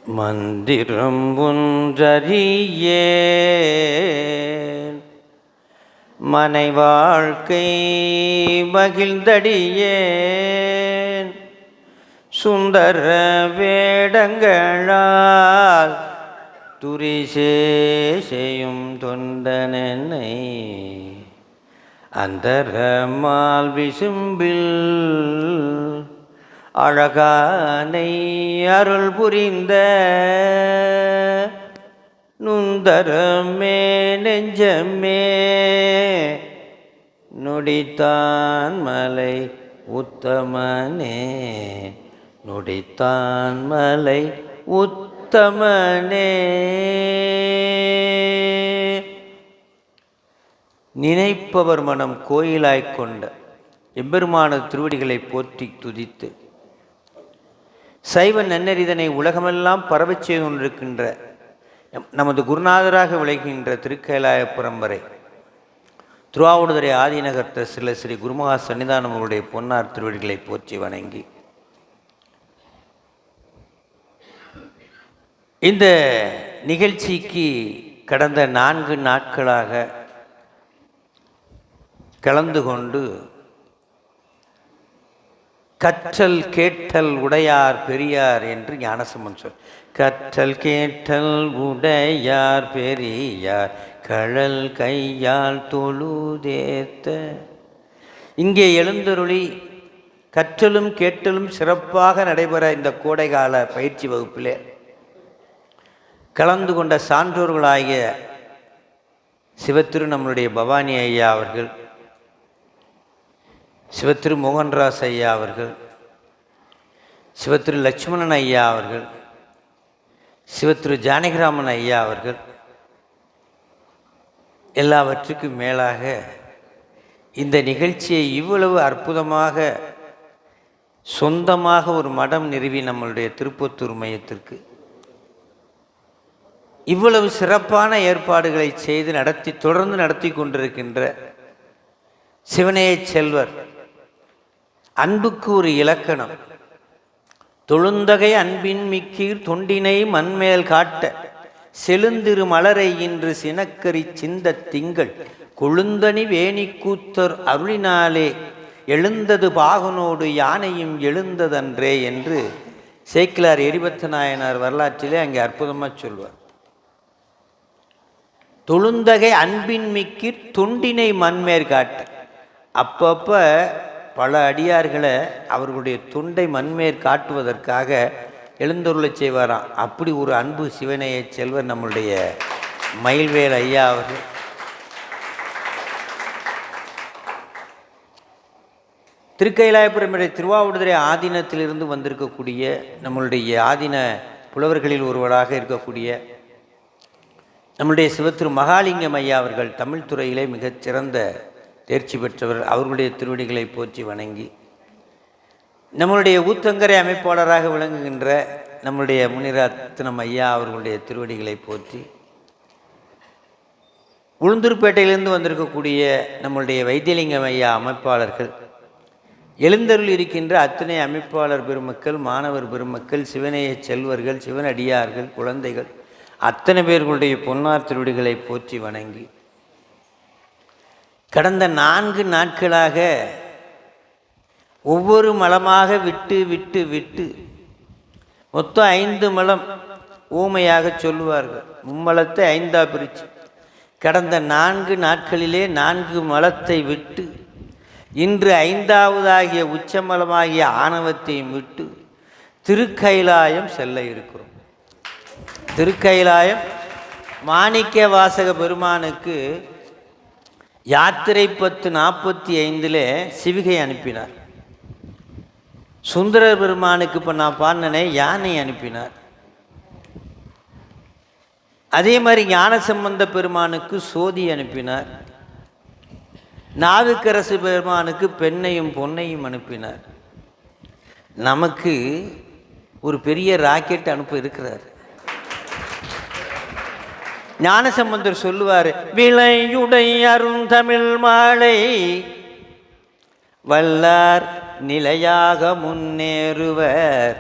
மந்திரம் ஒன்றறியேன் மனை வாழ்க்கை மகிழ்ந்தடியேன் சுந்தர வேடங்களால் துரிசேஷையும் தொண்டனென்னை அந்தரமால் விசும்பில் அழகானை அருள் புரிந்த நுந்தரமே நெஞ்சமே நொடித்தான் மலை உத்தமனே நொடித்தான் மலை உத்தமனே. நினைப்பவர் மனம் கோயிலாய்க் கொண்ட எம்பெருமான திருவடிகளை போற்றி துதித்து சைவ நன்னெறிதனை உலகமெல்லாம் பரவச் செய்து கொண்டிருக்கின்ற நமது குருநாதராக விளங்குகின்ற திருக்கைலாயபுரம் வரை திருவாவடுதுறை ஆதிநகர்த்த சில ஸ்ரீ குருமகா சன்னிதானம் அவருடைய பொன்னார் திருவடிகளை போற்றி வணங்கி இந்த நிகழ்ச்சிக்கு கடந்த 4 நாட்களாக கலந்து கொண்டு கற்றல் கேட்டல் உடையார் பெரியார் என்று ஞானசம்பந்தர் சொல். கற்றல் கேட்டல் உடையார் பெரியார் கழல் கையால் தொழுதேத்த. இங்கே எழுந்தருளி கற்றலும் கேட்டலும் சிறப்பாக நடைபெற இந்த கோடைகால பயிற்சி வகுப்பிலே கலந்து கொண்ட சான்றோர்களாகிய சிவத்திரு நம்மளுடைய பவானி ஐயா அவர்கள், சிவத்திரு மோகன்ராஸ் ஐயா அவர்கள், சிவத்திரு லட்சுமணன் ஐயா அவர்கள், சிவத்திரு ஜானகிராமன் ஐயா அவர்கள், எல்லாவற்றுக்கும் மேலாக இந்த நிகழ்ச்சியை இவ்வளவு அற்புதமாக சொந்தமாக ஒரு மடம் நிறுவி நம்மளுடைய திருப்பத்தூர் மையத்திற்கு இவ்வளவு சிறப்பான ஏற்பாடுகளை செய்து தொடர்ந்து நடத்தி கொண்டிருக்கின்ற சிவனேய செல்வர், அன்புக்கு ஒரு இலக்கணம், தொழுந்தகை அன்பின் மிக்கீர் தொண்டினை மண்மேல் காட்ட செழுந்திரு மலரை இன்று சினக்கரி சிந்த திங்கள் கொழுந்தனி வேணிக்கூத்தர் அருளினாலே எழுந்தது பாகனோடு யானையும் எழுந்ததன்றே என்று சேக்கிலார் எரிபத்த நாயனார் வரலாற்றிலே அங்கே அற்புதமாக சொல்வார். தொழுந்தகை அன்பின் மிக்கீர் தொண்டினை மண்மேல் காட்ட. அப்பப்போ பல அடியார்களை அவர்களுடைய தொண்டை மண்மேற் காட்டுவதற்காக எழுந்தருளச் செய்வாராம். அப்படி ஒரு அன்பு சிவனைய செல்வர் நம்முடைய மயில்வேல் ஐயா அவர்கள். திருக்கைலாயபுரமுடைய திருவாவடுதுறை ஆதீனத்திலிருந்து வந்திருக்கக்கூடிய நம்மளுடைய ஆதீன புலவர்களில் ஒருவராக இருக்கக்கூடிய நம்முடைய சிவத்திரு மகாலிங்கம் ஐயா அவர்கள் தமிழ் துறையிலே மிகச்சிறந்த தேர்ச்சி பெற்றவர். அவர்களுடைய திருவடிகளை போற்றி வணங்கி நம்மளுடைய ஊத்தங்கரை அமைப்பாளராக விளங்குகின்ற நம்முடைய முனிரத்னம் ஐயா அவர்களுடைய திருவடிகளை போற்றி உளுந்தூர்பேட்டையிலிருந்து வந்திருக்கக்கூடிய நம்மளுடைய வைத்தியலிங்கம் ஐயா அமைப்பாளர்கள், எழுந்தருள் இருக்கின்ற அத்தனை அமைப்பாளர் பெருமக்கள், மாணவர் பெருமக்கள், சிவனேய செல்வர்கள், சிவனடியார்கள், குழந்தைகள் அத்தனை பேர்களுடைய பொன்னார் திருவடிகளை போற்றி வணங்கி கடந்த 4 நாட்களாக ஒவ்வொரு மலமாக விட்டு விட்டு விட்டு மொத்தம் 5 மலம் ஊமையாக சொல்லுவார்கள். மும்மலத்தை 5ஆக பிரித்து கடந்த 4 நாட்களிலே 4 மலத்தை விட்டு இன்று 5ஆவதாகிய உச்சமலமாகிய ஆணவத்தையும் விட்டு திருக்கைலாயம் செல்ல இருக்கிறோம். திருக்கைலாயம் மாணிக்க வாசக பெருமானுக்கு யாத்திரை 10:45 சிவிகை அனுப்பினார். சுந்தரர் பெருமானுக்கு இப்போ நான் பாடினே யானை அனுப்பினார். அதே மாதிரி ஞானசம்பந்த பெருமானுக்கு சோதி அனுப்பினார். நாவுக்கரசு பெருமானுக்கு பெண்ணையும் பொன்னையும் அனுப்பினார். நமக்கு ஒரு பெரிய ராக்கெட் அனுப்ப இருக்கிறார். ஞானசம்பந்தர் சொல்லுவார், விளையுடை அருந்தமிழ் மாலை வல்லார் நிலையாக முன்னேறுவர்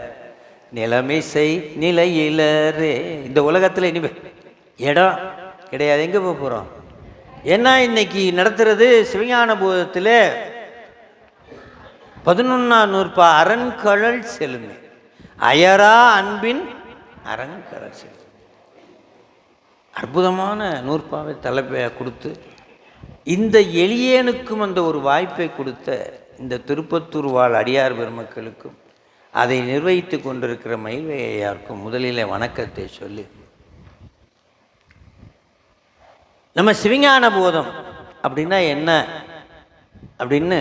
நிலைமிசை நிலையிலரே. இந்த உலகத்தில் இனிமே இடம் கிடையாது. எங்கே போக போகிறோம்? ஏன்னா இன்னைக்கு நடத்துறது சிவஞான போதத்தில் 11ஆம் நூற்பா அரண்கழல் செலுமை, அயரா அன்பின் அரண்கழல் செலுமை. அற்புதமான நூற்பாவை தலைப்பையாக கொடுத்து இந்த எளியனுக்கும் அந்த ஒரு வாய்ப்பை கொடுத்த இந்த திருப்பத்தூர் வாழ் அடியார் பெருமக்களுக்கும் அதை நிர்வகித்து கொண்டிருக்கிற மயில்வையாருக்கும் முதலில் வணக்கத்தை சொல்லி, நம்ம சிவஞான போதம் அப்படின்னா என்ன அப்படின்னு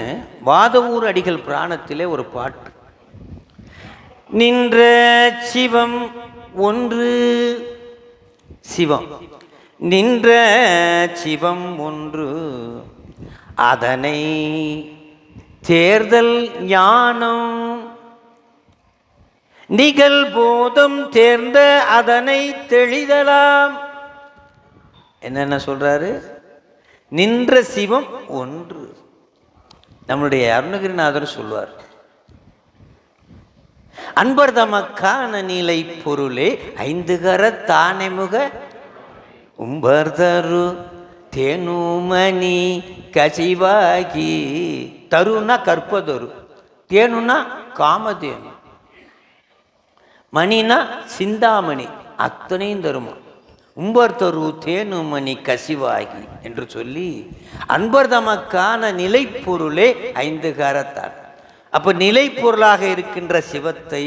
வாதவூர் அடிகள் புராணத்திலே ஒரு பாட்டு. நின்ற சிவம் ஒன்று, சிவம் நின்ற சிவம் ஒன்று, அதனை தேர்தல் ஞானம், நிகழ் போதம் தேர்ந்த அதனை தெளிதலாம். என்னென்ன சொல்றாரு? நின்ற சிவம் ஒன்று. நம்முடைய அருணகிரிநாதர் சொல்வார், அன்பர் தமக்கான நிலை பொருளே ஐந்துகர தானைமுக உம்பர் தரு தேனுமணி கசிவாகி. தருன்னா கற்பதரு, தேனுன்னா காமதேனு, மணினா சிந்தாமணி, அத்தனையும் தருமா. உம்பர் தரு தேனுமணி கசிவாகி என்று சொல்லி அன்பர் தமக்கான நிலை பொருளே ஐந்து காரத்தான். அப்ப நிலை பொருளாக இருக்கின்ற சிவத்தை,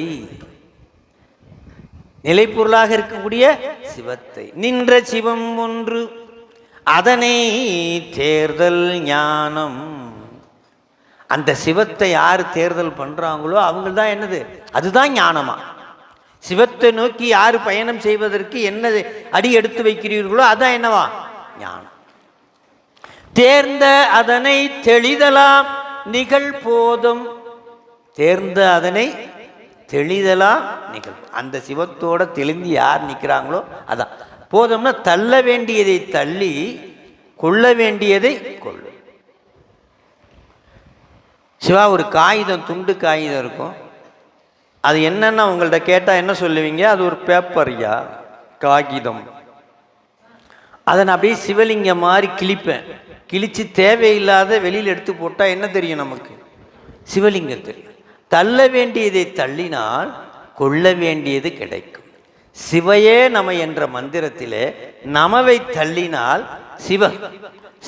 நிலை பொருளாக இருக்கக்கூடிய சிவத்தை, நின்ற சிவம் ஒன்று அதனை தேர்தல் ஞானம். அந்த சிவத்தை யார் தேர்தல் பண்றாங்களோ அவங்க தான் என்னது? அதுதான் ஞானமா. சிவத்தை நோக்கி யார் பயணம் செய்வதற்கு என்ன அடி எடுத்து வைக்கிறீர்களோ அதான் என்னவா? ஞானம். தேர்ந்த அதனை தெளிதலாம் நிகழ் போதும், தேர்ந்த அதனை தெளிதலாம் நிகழ். அந்த சிவத்தோட தெளிந்து யார் நிற்கிறாங்களோ அதான் போதும்னா, தள்ள வேண்டியதை தள்ளி கொள்ள வேண்டியதை கொள்ளு. சிவா ஒரு காகிதம், துண்டு காகிதம் இருக்கும், அது என்னென்ன உங்கள்கிட்ட கேட்டால் என்ன சொல்லுவீங்க? அது ஒரு பேப்பர்யா, காகிதம். அதை நான் அப்படியே சிவலிங்கம் மாதிரி கிழிப்பேன். கிழித்து தேவையில்லாத வெளியில் எடுத்து போட்டால் என்ன தெரியும் நமக்கு? சிவலிங்கம் தெரியும். தள்ள வேண்டியதை தள்ளினால் கொள்ள வேண்டியது கிடைக்கும். சிவையே நம என்ற மந்திரத்திலே நமவை தள்ளினால்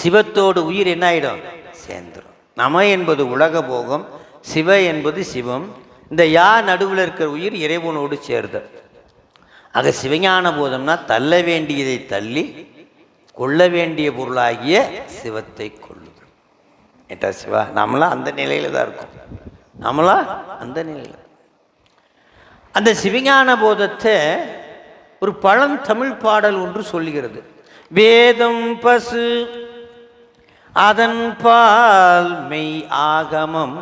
சிவத்தோடு உயிர் என்ன ஆயிடும்? சேர்ந்துடும். நம என்பது உலக போகம், சிவ என்பது சிவம். இந்த யா நடுவில் இருக்கிற உயிர் இறைவனோடு சேர்தல். ஆக சிவஞான போதம்னா தள்ள வேண்டியதை தள்ளி கொள்ள வேண்டிய பொருளாகிய சிவத்தை கொள்ளுதல். ஏட்டா சிவா, நம்மளாம் அந்த நிலையில தான் இருக்கும். நம்மளாம் அந்த நிலையில். அந்த சிவஞான போதத்தை ஒரு பழந்தமிழ் பாடல் ஒன்று சொல்லுகிறது. வேதம் பசு அதன் பால் மெய் ஆகமம்.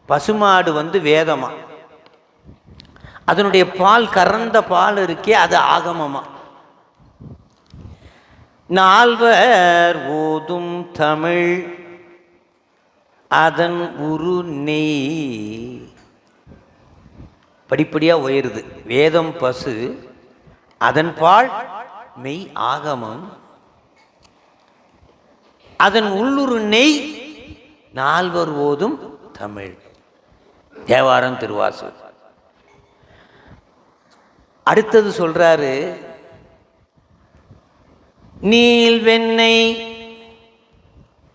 பசுமாடு வேதமா, அதனுடைய பால் கறந்த பால் இருக்கே அது ஆகமமா. நால்வர் ஓதும் தமிழ் அதன் உரு நெய். படிப்படியா உயருது. வேதம் பசு, அதன் பால் மெய் ஆகமம், அதன் உள்ளுரு நெய் நால்வர் ஓதும் தமிழ். தேவாரம், திருவாசகம். அடுத்தது சொல்றாரு, நீல் வெண்ணெய்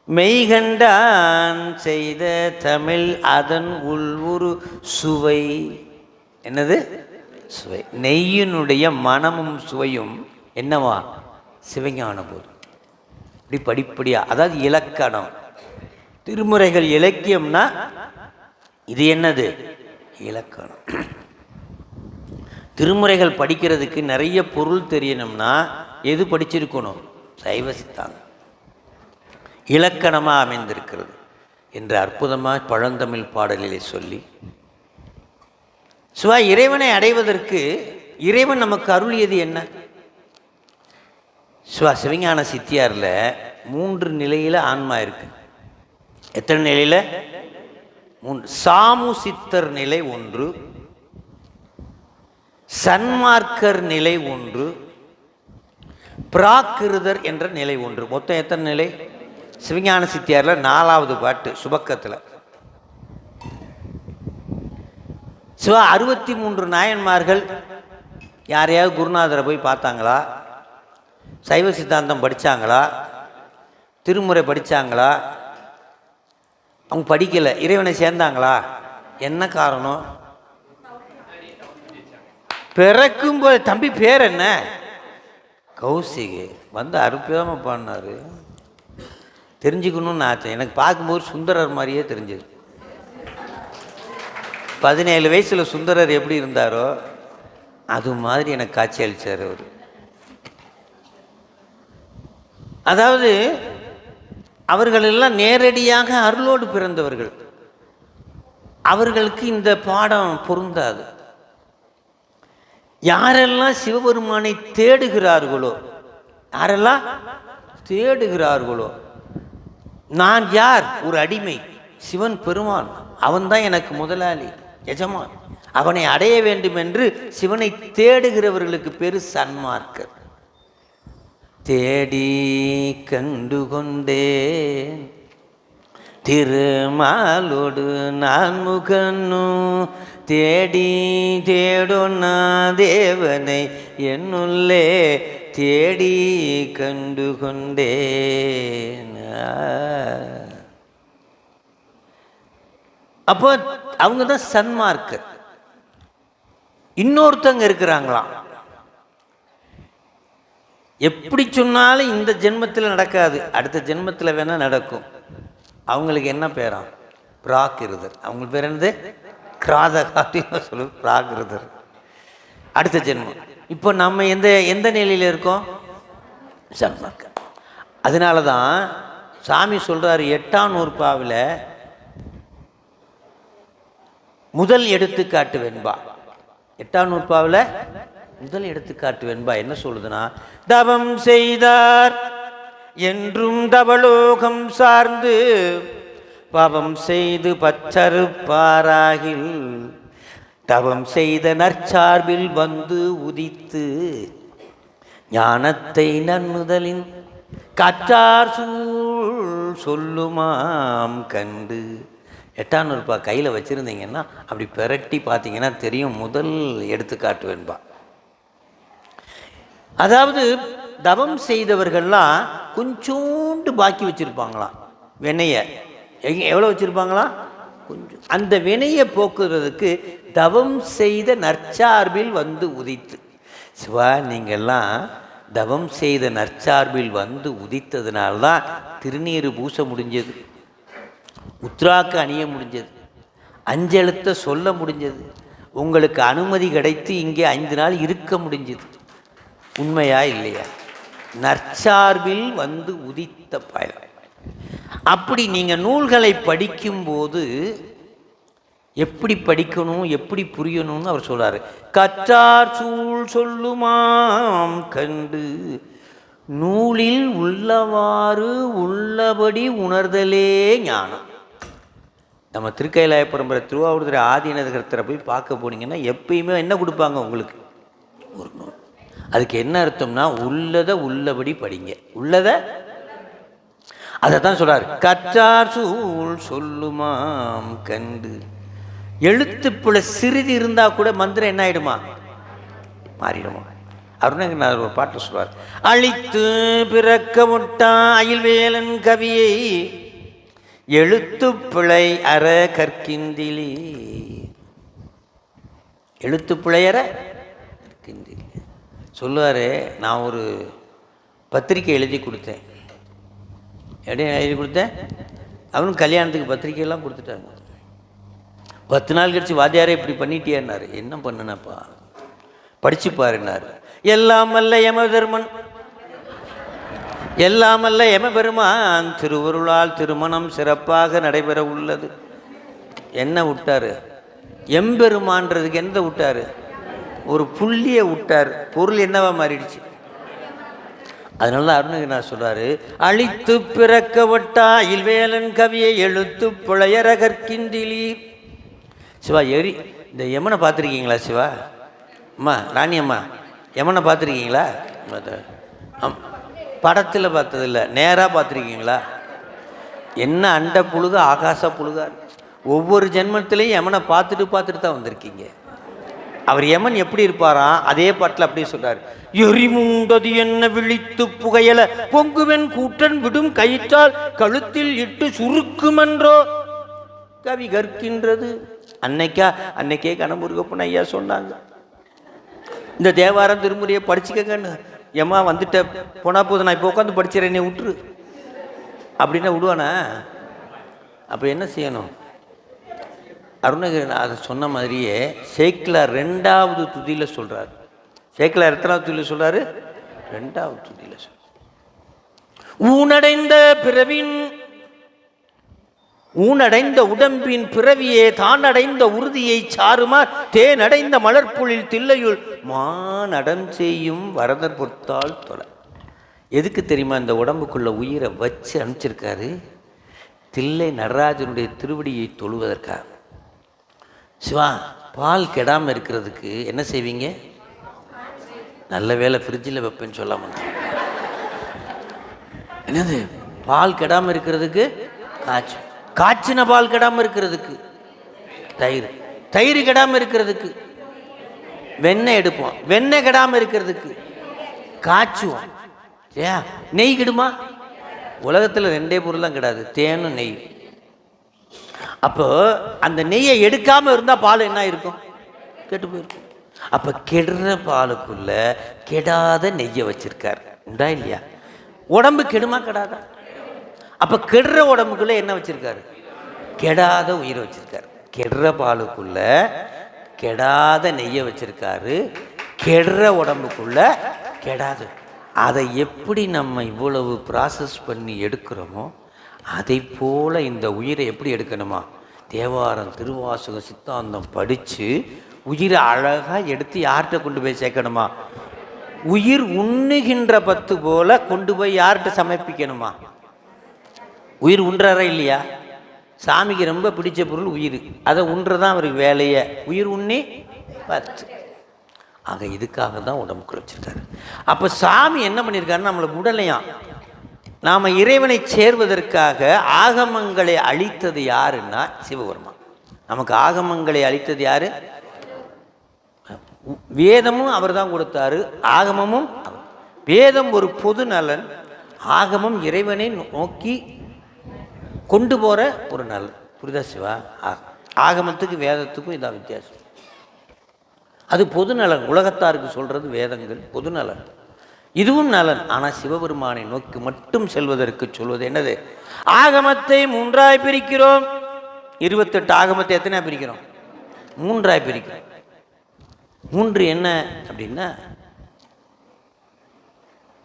மெய்கண்டான் செய்த தமிழ் அதன் உள்வுரு சுவை. என்னது சுவை? நெய்யினுடைய மனமும் சுவையும் என்னவா? சிவஞான போதம். இப்படி படிப்படியா, அதாவது இலக்கணம். திருமுறைகள் இலக்கியம்னா இது என்னது? இலக்கணம். திருமுறைகள் படிக்கிறதுக்கு நிறைய பொருள் தெரியணும்னா எது படிச்சிருக்கணும்? சைவ சித்தாந்தம் இலக்கணமாக அமைந்திருக்கிறது என்ற அற்புதமாக பழந்தமிழ் பாடலிலே சொல்லி, சுவா இறைவனை அடைவதற்கு இறைவன் நமக்கு அருளியது என்ன? சுவா சிவஞான சித்தியாரில் 3 நிலையில் ஆன்மா இருக்கு. எத்தனை நிலையில்? 3. சாமு சித்தர் நிலை 1, சன்மார்க்கர் நிலை ஒன்று, பிராகிருதர் என்ற நிலை ஒன்று. மொத்தம் எத்தனை நிலை? சிவஞான சித்தியாரில் 4வது பாட்டு சுபக்கத்தில் 63 நாயன்மார்கள் யாரையாவது குருநாதரை போய் பார்த்தாங்களா? சைவ சித்தாந்தம் படித்தாங்களா? திருமுறை படித்தாங்களா? அவங்க படிக்கலை, இறைவனை சேர்ந்தாங்களா? என்ன காரணம்? பிறக்கும்போது தம்பி பேர் என்ன? கௌசிகை. வந்து அற்புதமாக பாடினார். தெரிஞ்சுக்கணும்னு ஆச்சேன். எனக்கு பார்க்கும்போது சுந்தரர் மாதிரியே தெரிஞ்சது. 17 வயசில் சுந்தரர் எப்படி இருந்தாரோ அது மாதிரி எனக்கு காட்சி அளித்தார் அவர். அதாவது அவர்களெல்லாம் நேரடியாக அருளோடு பிறந்தவர்கள். அவர்களுக்கு இந்த பாடம் பொருந்தாது. யாரெல்லாம் சிவபெருமானை தேடுகிறார்களோ, யாரெல்லாம் தேடுகிறார்களோ, நான் யார்? ஒரு அடிமை. சிவன் பெருமான், அவன்தான் எனக்கு முதலாளி, எஜமான். அவனை அடைய வேண்டும் என்று சிவனை தேடுகிறவர்களுக்கு பேரு சன்மார்க்கர். தேடி கண்டுகொண்டேன் திருமாலோடு நான் முகனும், தேடி தேடொன்னா தேவனை என்னுள்ளே தேடி கண்டுகொண்டேன். அப்போ அவங்க தான் சன்மார்க்கர். இன்னொருத்தங்க இருக்கிறாங்களாம், எப்படி சொன்னாலும் இந்த ஜென்மத்தில் நடக்காது, அடுத்த ஜென்மத்தில் வேணா நடக்கும். அவங்களுக்கு என்ன பேராம்? பிராகிருதர். அவங்களுக்கு பேர் என்னது? கிராதகாட்டின்னு சொல்லு, பிராகிருதர். அடுத்த ஜென்மம். இப்போ நம்ம எந்த நிலையில் இருக்கோம்? சன்மார்க்கர். அதனால தான் சாமி சொல்கிறார் 8ஆம் நூற்பாவில் முதல் எடுத்துக்காட்டு வெண்பா. 8ஆம் நூற்பாவில் முதல் எடுத்துக்காட்டு வெண்பா என்ன சொல்லுதுன்னா, தவம் செய்தார் என்றும் தவலோகம் சார்ந்து பாவம் செய்து பற்றறுப்பாராகில் தவம் செய்த நற்சார்பில் வந்து உதித்து ஞானத்தை நன்னுதலின் கற்றார் சூழ் சொல்லுமாம் கண்டு. 8ஆம் நூற்பா கையில் வச்சுருந்தீங்கன்னா அப்படி பெரட்டி பார்த்தீங்கன்னா தெரியும். முதல் எடுத்துக்காட்டு வெண்பா. அதாவது தவம் செய்தவர்கள்லாம் கொஞ்சோண்டு பாக்கி வச்சுருப்பாங்களாம் வினையை. எவ்வளோ வச்சுருப்பாங்களாம்? கொஞ்சம். அந்த வினையை போக்குறதுக்கு தவம் செய்த நற்சார்பில் வந்து உதித்து. சிவா, நீங்கள்லாம் தவம் செய்த நற்சார்பில் வந்து உதித்ததுனால்தான் திருநீறு பூச முடிஞ்சது, உத்ராக்கு அணிய முடிஞ்சது, 5 எழுத்தை சொல்ல முடிஞ்சது, உங்களுக்கு அனுமதி கிடைத்து இங்கே 5 நாள் இருக்க முடிஞ்சது. உண்மையா இல்லையா? நற்சார்பில் வந்து உதித்த பயன். அப்படி நீங்கள் நூல்களை படிக்கும்போது எப்படி படிக்கணும், எப்படி புரியணும்னு அவர் சொல்றாரு. கற்றார் சூழ் சொல்லுமாம் கண்டு நூலில் உள்ளவாறு உள்ளபடி உணர்தலே ஞானம். நம்ம திருக்கைலாய பரம்பரை திருவாவூர்துறை ஆதீனகரத்தில் போய் பார்க்க போனீங்கன்னா எப்பயுமே என்ன கொடுப்பாங்க உங்களுக்கு? ஒரு நூல். அதுக்கு என்ன அர்த்தம்னா, உள்ளதை உள்ளபடி படிங்க. உள்ளதை அதை தான் சொல்றாரு. கற்றார் சூழ் சொல்லுமாம் கண்டு. எழுத்துப்புல சிறிது இருந்தா கூட மந்திரம் என்ன ஆயிடுமா? மாறிடுமா? அருணகிரிநாதர் ஒரு பாட்டு சொல்வார். அழித்து பிறக்க முட்டா அயில்வேலன் கவியை எழுத்துப்பிழை அற கற்கின்றிலி. எழுத்துப்பிழையற கற்கின்றிலி சொல்லுவார். நான் ஒரு பத்திரிக்கை எழுதி கொடுத்தேன். எழுதி கொடுத்தேன். அவனும் கல்யாணத்துக்கு பத்திரிக்கையெல்லாம் கொடுத்துட்டாங்க. 10 நாள் கழிச்சு வாத்தியாரே இப்படி பண்ணிட்டியான்னாரு. என்ன பண்ணுனப்பா? படிச்சு பாருன்னாரு. எல்லாமல்ல யமதர்மன், எல்லாமல்ல யமபெருமான் திருவருளால் திருமணம் சிறப்பாக நடைபெற உள்ளது. என்ன விட்டாரு? எம்பெருமான்றதுக்கு எந்த விட்டாரு? ஒரு புள்ளியை விட்டார். பொருள் என்னவா மாறிடுச்சு? அதனால அருணகிரிநாதர் சொல்றாரு. அழித்து பிறக்க வட்டா இல்வேலன் கவியை எழுத்து புழையர கற்கின்றிலி. சிவா, இந்த யமனை பார்த்துருக்கீங்களா? சிவா, அம்மா ராணி அம்மா யமனை பார்த்துருக்கீங்களா? படத்தில் பார்த்ததில்ல, நேராக பார்த்துருக்கீங்களா? என்ன அண்ட புழுக ஆகாச புழுகா. ஒவ்வொரு ஜென்மத்திலையும் யமனை பார்த்துட்டு தான் வந்திருக்கீங்க. அவர் யமன் எப்படி இருப்பாராம் அதே பாட்டில் அப்படியே சொல்றார். எரிமுண்டது என்ன விழித்து புகையல பொங்குவன் கூட்டன் விடும் கயிற்றால் கழுத்தில் இட்டு சுருக்குமென்றோ கவி கற்கின்றது. அன்னைக்கே கனமுருகப்பன் ஐயா சொன்னாங்க, இந்த தேவாரம் திருமுறையை படிச்சுக்கங்கன்னு. ஏம்மா வந்துட்ட போனா போது, நான் இப்போ உட்காந்து படிச்சிடறேன், என்னை விட்டுரு அப்படின்னா விடுவானா? அப்போ என்ன செய்யணும்? அருணகிரி அதை சொன்ன மாதிரியே சேக்கிலார் 2வது துதியில் சொல்கிறார். சேக்கிலார் எத்தனாவது துதியில் சொல்கிறாரு? 2வது துதியில் சொல்றார். ஊனடைந்த உடம்பின் பிறவியே தான் அடைந்த உறுதியை சாருமார் தேனடைந்த மலர்பொழில் தில்லையுள் மானடம் செய்யும் வரதர் பொறுத்தால் தொலை. எதுக்கு தெரியுமா இந்த உடம்புக்குள்ள உயிரை வச்சு அனுப்பிச்சிருக்காரு? தில்லை நடராஜனுடைய திருவடியை தொழுவதற்காக. சிவா, பால் கெடாமல் இருக்கிறதுக்கு என்ன செய்வீங்க? நல்ல வேலை ஃப்ரிட்ஜில் வைப்பேன்னு சொல்லாம. என்னது? பால் கெடாமல் இருக்கிறதுக்கு காய்ச்சின பால் கெடாமல் இருக்கிறதுக்கு தயிர் கெடாமல் இருக்கிறதுக்கு வெண்ணெய் எடுப்போம், வெண்ணெய் கெடாமல் இருக்கிறதுக்கு காய்ச்சுவோம். ஏன் நெய் கெடுமா? உலகத்தில் 2 பொருள் தான் கிடையாது, தேனும் நெய். அப்போ அந்த நெய்யை எடுக்காம இருந்தா பால் என்ன இருக்கும்? கெட்டு போயிருக்கும். அப்ப கெடுற பாலுக்குள்ள கெடாத நெய்யை வச்சிருக்கார். உண்டா இல்லையா? உடம்பு கெடுமா கெடாதா? அப்ப கெடுற உடம்புக்குள்ள என்ன வச்சிருக்காரு? கெடாத உயிரை வச்சிருக்காரு. கெடுற பாலுக்குள்ள கெடாத நெய்யை வச்சிருக்காரு, கெடுற உடம்புக்குள்ள கெடாது. அதை எப்படி நம்ம இவ்வளவு ப்ராசஸ் பண்ணி எடுக்கிறோமோ அதை போல இந்த உயிரை எப்படி எடுக்கணுமா? தேவாரம் திருவாசகம் சித்தாந்தம் படித்து உயிரை அழகாக எடுத்து யார்கிட்ட கொண்டு போய் சேர்க்கணுமா? உயிர் உண்ணுகின்ற பத்து போல கொண்டு போய் யார்கிட்ட சமர்ப்பிக்கணுமா? உயிர் உண்றாரா இல்லையா? சாமிக்கு ரொம்ப பிடிச்ச பொருள் உயிர், அதை உண்றதான் அவருக்கு வேலையை. உயிர் உண்ணி பத்து. ஆக இதுக்காக தான் உடம்புக்குள்ள வச்சிருக்காரு. அப்போ சாமி என்ன பண்ணியிருக்காருன்னு நம்மளை உடலையாம். நாம் இறைவனை சேர்வதற்காக ஆகமங்களை அளித்தது யாருன்னா சிவபெருமான். நமக்கு ஆகமங்களை அளித்தது யாரு? வேதமும் அவர் தான் கொடுத்தாரு, ஆகமமும். வேதம் ஒரு பொது நலன், ஆகமம் இறைவனை நோக்கி கொண்டு போகிற ஒரு நலன். புரிதா சிவா? ஆகமத்துக்கு வேதத்துக்கும் இதான் வித்தியாசம். அது பொது நலன், உலகத்தாருக்கு சொல்கிறது வேதங்கள் பொது நலன். இதுவும் நலன். ஆனால் சிவபெருமானை நோக்கி மட்டும் செல்வதற்கு சொல்வது என்னது? ஆகமத்தை 3ஆய் பிரிக்கிறோம். 28 ஆகமத்தை எத்தனை பிரிக்கிறோம்? 3ஆய் பிரிக்கிறோம். 3 என்ன அப்படின்னா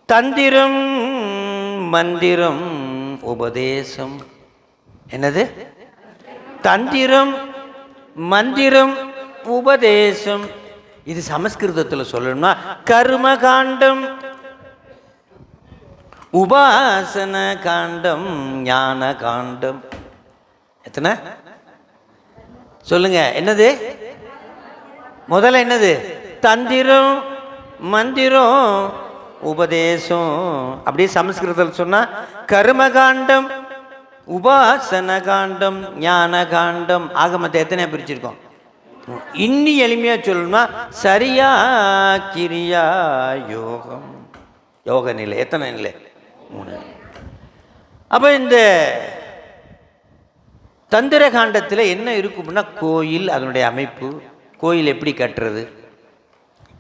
தந்திரம், மந்திரம், உபதேசம். என்னது? தந்திரம், மந்திரம், உபதேசம். இது சமஸ்கிருதத்தில் சொல்லணும்னா கர்மகாண்டம், உபாசன காண்டம், ஞான காண்டம். எத்தனை சொல்லுங்க? என்னது? முதல்ல என்னது? தந்திரம், மந்திரம், உபதேசம். அப்படியே சமஸ்கிருதத்தில் சொன்னா கர்மகாண்டம், உபாசன காண்டம், ஞான காண்டம். ஆகமத்தை எத்தனை பிரிச்சிருக்கோம்? இன்னி எளிமையாக சொல்லணும்னா சரியா கிரியா யோகம். யோக நிலை எத்தனை நிலை? 3. அப்போ இந்த தந்திர காண்டத்தில் என்ன இருக்கும்னா கோயில், அதனுடைய அமைப்பு, கோயில் எப்படி கட்டுறது,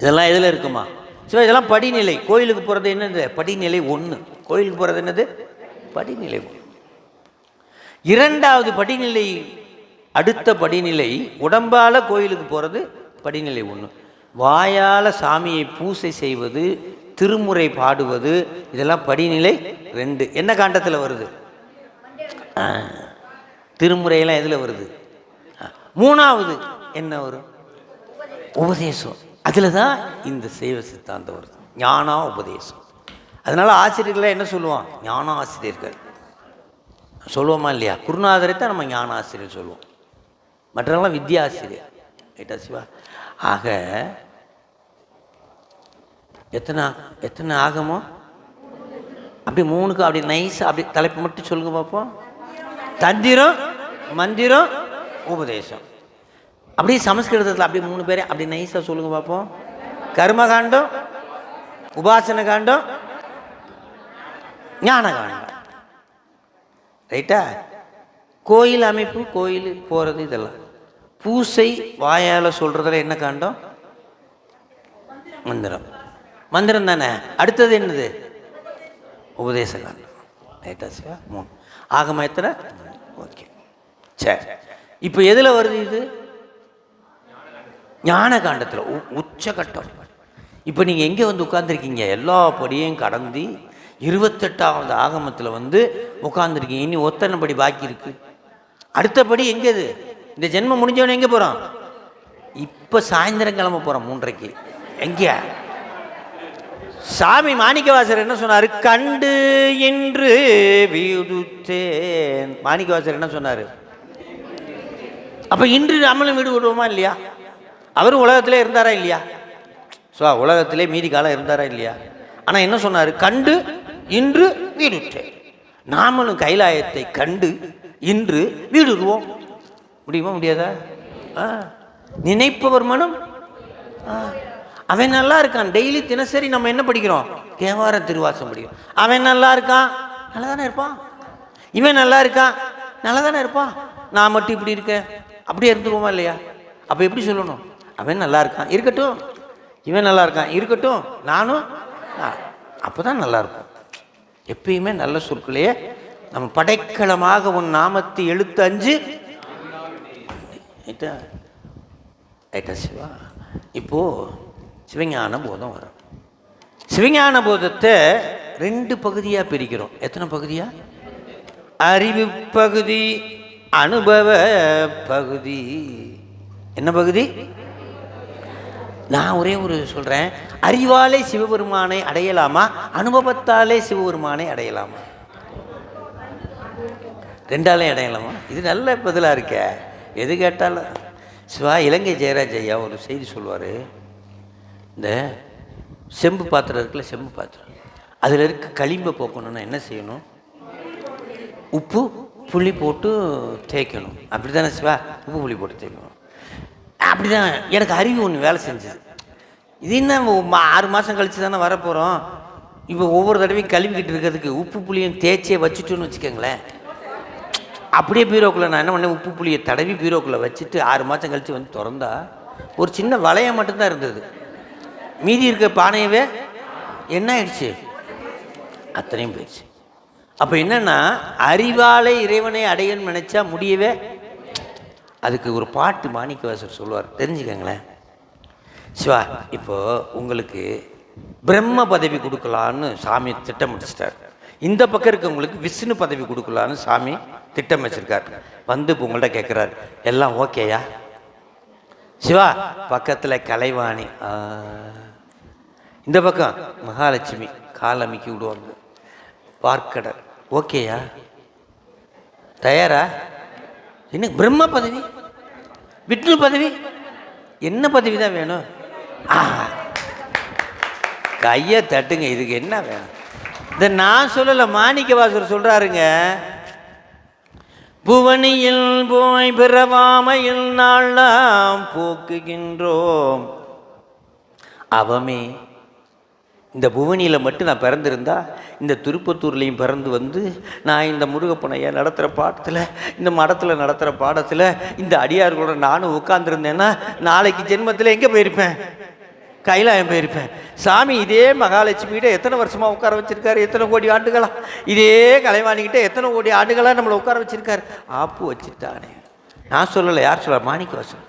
இதெல்லாம் எதில் இருக்குமா? ஸோ இதெல்லாம் படிநிலை. கோயிலுக்கு போகிறது என்னது? படிநிலை 1. கோயிலுக்கு போகிறது என்னது? படிநிலை 1. 2வது படிநிலை, அடுத்த படிநிலை உடம்பால் கோயிலுக்கு போகிறது படிநிலை 1. வாயால் சாமியை பூசை செய்வது, திருமுறை பாடுவது, இதெல்லாம் படிநிலை 2. என்ன காண்டத்தில் வருது? திருமுறையெல்லாம் எதில் வருது? 3வது என்ன வரும்? உபதேசம். அதில் தான் இந்த சைவ சித்தாந்தம் வருது, ஞானா உபதேசம். அதனால் ஆசிரியர்களாக என்ன சொல்லுவான்? ஞான ஆசிரியர்கள் சொல்லுவோமா இல்லையா? குருநாதரை தான் நம்ம ஞான ஆசிரியர் சொல்லுவோம், மற்றவங்களாம் வித்யாசிரியர். ரைட்டா சிவா? ஆக எத்தனை எத்தனை ஆகமோ? அப்படி 3க்கு அப்படி நைஸாக அப்படி தலைப்பு மட்டும் சொல்லுங்க பார்ப்போம். தந்திரம், மந்திரம், உபதேசம். அப்படியே சமஸ்கிருதத்தில் அப்படி 3 பேரை அப்படி நைஸாக சொல்லுங்க பார்ப்போம். கர்மகாண்டம், உபாசன காண்டம், ஞான காண்டம். ரைட்டா? கோயில் அமைப்பு, கோயில் போகிறது, இதெல்லாம் பூசை வாயால் சொல்கிறதுல என்ன காண்டம்? மந்திரம். மந்திரம் தானே. அடுத்தது என்னது? உபதேச காண்டம். ரைட்டா சிவா? 3. ஆகம எத்தனை? ஓகே, சரி. இப்போ எதில் வருது இது? ஞான காண்டத்தில் உச்சகட்டம். இப்போ நீங்கள் எங்கே வந்து உட்காந்துருக்கீங்க? எல்லா படியையும் கடந்து 28வது ஆகமத்தில் வந்து உட்காந்துருக்கீங்க. இனி ஒத்தனை படி பாக்கி இருக்கு. அடுத்தபடி எங்கே? இது இந்த ஜென்மம் முடிஞ்சவனே எங்கே போகிறோம்? இப்போ சாயந்தரம் கிளம்ப போகிறோம் 3:30. எங்கே? சாமி மாணிக்கவாசர் என்ன சொன்னார்? கண்டு என்று வீடுத்தேன். மாணிக்கவாசர் என்ன சொன்னார்? அப்போ இன்று நம்மளும் வீடு விடுவோமா இல்லையா? அவரும் உலகத்திலே இருந்தாரா இல்லையா? உலகத்திலே மீதி காலம் இருந்தாரா இல்லையா? ஆனால் என்ன சொன்னார்? கண்டு இன்று வீடுற்றேன். நாமளும் கைலாயத்தை கண்டு இன்று வீடுருவோம். முடியுமா? முடியாதா? நினைப்பவர் மனம் அவன் நல்லா இருக்கான். டெய்லி தினசரி நம்ம என்ன படிக்கிறோம்? தேவாரம் திருவாசம் படிக்கிறோம். அவன் நல்லா இருக்கான், நல்லா தானே இருப்பான். இவன் நல்லா இருக்கான், நல்லா தானே இருப்பான். நான் மட்டும் இப்படி இருக்கேன், அப்படியே இருந்துருவோமா இல்லையா? அப்போ எப்படி சொல்லணும்? அவன் நல்லா இருக்கான், இருக்கட்டும். இவன் நல்லா இருக்கான், இருக்கட்டும். நானும். அப்போ தான் நல்லா இருக்கும். எப்பயுமே நல்ல சொற்களையே நம்ம படைக்கலமாக உன் நாமத்தை எழுத்து 5. ரைட்டா சிவா? இப்போது சிவஞான போதம் வரும். சிவஞான போதத்தை 2 பகுதியாக பிரிக்கிறோம். எத்தனை பகுதியா? அறிவு பகுதி, அனுபவ பகுதி. என்ன பகுதி? நான் ஒரே ஒரு சொல்கிறேன். அறிவாலே சிவபெருமானை அடையலாமா, அனுபவத்தாலே சிவபெருமானை அடையலாமா? 2ஆலே அடையலாமா? இது நல்ல பதிலாக இருக்க. எது கேட்டாலும் சிவா. இலங்கை ஜெயராஜ் ஐயா ஒரு செய்தி சொல்லுவார். இந்த செம்பு பாத்திரம் இருக்குல்ல, செம்பு பாத்திரம், அதில் இருக்க களிம்பை போக்கணும்னா என்ன செய்யணும்? உப்பு புளி போட்டு தேய்க்கணும். அப்படி தானே சிவா? உப்பு புளி போட்டு தேய்க்கணும். அப்படி தான் எனக்கு அறிவு ஒன்று வேலை செஞ்சது. இது என்ன 6 மாதம் கழித்து தானே வரப்போகிறோம். இப்போ ஒவ்வொரு தடவையும் கழுவிக்கிட்டு இருக்கிறதுக்கு உப்பு புளியும் தேய்ச்சியை வச்சுட்டோன்னு வச்சுக்கோங்களேன். அப்படியே பீரோக்குள்ளே நான் என்ன பண்ணேன்? உப்பு புளியை தடவி பீரோக்குள்ளே வச்சுட்டு 6 மாதம் கழித்து வந்து திறந்தா ஒரு சின்ன வளையம் மட்டும்தான் இருந்தது. மீதி இருக்க பானையவே என்ன ஆயிடுச்சு? அத்தனையும் போயிடுச்சு. அப்போ என்னன்னா, அறிவாலே இறைவனை அடையன்னு நினச்சா முடியவே. அதுக்கு ஒரு பாட்டு மாணிக்கவாசர் சொல்லுவார், தெரிஞ்சுக்கங்களேன் சிவா. இப்போது உங்களுக்கு பிரம்ம பதவி கொடுக்கலான்னு சாமி திட்டமிட்டார். இந்த பக்கம் இருக்கவங்களுக்கு விஷ்ணு பதவி கொடுக்கலான்னு சாமி திட்டம் வச்சிருக்கார். வந்து இப்போ உங்கள்கிட்ட கேட்குறாரு, எல்லாம் ஓகேயா சிவா? பக்கத்தில் கலைவாணி, இந்த பக்கம் மகாலட்சுமி கால் அமைக்கி விடுவாங்க. பார்க்கடர் ஓகேயா? தயாரா? என்ன பிரம்ம பதவி, விஷ்ணு பதவி, என்ன பதவி தான் வேணும்? கையை தட்டுங்க. இதுக்கு என்ன வேணும்? இந்த நான் சொல்லலை, மாணிக்கவாசர் சொல்கிறாருங்க. புவனியில் போய் பிறவாமையில் நாள் நாம் போக்குகின்றோம் அவமே. இந்த புவனியில் மட்டும் நான் பிறந்திருந்தா, இந்த திருப்பத்தூர்லேயும் பிறந்து வந்து நான் இந்த முருகப்பனையை நடத்துகிற பாடத்தில், இந்த மடத்தில் நடத்துகிற பாடத்தில் இந்த அடியார்களோட நானும் உட்கார்ந்துருந்தேன்னா நாளைக்கு ஜென்மத்தில் எங்கே போயிருப்பேன்? கைலாயம் போயிருப்பேன். சாமி இதே மகாலட்சுமிகிட்ட எத்தனை வருஷமாக உட்கார வச்சிருக்காரு? எத்தனை கோடி ஆண்டுகளா? இதே கலைவாணிக்கிட்ட எத்தனை கோடி ஆண்டுகளாக நம்மளை உட்கார வச்சிருக்காரு? ஆப்பு வச்சுட்டானே. நான் சொல்லலை, யார் சொல்ல? மாணிக்கவாசன்.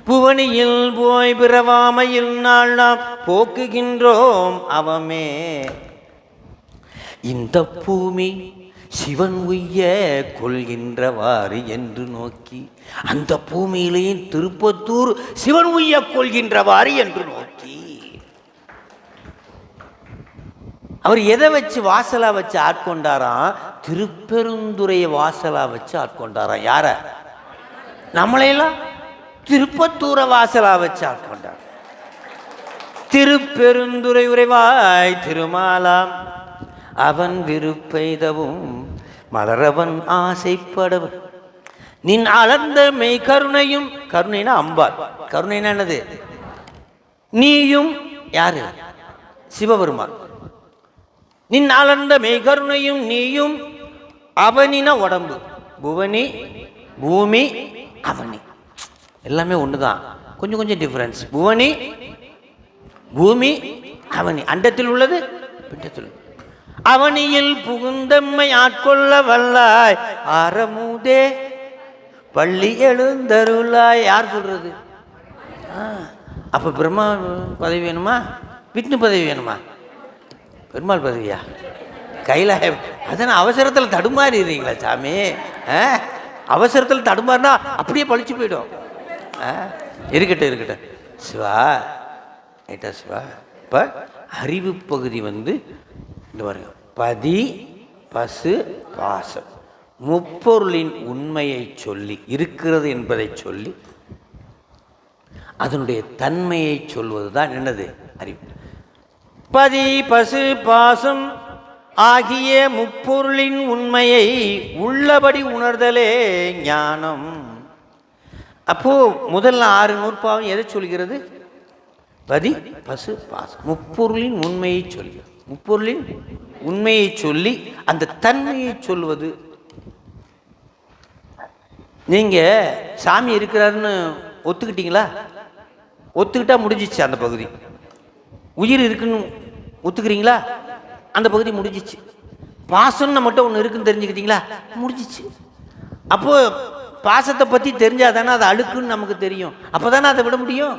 புவனியில் போய் பிறவாமையில் நாள் நாம் போக்குகின்றோம் அவமே. இந்த பூமி சிவன் உய்ய கொள்கின்றவாறு என்று நோக்கி, அந்த பூமியிலேயும் திருப்பத்தூர் சிவன் உய்ய கொள்கின்றவாறு என்று நோக்கி, அவர் எதை வச்சு வாசலா வச்சு ஆட்கொண்டாராம்? திருப்பெருந்துறையை வாசலா வச்சு ஆட்கொண்டாராம். யார? நம்மளையெல்லாம் திருப்பத்தூரை வாசலா வச்சு ஆட்கொண்டார். திருப்பெருந்துரை உரைவாய் திருமாலாம் அவன் விருப்பெய்தவும் மலரவன் ஆசைப்படவன் நின் அளர்ந்த மெய் கருணையும். கருணைனா அம்பாள். கருணைனா என்னது? நீயும் யாரு? சிவபெருமான். நின் அளர்ந்த மெய் கருணையும் நீயும் அவனின உடம்பு. புவனி பூமி அவனி எல்லாமே ஒண்ணுதான், கொஞ்சம் கொஞ்சம் டிஃபரன்ஸ். புவனி பூமி அவனி, அண்டத்தில் உள்ளது பிண்டத்தில். அவனியில் புகுந்தம்மை ஆட்கொள்ள வல்லாய் ஆரமுதே பள்ளி எழுந்தருளாய். யார் சொல்றது? அப்போ பிரம்மா பதவி வேணுமா, விஷ்ணு பதவி வேணுமா, பெருமாள் பதவியா, கைலாயம்? அதனால் அவசரத்தில் தடுமாறிடுறீங்களா சாமி? அவசரத்தில் தடுமாறினா அப்படியே பழிச்சு போயிடும். இருக்கட்டும் இருக்கட்டும் சிவா, ஏட்டா சிவா. இப்போ அறிவு பகுதி வந்து இந்த பாருங்க, பதி பசு பாசம் முப்பொருளின் உண்மையை சொல்லி, இருக்கிறது என்பதை சொல்லி அதனுடைய தன்மையை சொல்வது தான் என்னது? அறிவு. பதி பசு பாசம் ஆகிய முப்பொருளின் உண்மையை உள்ளபடி உணர்தலே ஞானம். அப்போ முதல்ல 6 நூற்பாவும் எதை சொல்கிறது? பதி பசு பாசம் முப்பொருளின் உண்மையை சொல்லி, முப்பொருளின் உண்மையை சொல்லி அந்த தன்மையை சொல்வது. நீங்க சாமி இருக்கிறாருன்னு ஒத்துக்கிட்டீங்களா? ஒத்துக்கிட்டா முடிஞ்சிச்சு அந்த பகுதி. உயிர் இருக்குன்னு ஒத்துக்கிறீங்களா? அந்த பகுதி முடிஞ்சிச்சு. பாசம்னு மட்டும் ஒன்று இருக்குன்னு தெரிஞ்சுக்கிட்டீங்களா? முடிஞ்சிச்சு. அப்போ பாசத்தை பற்றி தெரிஞ்சால் தானே அது அழுக்குன்னு நமக்கு தெரியும், அப்போ தானே அதை விட முடியும்.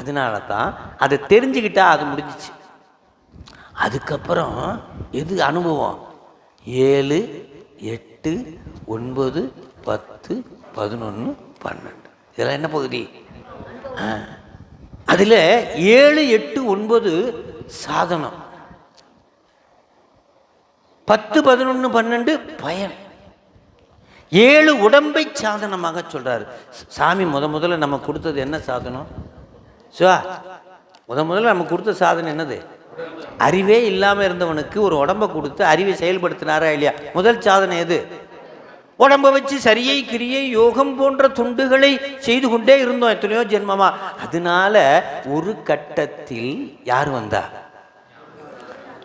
அதனால தான் அதை தெரிஞ்சுக்கிட்டா அது முடிஞ்சிச்சு. அதுக்கப்புறம் எது அனுபவம்? 7 8 9 10 11 12 இதெல்லாம் என்ன பகுதி? அதில் 7 8 9 சாதனம், 10 11 12 பயன். 7 உடம்பை சாதனமாக சொல்றாரு சாமி. முதல்ல நம்ம கொடுத்தது என்ன சாதனம் சிவா? முதல்ல நம்ம கொடுத்த சாதனம் என்னது? அறிவே இல்லாமல் இருந்தவனுக்கு ஒரு உடம்பை கொடுத்து அறிவை செயல்படுத்தினாரா இல்லையா? முதல் சாதனை எது? உடம்பை வச்சு சரியை கிரியை யோகம் போன்ற துண்டுகளை செய்து கொண்டே இருந்தோம் எத்தனையோ ஜென்மமா. அதனால ஒரு கட்டத்தில் யார் வந்தா?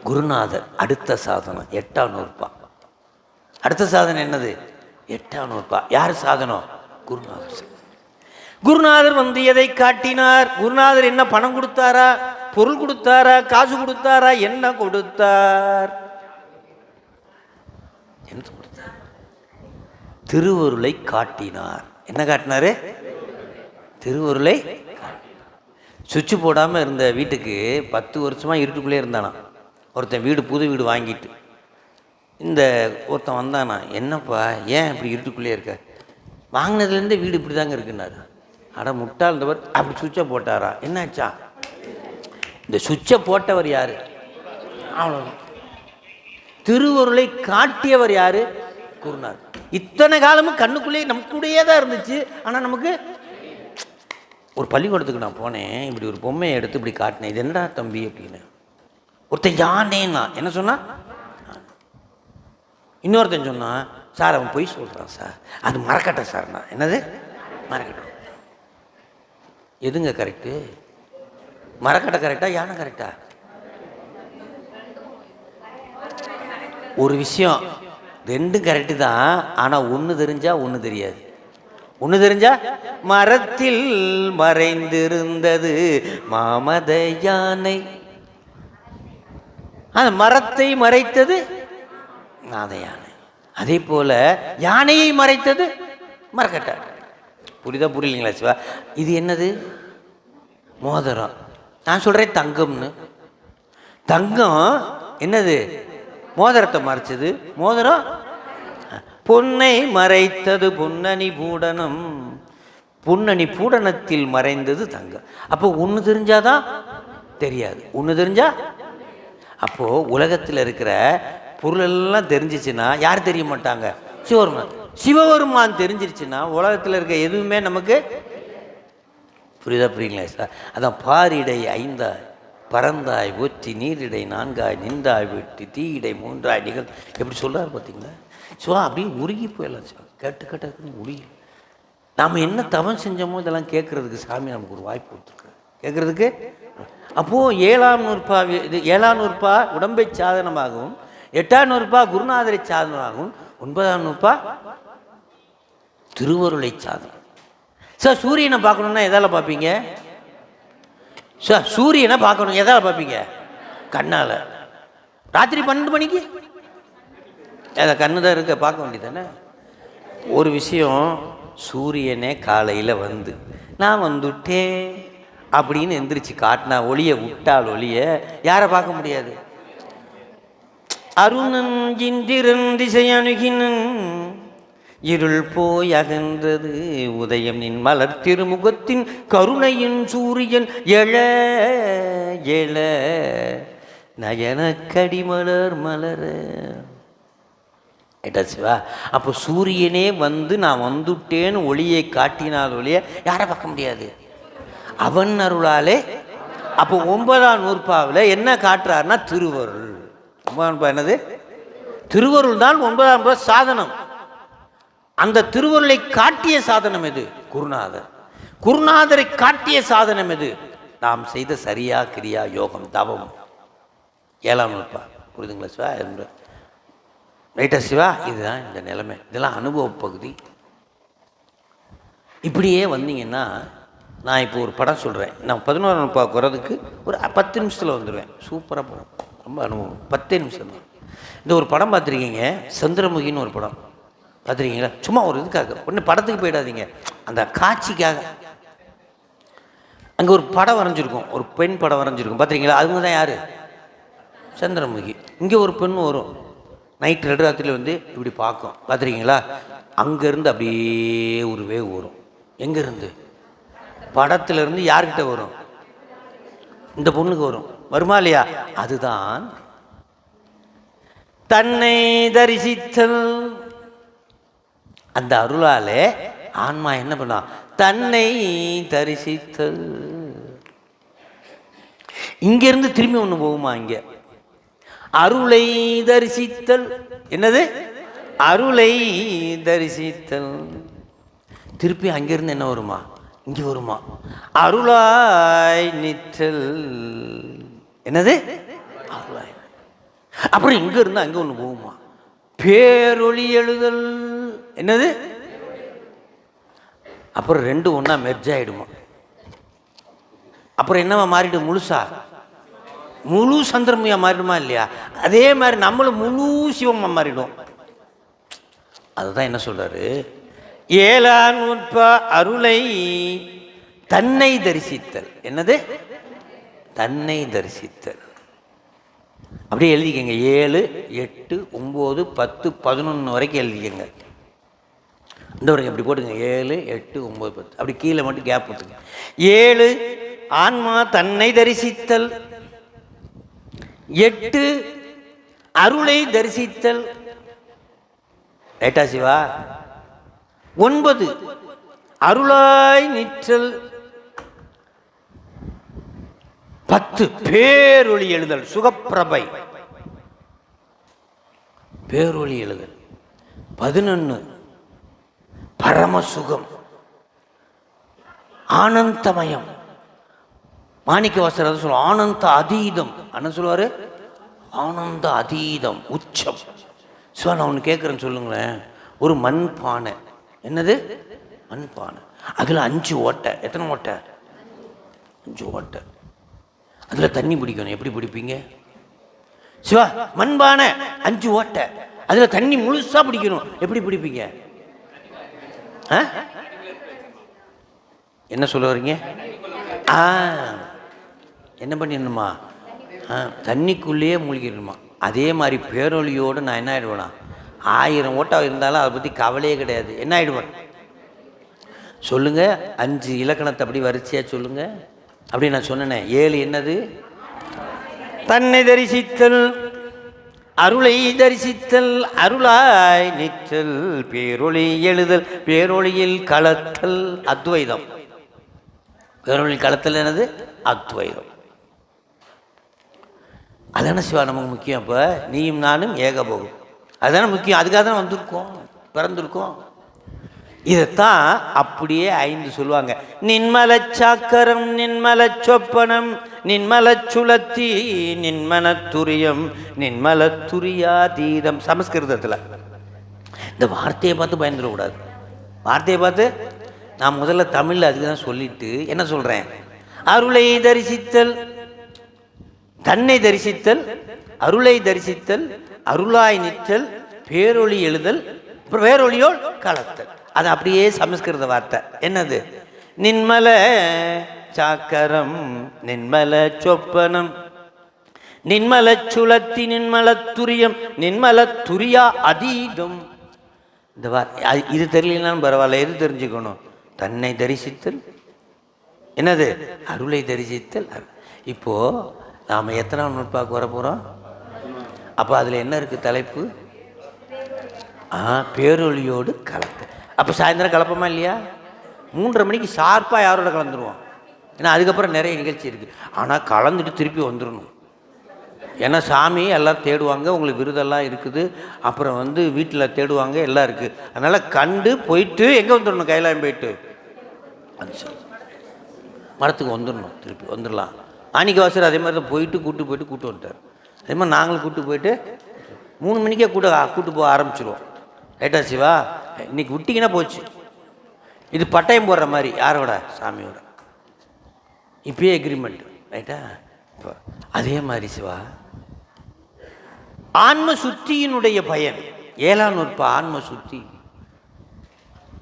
குருநாதர். அடுத்த சாதனம் 8ஆம் நூற்பா. அடுத்த சாதனை என்னது? 8ஆம் நூற்பா. யார் சாதனம்? குருநாதர். குருநாதர் வந்து எதை காட்டினார்? குருநாதர் என்ன பணம் கொடுத்தாரா, பொருள் கொடுத்தாரா, காசு கொடுத்தாரா, என்ன கொடுத்தார்? என்ன கொடுத்தார்? திருவருளை காட்டினார். என்ன காட்டினாரு? திருவருளை. சுவிட்சு போடாமல் இருந்த வீட்டுக்கு 10 வருஷமாக இருட்டுக்குள்ளே இருந்தானா ஒருத்தன். வீடு புது வீடு வாங்கிட்டு இந்த ஒருத்தன் வந்தானா, என்னப்பா ஏன் இப்படி இருட்டுக்குள்ளே இருக்க? வாங்கினதுலேருந்தே வீடு இப்படி தாங்க இருக்குன்னாரு. அட முட்டாள்ந்தவர், அப்படி சுவிட்சை போட்டாரா? என்னாச்சா? இந்த சுவிட்சை போட்டவர் யாரு? அவ்வளோ. திருவருளை காட்டியவர் யாரு? குருநாதர். இத்தனை காலமும் கண்ணுக்குள்ளேயே நமக்குள்ளேயே தான் இருந்துச்சு. ஆனால் நமக்கு ஒரு பள்ளிக்கூடத்துக்கு நான் போனேன், இப்படி ஒரு பொம்மையை எடுத்து இப்படி காட்டினேன். இது என்னடா தம்பி அப்படின்னு. ஒருத்தன் யானேன்னா என்ன சொன்னா? இன்னொருத்தன் சொன்னான், சார் அவன் பொய் சொல்கிறான் சார், அது மரக்கட்டை சார். நான் என்னது மரக்கட்டை? எதுங்க கரெக்டு? மரக்கட்டை கரெக்டா, யானை கரெக்டா? ஒரு விஷயம் ரெண்டும் கரெக்டு தான். ஆனால் ஒன்று தெரிஞ்சா ஒன்று தெரியாது. ஒன்று தெரிஞ்சா மரத்தில் மறைந்திருந்தது மாமத யானை, அந்த மரத்தை மறைத்தது நாத யானை. அதே போல யானையை மறைத்தது மரக்கட்டை. புரியுதா புரியலீங்களா சிவா? இது என்னது? மோதிரம். நான் சொல்றேன் தங்கம்னு. தங்கம் என்னது? மோதிரத்தை மறைச்சது மோதிரம். பொன்னை மறைத்தது பொன்னணி பூடனம். பொன்னணி பூடனத்தில் மறைந்தது தங்கம். அப்போ ஒன்று தெரிஞ்சாதான் தெரியாது, ஒன்று தெரிஞ்சா. அப்போ உலகத்தில் இருக்கிற பொருளெல்லாம் தெரிஞ்சிச்சுன்னா யார் தெரிய மாட்டாங்க? சிவபெருமான். சிவபெருமான் தெரிஞ்சிருச்சுன்னா உலகத்தில் இருக்க எதுவுமே நமக்கு புரியுதா புரியுங்களா சார்? அதான் பாரிடை 5 பறந்தாய் ஒற்றி நீரிடை நான்காய் நின்றாய் வெட்டி தீயிடை மூன்றாய் நிகழ் எப்படி சொல்கிறார் பார்த்தீங்களா? சிவா அப்படியே உருகி போயிடலாம் சிவா. கேட்டு கேட்டதுன்னு உருகி நாம் என்ன தவம் செஞ்சோமோ இதெல்லாம் கேட்குறதுக்கு சாமி நமக்கு ஒரு வாய்ப்பு கொடுத்துருக்காரு கேட்குறதுக்கு. அப்போது 7ஆம் நூற்பா இது 7ஆம் நூற்பா உடம்பை சாதனமாகவும் 8ஆம் நூற்பா குருநாதரை சாதனமாகவும் 9ஆம் நூற்பா திருவருளை சாதனம். சார் சூரியனை பார்க்கணுன்னா எதால் பார்ப்பீங்க? சார் சூரியனை பார்க்கணும் எதால் பார்ப்பீங்க? கண்ணால். ராத்திரி 12 மணிக்கு அதை கண்ணு தான் இருக்க பார்க்க வேண்டியது தானே. ஒரு விஷயம், சூரியனே காலையில் வந்து நான் வந்துட்டேன் அப்படின்னு எந்திரிச்சு காட்டினா ஒளிய விட்டால் ஒளிய யாரை பார்க்க முடியாது? அருணன் இந்திரன் திசை அணுகினன் இருள் போய் அகன்றது உதயம் நின் மலர் திருமுகத்தின் கருணையின் சூரியன் எழ எழ நயன கடிமலர் மலர. சிவா, அப்போ சூரியனே வந்து நான் வந்துட்டேன்னு ஒளியை காட்டினால் ஒளிய யாரை பார்க்க முடியாது? அவன் அருளாலே. அப்போ 9ஆம் நூற்பாவில் என்ன காட்டுறாருன்னா திருவருள். 9ஆம் நூற்பா என்னது? திருவருள் தான் 9ஆம் நூற்பா சாதனம். அந்த திருவருளை காட்டிய சாதனம் எது? குருநாதர். குருநாதரை காட்டிய சாதனம் எது? நாம் செய்த சரியா கிரியா யோகம் தவம். 7ஆம் நூற்பா. புரியுதுங்களா சிவா? ரைட்டா சிவா? இதுதான் இந்த நிலைமை. இதெல்லாம் அனுபவ பகுதி. இப்படியே வந்தீங்கன்னா நான் இப்போ ஒரு படம் சொல்கிறேன். நான் 11ஆம் நூற்பாவுக்கு வர்றதுக்கு ஒரு 10 நிமிஷத்தில் வந்துடுவேன். சூப்பராக போகும். ரொம்ப அனுபவம். 10 நிமிஷம் தான். இந்த ஒரு படம் பார்த்துருக்கீங்க, சந்திரமுகின்னு ஒரு படம் பார்த்துருக்கீங்களா? சும்மா ஒரு இதுக்காக ஒன்று படத்துக்கு போயிடாதீங்க, அந்த காட்சிக்காக. அங்கே ஒரு படம் வரைஞ்சிருக்கும், ஒரு பெண் படம் வரைஞ்சிருக்கும் பார்த்துருக்கீங்களா? அதுங்க தான் யார்? சந்திரமுகி. இங்கே ஒரு பெண் வரும், நைட்டு நடுராத்திரியில் வந்து இப்படி பார்க்கும் பார்த்துருக்கீங்களா? அங்கேருந்து அப்படியே ஒரு வேவ் வரும். எங்கேருந்து? படத்துலேருந்து யார்கிட்ட வரும்? இந்த பொண்ணுக்கு வரும். வருமா இல்லையா? அதுதான் தன்னை தரிசித்தல். அந்த அருளாலே ஆன்மா என்ன பண்ணா? தன்னை தரிசித்தல். இங்கிருந்து திரும்பி ஒன்று போகுமா? இங்கே அருளை தரிசித்தல். என்னது? அருளை தரிசித்தல். திருப்பி அங்கிருந்து என்ன வருமா? இங்கே வருமா? அருளாய் நிற்றல். என்னது? அருளாய். அப்புறம் இங்க இருந்து அங்கே ஒன்று போகுமா? பேரொளி எழுதல். என்னது? அப்புறம் 2 ஒன்றா மெர்ஜ் ஆகிடுமா? அப்புறம் என்னவா மாறிடும்? முழுசா முழு சந்திரமுயா மாறிடுமா இல்லையா? அதே மாதிரி நம்மளும் முழு சிவமா மாறிடும். அதுதான் என்ன சொல்றாரு? 7ஆம் நூற்பா அருளை தன்னை தரிசித்தல். என்னது? தன்னை தரிசித்தல். அப்படியே எழுதிக்கங்க. 7, 8, 9, 10, 11 வரைக்கும் எழுதிக்கங்க. இந்த வரைக்கும் அப்படி போட்டுங்க. 7, 8, 9, 10 அப்படி கீழே மட்டும் கேப் போட்டுங்க. 7 ஆன்மா தன்னை தரிசித்தல், 8 அருளை தரிசித்தல். ரைட்டா சிவா? 9 அருளாய் நிற்றல், 10 பேரொளி எழுதல். சுகப்பிரபை பேரொளி எழுதல். 11 பரமசுகம் ஆனந்தமயம். மாணிக்க வாசகர் சொல்லுவார் ஆனந்த அதீதம். அண்ணன் சொல்லுவார் ஆனந்த அதீதம் உச்சம். ஸோ நான் ஒன்று கேட்குறேன்னு சொல்லுங்களேன். ஒரு மண் பானை. என்னது? மண் பானை. அதில் 5 ஓட்டை. எத்தனை ஓட்டை? 5 ஓட்டை. அதில் தண்ணி பிடிக்கணும். எப்படி பிடிப்பீங்க சிவா? மண்பானை 5 ஓட்டை, அதில் தண்ணி முழுசா பிடிக்கணும். எப்படி பிடிப்பீங்க? என்ன சொல்ல வரீங்க? என்ன பண்ணிடணுமா? தண்ணிக்குள்ளேயே மூழ்கிடணுமா? அதே மாதிரி பேரொழியோடு நான் என்ன ஆகிடுவேனா? 1000 ஓட்டா இருந்தாலும் அதை பற்றி கவலையே கிடையாது. என்ன ஆகிடுவேன் சொல்லுங்க? 5 இலக்கணத்தை அப்படி வரிசையாக சொல்லுங்க. அப்படி நான் சொன்னேனே. 7 என்னது? தன்னை தரிசித்தல், அருளை தரிசித்தல், அருளாய் நிற்றல், பேரொளி எழுதல், பேரொளியில் கலத்தல். அத்வைதம். பேரொளி கலத்தல் என்னது? அத்வைதம். அதானே சிவா நமக்கு முக்கியம். இப்போ நீயும் நானும் ஏகபோகம் அதுதானே முக்கியம். அதுக்காக தானே வந்திருக்கோம், பிறந்திருக்கோம். இதைத்தான் அப்படியே 5 சொல்லுவாங்க. நின்மல சாக்கரம், நின்மல சொப்பனம், நின்மல சுழத்தி, நின்மல துரியம், நின்மல துரியாதீதம். சமஸ்கிருதத்தில் இந்த வார்த்தையை பார்த்து பயந்துடக்கூடாது. வார்த்தையை பார்த்து நான் முதல்ல தமிழில் அதுக்கு தான் சொல்லிட்டு என்ன சொல்கிறேன், அருளை தரிசித்தல், தன்னை தரிசித்தல், அருளை தரிசித்தல், அருளாய் நிற்றல், பேரொளி எழுதல், அப்புறம் பேரொளியோல் கலத்தல். அது அப்படியே சமஸ்கிருத வார்த்தை. என்னது? நின்மல சாக்கரம், நின்மல சொப்பனம், நின்மல சுழத்தி, நின்மல துரியம், நின்மல துரியா அதீதம். இந்த இது தெரியலனாலும் பரவாயில்ல, எது தெரிஞ்சுக்கணும்? தன்னை தரிசித்தல், என்னது? அருளை தரிசித்தல். இப்போ நாம் எத்தனாம் நூற்பாக்கு வர போகிறோம்? அப்போ அதில் என்ன இருக்குது தலைப்பு? பேரொளியோடு கலப்பு. அப்போ சாயந்தரம் கலப்பமா இல்லையா? 3:30 மணிக்கு ஷார்ப்பாக யாரோட கலந்துருவோம். ஏன்னா அதுக்கப்புறம் நிறைய நிகழ்ச்சி இருக்குது. ஆனால் கலந்துட்டு திருப்பி வந்துடணும். ஏன்னா சாமி எல்லோரும் தேடுவாங்க, உங்களுக்கு விருதெல்லாம் இருக்குது, அப்புறம் வீட்டில் தேடுவாங்க, எல்லாம் இருக்குது. அதனால் கண்டு போயிட்டு எங்கே வந்துடணும்? கைலாயம் போயிட்டு மரத்துக்கு வந்துடணும். திருப்பி வந்துடலாம். மாணிக்கவாசர் அதே மாதிரி தான் போயிட்டு கூப்பிட்டு வந்துட்டார். அதே மாதிரி நாங்களும் கூப்பிட்டு போயிட்டு 3 மணிக்கே கூட்டு போக ஆரம்பிச்சிடுவோம். ரைட்டா சிவா? இன்னைக்கு விட்டிங்கன்னா போச்சு. இது பட்டயம் போடுற மாதிரி. யாரோட? சாமியோட. இப்பயே எக்ரிமெண்ட். ரைட்டா? இப்போ அதே மாதிரி சிவா, ஆன்ம சுத்தியினுடைய பயன் 7ஆம் நூற்பா. ஆன்ம சுத்தி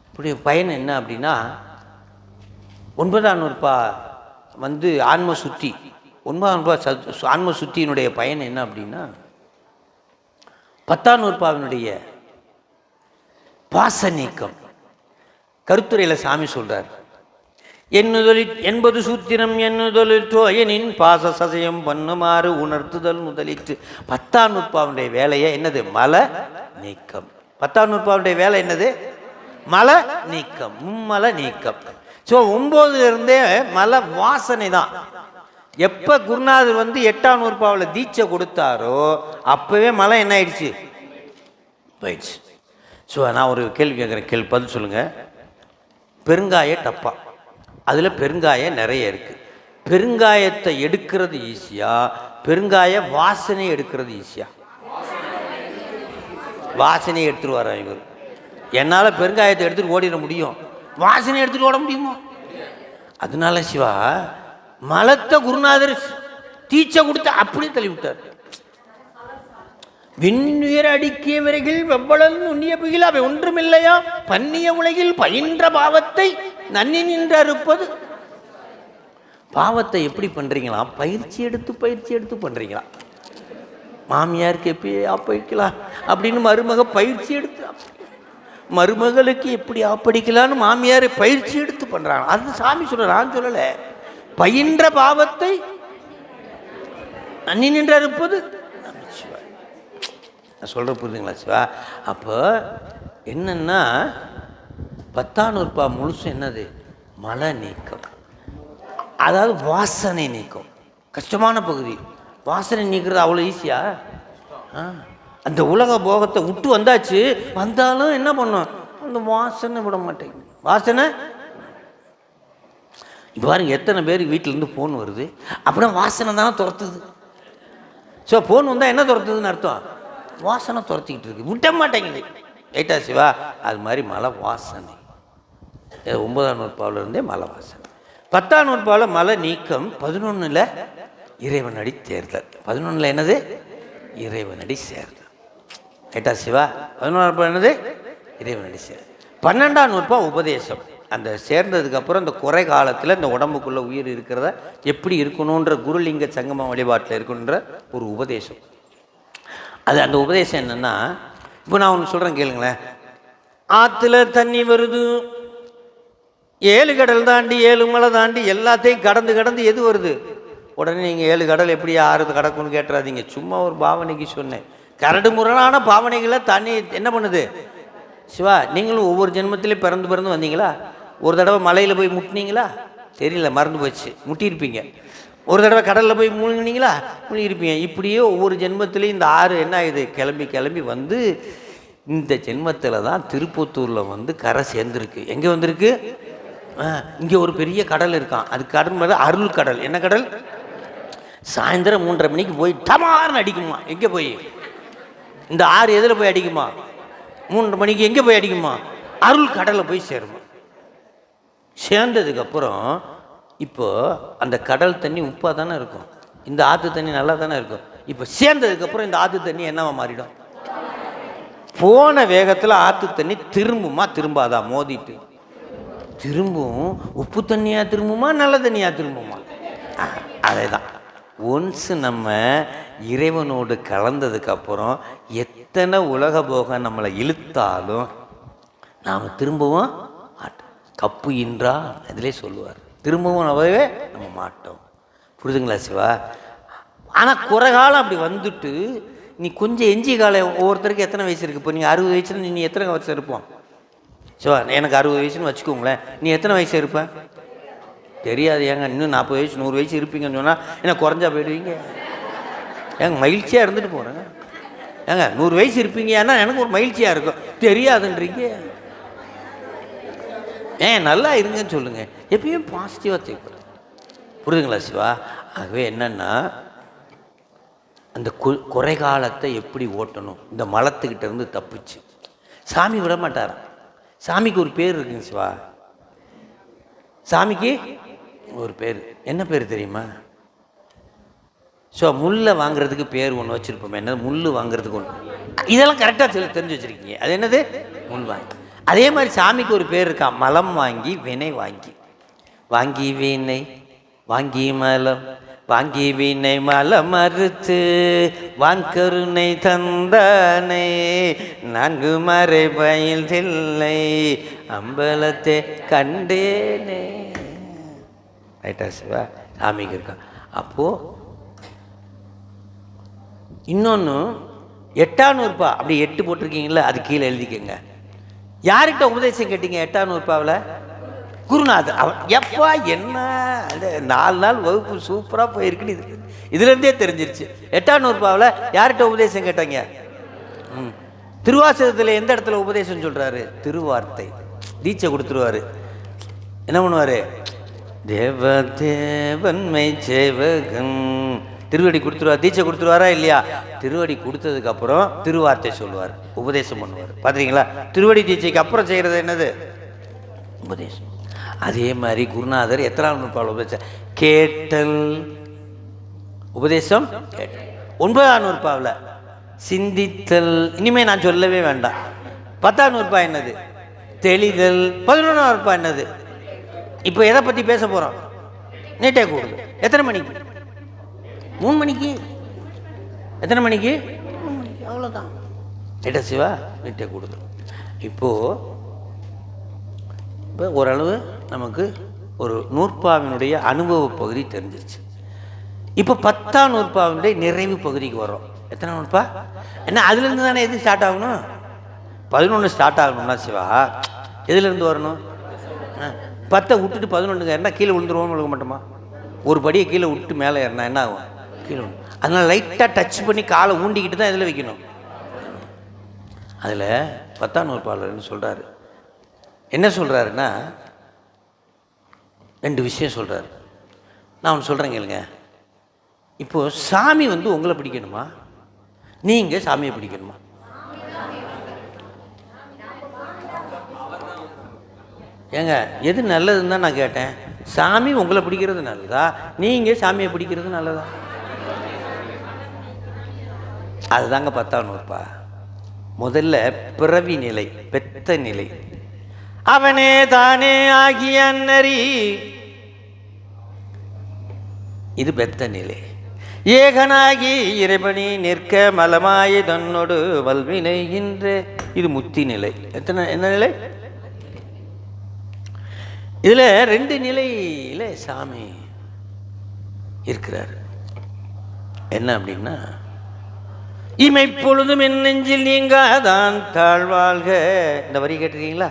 இப்படி பயன் என்ன அப்படின்னா, 9ஆம் நூற்பா ஆன்ம சுத்தி. 9ஆம் நூற்பா ஆன்ம சுத்தியினுடைய பயன் என்ன அப்படின்னா, 10ஆம் நூற்பாவினுடைய பாச நீக்கம். கருத்துரையில் சாமி சொல்றார், என்பது சூத்திரம் என்னுதொழில் தோயனின் பாச சசயம் பண்ணுமாறு உணர்த்துதல் முதலிட்டு. 10ஆம் நூற்பாவுடைய வேலையை என்னது? மல நீக்கம். 10ஆம் நூற்பாவுடைய வேலை என்னது? மல நீக்கம், மும்மல நீக்கம். ஸோ 9லிருந்தே மல வாசனை தான். எப்போ குருநாதர் 8ஆம் நூற்பாவில் தீட்சை கொடுத்தாரோ அப்போவே மலை என்ன ஆயிடுச்சு? போயிடுச்சு. ஸோ நான் ஒரு கேள்வி கேட்குறேன், பதில் சொல்லுங்கள். பெருங்காய டப்பா, அதில் பெருங்காயம் நிறைய இருக்குது. பெருங்காயத்தை எடுக்கிறது ஈஸியா, பெருங்காய வாசனை எடுக்கிறது ஈஸியா? வாசனையை எடுத்துகிட்டு வரேன் இவர். என்னால் பெருங்காயத்தை எடுத்துகிட்டு ஓடிட முடியும், வாசனை எடுத்துகிட்டு ஓட முடியுமா? அதனால சிவா மலத்தை குருநாதர் தீட்சை கொடுத்து அப்படியே தள்ளி விட்டார். விண்ணுயர் அடிக்கிய விரைகள் வெவ்வளல் நுண்ணிய புகில் அவை ஒன்றுமில்லையா, பன்னிய உலகில் பயின்ற பாவத்தை நன்னி நின்று அறுப்பது. பாவத்தை எப்படி பண்றீங்களா? பயிற்சி எடுத்து பண்றீங்களா? மாமியாருக்கு எப்படி ஆப்படிக்கலாம் அப்படின்னு மருமக பயிற்சி எடுத்து, மருமகளுக்கு எப்படி ஆப்படிக்கலான்னு மாமியார் பயிற்சி எடுத்து பண்றாங்க. அது சாமி சொல்ற, நான் சொல்லலை. பயின்ற பாவத்தை நன்னி நின்று அறுப்பது. நான் சொல்கிற புரியுதுங்களா சிவா? அப்போ என்னன்னா 10ஆம் நூற்பா முழுசும் என்னது? மல நீக்கம், அதாவது வாசனை நீக்கம். கஷ்டமான பகுதி. வாசனை நீக்கிறது அவ்வளோ ஈஸியா? அந்த உலக போகத்தை விட்டு வந்தாச்சு, வந்தாலும் என்ன பண்ணும்? அந்த வாசனை விட மாட்டேங்குது. வாசனை இப்போ பாருங்க, எத்தனை பேர் வீட்டிலேருந்து ஃபோன் வருது, அப்புறம் வாசனை தானே துரத்துது. ஸோ ஃபோன் வந்தால் என்ன துரத்துதுன்னு அர்த்தம்? வாசனை துரத்திக்கிட்டு இருக்கு, விட்ட மாட்டேங்குது. ரைட்டா சிவா? அது மாதிரி மலை வாசனை 9ஆம் நூற்பாவிலிருந்தே மலை வாசனை. 10ஆம் நூற்பாவில் மலை நீக்கம். 11ல் இறைவனடி தேர்தல். 11ல் என்னது? இறைவனடி சேர்தல். ரைட்டா சிவா? 11ஆம் நூற்பா என்னது? இறைவனடி சேர்தல். 12ஆம் நூற்பா உபதேசம். அந்த சேர்ந்ததுக்கப்புறம் இந்த குறை காலத்தில் இந்த உடம்புக்குள்ளே உயிர் இருக்கிறத எப்படி இருக்கணுன்ற குருலிங்க சங்கம வழிபாட்டில் இருக்கணுன்ற ஒரு உபதேசம். அது அந்த உபதேசம் என்னென்னா, இப்போ நான் ஒன்று சொல்கிறேன் கேளுங்களேன். ஆற்றுல தண்ணி வருது, 7 கடல் தாண்டி 7 மலை தாண்டி எல்லாத்தையும் கடந்து எது வருது? உடனே நீங்கள் 7 கடல் எப்படி 6 கடக்குன்னு கேட்டுறாதீங்க. சும்மா ஒரு பாவனைக்கு சொன்னேன். கரடு முரணான பாவனைகளை தண்ணி என்ன பண்ணுது? சிவா, நீங்களும் ஒவ்வொரு ஜென்மத்திலையும் பிறந்து வந்தீங்களா? ஒரு தடவை மலையில் போய் முட்டினீங்களா? தெரியல, மறந்து போச்சு. முட்டியிருப்பீங்க. ஒரு தடவை கடலில் போய் மூழ்கினீங்களா? மூழ்கிருப்பீங்க. இப்படியே ஒவ்வொரு ஜென்மத்திலையும் இந்த ஆறு என்ன ஆகுது, கிளம்பி கிளம்பி வந்து இந்த ஜென்மத்தில் தான் திருப்பத்தூரில் வந்து கரை சேர்ந்துருக்கு. எங்கே வந்திருக்கு? இங்கே ஒரு பெரிய கடல் இருக்கான். அது கடல் மேலே அருள் கடல். என்ன கடல்? சாயந்தரம் 3:30 மணிக்கு போய் டமார்னு அடிக்குமா. எங்கே போய்? இந்த ஆறு எதில் போய் அடிக்குமா? 3:30 மணிக்கு எங்கே போய் அடிக்குமா? அருள் கடலை போய் சேருமா. சேர்ந்ததுக்கப்புறம் இப்போ அந்த கடல் தண்ணி உப்பாக தானே இருக்கும், இந்த ஆற்று தண்ணி நல்லா தானே இருக்கும். இப்போ சேர்ந்ததுக்கப்புறம் இந்த ஆற்று தண்ணி என்னவா மாறிடும்? போன வேகத்தில் ஆற்று தண்ணி திரும்புமா திரும்பாதா? மோதிட்டு திரும்பும். உப்பு தண்ணியாக திரும்புமா நல்ல தண்ணியாக திரும்புமா? அதே தான். ஒன்ஸு நம்ம இறைவனோடு கலந்ததுக்கப்புறம் எத்தனை உலக போகம் நம்மளை இழுத்தாலும் நாம் திரும்பவும் கப்பு இன்றா அதிலே சொல்லுவார், திரும்பவும் நம்ம மாட்டோம். புரிதுங்களா சிவா? ஆனால் குறை காலம் அப்படி வந்துட்டு நீ கொஞ்சம் எஞ்சி காலம். ஒவ்வொருத்தருக்கு எத்தனை வயசு இருக்குது? இப்போ நீங்கள் 60 வயசுல நீ எத்தனை வருஷம் இருப்போம் சிவா? எனக்கு 60 வயசுன்னு வச்சுக்கோங்களேன். நீ எத்தனை வயசு இருப்பேன் தெரியாது. ஏங்க இன்னும் 40 வயசு 100 வயசு இருப்பீங்கன்னு சொன்னால் என்ன குறைஞ்சா போயிடுவீங்க? ஏங்க மகிழ்ச்சியாக இருந்துட்டு போகிறேங்க. ஏங்க 100 வயசு இருப்பீங்க, ஏன்னா எனக்கு ஒரு மகிழ்ச்சியாக இருக்கும். தெரியாதுன்றீங்க. நல்லா இருங்கன்னு சொல்லுங்கள். எப்பயும் பாசிட்டிவாக தேவைப்படுது. புரியுதுங்களா சிவா? ஆகவே என்னென்னா அந்த குறை காலத்தை எப்படி ஓட்டணும், இந்த மலத்துக்கிட்ட இருந்து தப்பிச்சு. சாமி விட மாட்டாராம். சாமிக்கு ஒரு பேர் இருக்குங்க சிவா. சாமிக்கு ஒரு பேர். என்ன பேர் தெரியுமா? ஸோ முள்ளை வாங்குறதுக்கு பேர் ஒன்று வச்சுருப்போம். என்னது? முள் வாங்குறதுக்கு ஒன்று. இதெல்லாம் கரெக்டாக தெரிஞ்சு வச்சுருக்கீங்க. அது என்னது? முள் வாங்கி. அதே மாதிரி சாமிக்கு ஒரு பேர் இருக்கா, மலம் வாங்கி வினை வாங்கி. வாங்கி வீணை வாங்கி மலம் வாங்கி வீணை மலம் மறுத்து வான்கருணை தந்தானே 4 மறை பயில் தில்லை அம்பலத்தை கண்டேனே. ரைட்டா சிவா? சாமிக்கு இருக்கா. அப்போது இன்னொன்று 800 அப்படி 8 போட்டிருக்கீங்களா, அது கீழே எழுதிக்கங்க. யார்கிட்ட உபதேசம் கேட்டீங்க 800 குருநாதர். அவன் எப்பா என்ன 4 நாள் வகுப்பு சூப்பராக போயிருக்குன்னு இதுலேருந்தே தெரிஞ்சிருச்சு. 800 யார்கிட்ட உபதேசம் கேட்டாங்க? திருவாசகத்தில் எந்த இடத்துல உபதேசம் சொல்கிறாரு? திருவார்த்தை. தீட்சை கொடுத்துருவாரு. என்ன பண்ணுவார்? தேவன்மை சேவகன் திருவடி கொடுத்துருவார். தீட்சை கொடுத்துருவாரா இல்லையா? திருவடி கொடுத்ததுக்கப்புறம் திருவார்த்தை சொல்லுவார், உபதேசம் பண்ணுவார். பார்த்துறீங்களா? திருவடி தீட்சைக்கு அப்புறம் செய்கிறது என்னது? உபதேசம். அதே மாதிரி குருநாதர் எத்தனாம் நூற்பாவில் உபதேசம் கேட்டல், உபதேசம் கேட்டல். 9ஆம் நூற்பாவில் சிந்தித்தல். இனிமேல் நான் சொல்லவே வேண்டாம். 10ஆம் நூற்பா என்னது? தெளிதல். 11ஆம் நூற்பா என்னது? இப்போ எதை பற்றி பேச போகிறோம்? நீட்டே கூடுது. எத்தனை மணிக்கு? 3 மணிக்கு. எத்தனை மணிக்கு? 3 மணிக்கு. அவ்வளோதான். நீட்டா சிவா? நீட்டே கூடுது. இப்போது இப்போ ஓரளவு நமக்கு ஒரு நூற்பாவினுடைய அனுபவ பகுதி தெரிஞ்சிருச்சு. இப்போ 10ஆம் நூற்பாவினுடைய நிறைவு பகுதிக்கு வர்றோம். எத்தனை நூற்பா? என்ன அதுலேருந்து தானே எது ஸ்டார்ட் ஆகணும்? 11 ஸ்டார்ட் ஆகணும்னா சிவா எதுலேருந்து வரணும்? 10 விட்டுட்டு 11 ஏறினா கீழே விழுந்துருவோம்னு விழுக மாட்டோமா? ஒரு படியை கீழே விட்டு மேலே ஏறினா என்ன ஆகும்? கீழே விழுந்து. அதனால் லைட்டாக டச் பண்ணி காலை ஊண்டிக்கிட்டு தான் இதில் வைக்கணும். அதில் 10ஆம் நூற்பாளர்னு சொல்கிறாரு. என்ன சொல்கிறாருன்னா 2 விஷயம் சொல்கிறாரு. நான் ஒன்று சொல்கிறேன் கேளுங்க. இப்போது சாமி உங்களை பிடிக்கணுமா, நீங்கள் சாமியை பிடிக்கணுமா? ஏங்க எது நல்லதுன்னு தான் நான் கேட்டேன். சாமி உங்களை பிடிக்கிறது நல்லதா, நீங்கள் சாமியை பிடிக்கிறது நல்லதா? அதுதாங்க 10ஆம் நூற்பா. முதல்ல பிறவி நிலை, பெத்த நிலை. அவனே தானே ஆகிய அன்னரி, இது பெத்த நிலை. ஏகனாகி இறைவனி நிற்க மலமாய தன்னோடு வல்வினைகின்ற, இது முத்தி நிலை. என்ன நிலை? இதில் 2 நிலையில் சாமி இருக்கிறார். என்ன அப்படின்னா, இமைப்பொழுதும் என் நெஞ்சில் நீங்காதான் தாழ்வாழ்க. இந்த வரி கேட்டிருக்கீங்களா?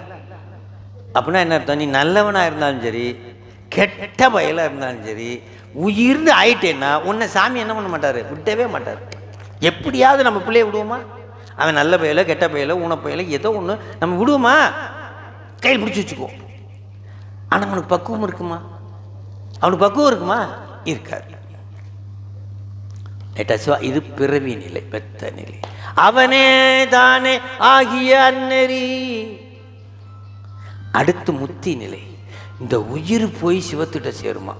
அப்படின்னா என்ன அர்த்தம்? நீ நல்லவனாக இருந்தாலும் சரி, கெட்ட பயலாக இருந்தாலும் சரி, உயிர்ந்து ஆயிட்டேன்னா உன்னை சாமி என்ன பண்ண மாட்டார், விட்டவே மாட்டார். எப்படியாவது நம்ம பிள்ளைய விடுவோமா? அவன் நல்ல பையில கெட்ட பையில ஊன பையில ஏதோ ஒன்று நம்ம விடுவோமா? கையில் பிடிச்சி வச்சுக்குவோம். ஆனால் அவனுக்கு பக்குவம் இருக்குமா? அவனுக்கு பக்குவம் இருக்குமா? இருக்காது. இது பிறவி நிலை, பெத்த நிலை. அவனே தானே ஆகிய அந்நெறி. அடுத்து முத்தி நிலை. இந்த உயிர் போய் சிவத்திட்ட சேருமா?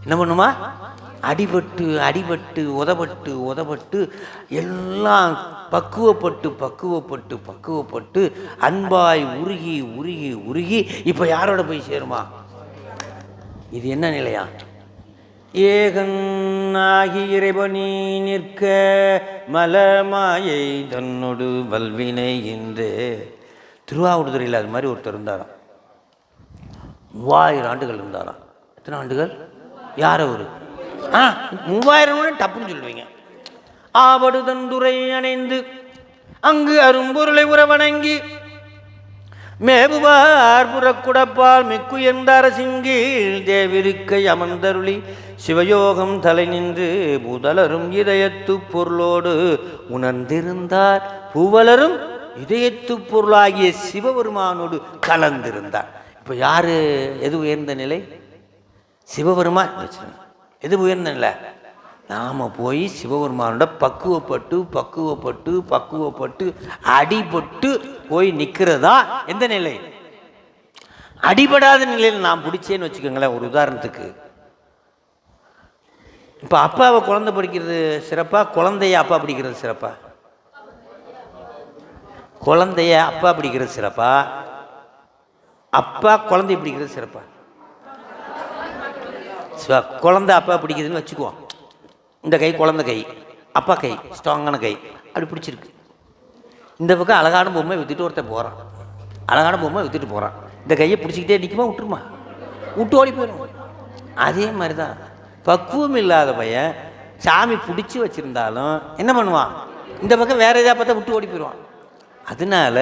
என்ன பண்ணுமா? அடிபட்டு அடிபட்டு உதப்பட்டு உதப்பட்டு எல்லாம் பக்குவப்பட்டு பக்குவப்பட்டு பக்குவப்பட்டு அன்பாய் உருகி உருகி உருகி இப்போ யாரோட போய் சேருமா? இது என்ன நிலையா? ஏகனாகி இறைவனி நிற்க மலமாயை தன்னோடு வல்வினை என்று. திருவாவூடுதுறையில் அது மாதிரி ஒருத்தர் இருந்தாராம். 3000 ஆண்டுகள் இருந்தாராம். எத்தனை ஆண்டுகள்? யார் அவரு? 3000 டப்புன்னு சொல்லுவீங்க. ஆவடு தந்துரை அணைந்து அங்கு அரும்பொருளை உறவணங்கி மேவுவார் புறக்குடப்பால் மிக்குயர்ந்த அரசிங்கீழ் தேவிருக்கை அமர்ந்தருளி சிவயோகம் தலை நின்று பூதலரும் இதயத்து பொருளோடு உணர்ந்திருந்தார். பூவலரும் இதயத்து பொருளாகிய சிவபெருமானோடு கலந்திருந்தார். இப்போ யாரு எது உயர்ந்த நிலை? சிவபெருமான். எது உயர்ந்த நிலை? நாம் போய் சிவபெருமானோட பக்குவப்பட்டு பக்குவப்பட்டு பக்குவப்பட்டு அடிபட்டு போய் நிற்கிறதா எந்த நிலை? அடிபடாத நிலையில் நான் பிடிச்சேன்னு வச்சுக்கோங்களேன். ஒரு உதாரணத்துக்கு, இப்போ அப்பாவை குழந்தை படிக்கிறது சிறப்பா, குழந்தைய அப்பா பிடிக்கிறது சிறப்பா? குழந்தைய அப்பா பிடிக்கிறது சிறப்பா, அப்பா குழந்தைய பிடிக்கிறது சிறப்பா? குழந்தை அப்பா பிடிக்குதுன்னு வச்சுக்குவோம். இந்த கை குழந்தை கை, அப்பா கை ஸ்ட்ராங்கான கை, அப்படி பிடிச்சிருக்கு. இந்த பக்கம் அழகான பொம்மை விற்றுட்டு ஒருத்தன் போகிறான், அழகான பொம்மை விற்றுட்டு போகிறான். இந்த கையை பிடிச்சிக்கிட்டே நிற்குமா? விட்டுருமா? விட்டு ஓடி போயிடும். அதே மாதிரி தான் பக்குவம் இல்லாத பையன் சாமி பிடிச்சி வச்சுருந்தாலும் என்ன பண்ணுவான்? இந்த பக்கம் வேறு எதாவது பார்த்தா விட்டு ஓடி போயிடுவான். அதனால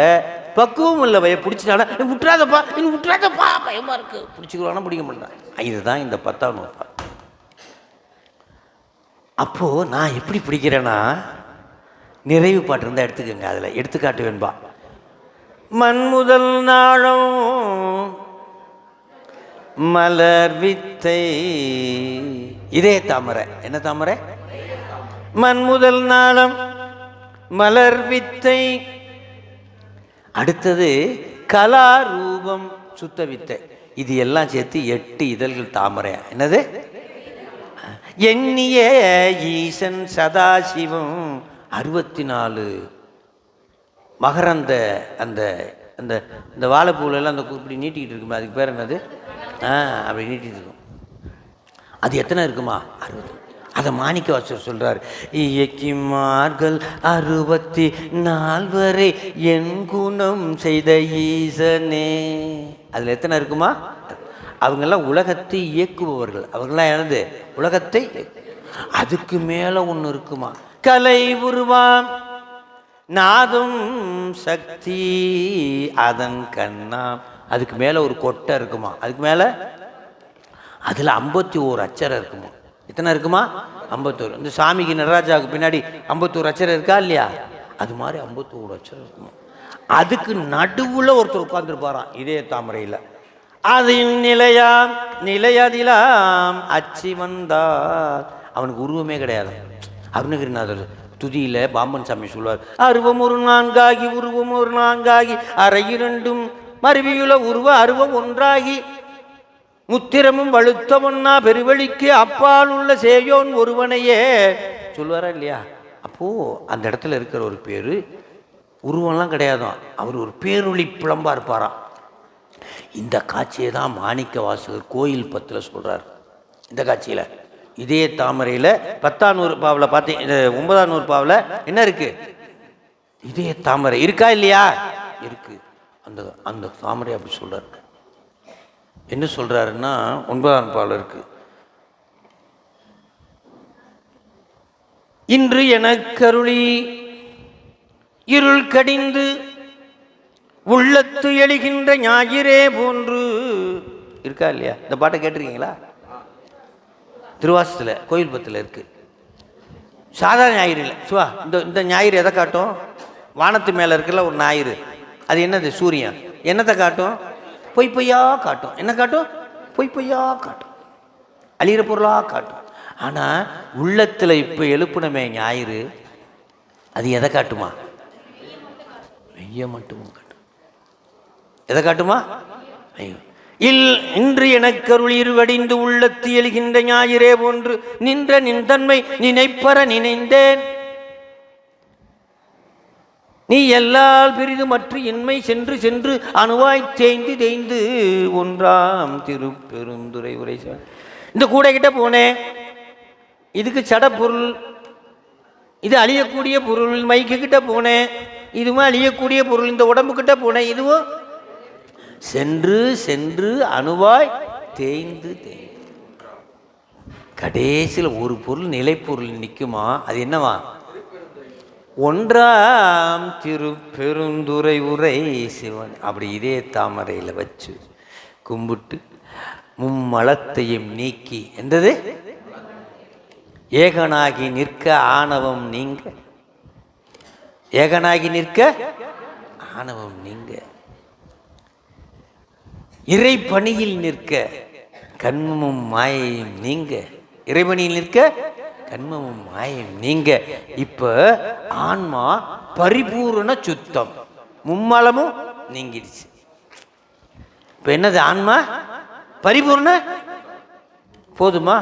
பக்குவம் இல்லை பையன் பிடிச்சிட்டாலும் விட்டுறாதப்பா, இன்னும் விட்டுறாதப்பா, பயமாக இருக்குது, பிடிச்சிக்கலான்னா பிடிக்க மாட்டான். இதுதான் இந்த 10ஆம் நூற்றாண்டு. அப்போது நான் எப்படி பிடிக்கிறேன்னா, நிறைவு பாட்டு இருந்தால் எடுத்துக்கோங்க, அதில் எடுத்துக்காட்டு வேண்பா. மண் முதல் நாளும் மலர் வித்தை. இதே தாமரை. என்ன தாமரை? மண் முதல் நாளும் மலர் வித்தை. அடுத்தது கலாரூபம் சுத்த வித்தை. இது எல்லாம் சேர்த்து 8 இதழ்கள் தாமரை. என்னது? எண்ணிய ஈசன் சதாசிவம் 64 மகரந்த அந்த அந்த இந்த வாழைப்பூலெல்லாம் அந்த இப்படி நீட்டிக்கிட்டு இருக்குமா, அதுக்கு பேர் என்னது? அப்படி நீட்டிகிட்டு இருக்கும். அது எத்தனை இருக்குமா? 60. அதை மாணிக்க வாசகர் சொல்கிறார். இயக்கிமார்கள் 64 என் குணம் செய்த ஈசனே. அதில் எத்தனை இருக்குமா? அவங்கெல்லாம் உலகத்தை இயக்குபவர்கள். அவங்களாம் என்னது? உலகத்தை. அதுக்கு மேலே ஒன்று இருக்குமா? கலை உருவாம் நாதும் சக்தி அதன் கண்ணாம். அதுக்கு மேலே ஒரு கொட்டை இருக்குமா? அதுக்கு மேலே அதில் 51 அச்சரம் இருக்குமா? எத்தனை இருக்குமா? 51. இந்த சாமிக்கு நடராஜாவுக்கு பின்னாடி 51 அச்சரம் இருக்கா இல்லையா? அது மாதிரி 51 அச்சரம் இருக்குமா? அதுக்கு நடுவில் ஒருத்தர் உட்கார்ந்துருப்பாராம் இதே தாமரையில். அதில் நிலையாம் நிலையதிலாம் அச்சி வந்தார். அவனுக்கு உருவமே கிடையாது. அருணகிரிநாதர் துதியில் பாம்பன் சாமி சொல்வார், அருவம் ஒரு 4ஆகி உருவம் ஒரு 4ஆகி அரை 2 மருவியுள்ள உருவ அருவம் ஒன்றாகி முத்திரமும் வழுத்த ஒன்னா பெருவழிக்கு அப்பால் உள்ள சேயோன் ஒருவனையே சொல்வாரா இல்லையா? அப்போது அந்த இடத்துல இருக்கிற ஒரு பேர் உருவம்லாம் கிடையாதான். அவர் ஒரு பேரொளி புலம்பாக இருப்பாராம். இந்த காட்சியை தான் மாணிக்க வாசகர் கோயில் 10 சொல்கிறார். இந்த காட்சியில் இதே தாமரையில் 10ஆம் நூற்பாவில் பார்த்தீங்க, 9ஆம் நூற்பாவில் என்ன இருக்குது? இதே தாமரை இருக்கா இல்லையா? இருக்குது. அந்த அந்த தாமரை அப்படி சொல்கிறார். என்ன சொல்கிறாருன்னா 9ஆம் நூற்பாவில் இருக்குது. இன்று எனக்கருளி இருள் கடிந்து உள்ளத்து எழுகின்ற ஞாயிறே போன்று இருக்கா இல்லையா? இந்த பாட்டை கேட்டிருக்கீங்களா? திருவாசத்தில் கோயில்பத்தில் இருக்குது. சாதாரண ஞாயிறு இல்லை சிவா. இந்த ஞாயிறு எதை காட்டும்? வானத்து மேலே இருக்குல்ல ஒரு ஞாயிறு, அது என்னது? சூரியன். என்னத்தை காட்டும்? பொய் பொய்யா காட்டும். என்ன காட்டும்? பொய் பொய்யா காட்டும், அழிகிற பொருளாக காட்டும். ஆனால் உள்ளத்தில் இப்போ எழுப்புனமே ஞாயிறு, அது எதை காட்டுமா? மெய்ய மட்டும் காட்டும். எதை காட்டுமா? இன்று எனக்கருள் இருவடிந்து உள்ளத்து எழுகின்ற ஞாயிறே போன்று நின்ற நின்தன்மை நினைப்பற நினைந்தேன். நீ எல்லால் பெரிது மற்ற இன்மை சென்று சென்று அணுவாய் தேய்ந்து தேய்ந்து ஒன்றாம் திருப்பெருந்துரை உரை. இந்த கூடை கிட்ட போனேன், இதுக்கு சட பொருள், இது அழியக்கூடிய பொருள். மைக்கு கிட்ட போனேன், இதுவும் அழியக்கூடிய பொருள். இந்த உடம்பு கிட்ட போனேன், இதுவும் சென்று சென்று அணுவாய் தேய்ந்து தேய்ந்து கடைசியில் ஒரு பொருள் நிலைப்பொருள் நிற்குமா? அது என்னவா? ஒன்றாம் திருப்பெருந்துரை உரை சிவன். அப்படி இதே தாமரையில் வச்சு கும்பிட்டு மும்மலத்தையும் நீக்கி என்றது ஏகனாகி நிற்க ஆணவம் நீங்க, ஏகனாகி நிற்க ஆணவம் நீங்க, இறைப்பணியில் நிற்க கண்மமும் மாயையும் நீங்க, இறைப்பணியில் நிற்க கண்மமும் மாயையும் நீங்க. இப்ப ஆன்மா பரிபூரண சுத்தம், மும்மலமும் நீங்கிடுச்சு. இப்ப என்னது? ஆன்மா பரிபூர்ண போதுமா?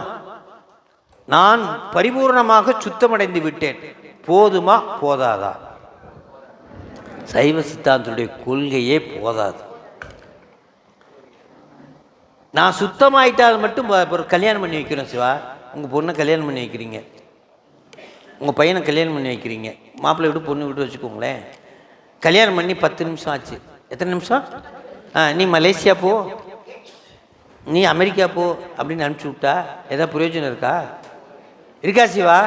நான் பரிபூர்ணமாக சுத்தமடைந்து விட்டேன், போதுமா போதாதா? சைவ சித்தாந்தத்துடைய கொள்கையே போதாது. நான் சுத்தமாயிட்டால் மட்டும் ஒரு கல்யாணம் பண்ணி வைக்கிறோம் சிவா. உங்கள் பொண்ணை கல்யாணம் பண்ணி வைக்கிறீங்க, உங்கள் பையனை கல்யாணம் பண்ணி வைக்கிறீங்க, மாப்பிள்ளை விட்டு பொண்ணு விட்டு வச்சுக்கோங்களேன். கல்யாணம் பண்ணி 10 நிமிஷம் ஆச்சு. எத்தனை நிமிஷம்? நீ மலேசியா போ, நீ அமெரிக்கா போ அப்படின்னு அனுப்பிச்சி விட்டா ஏதாவது பிரயோஜனம் இருக்கா? இருக்கா சிவா?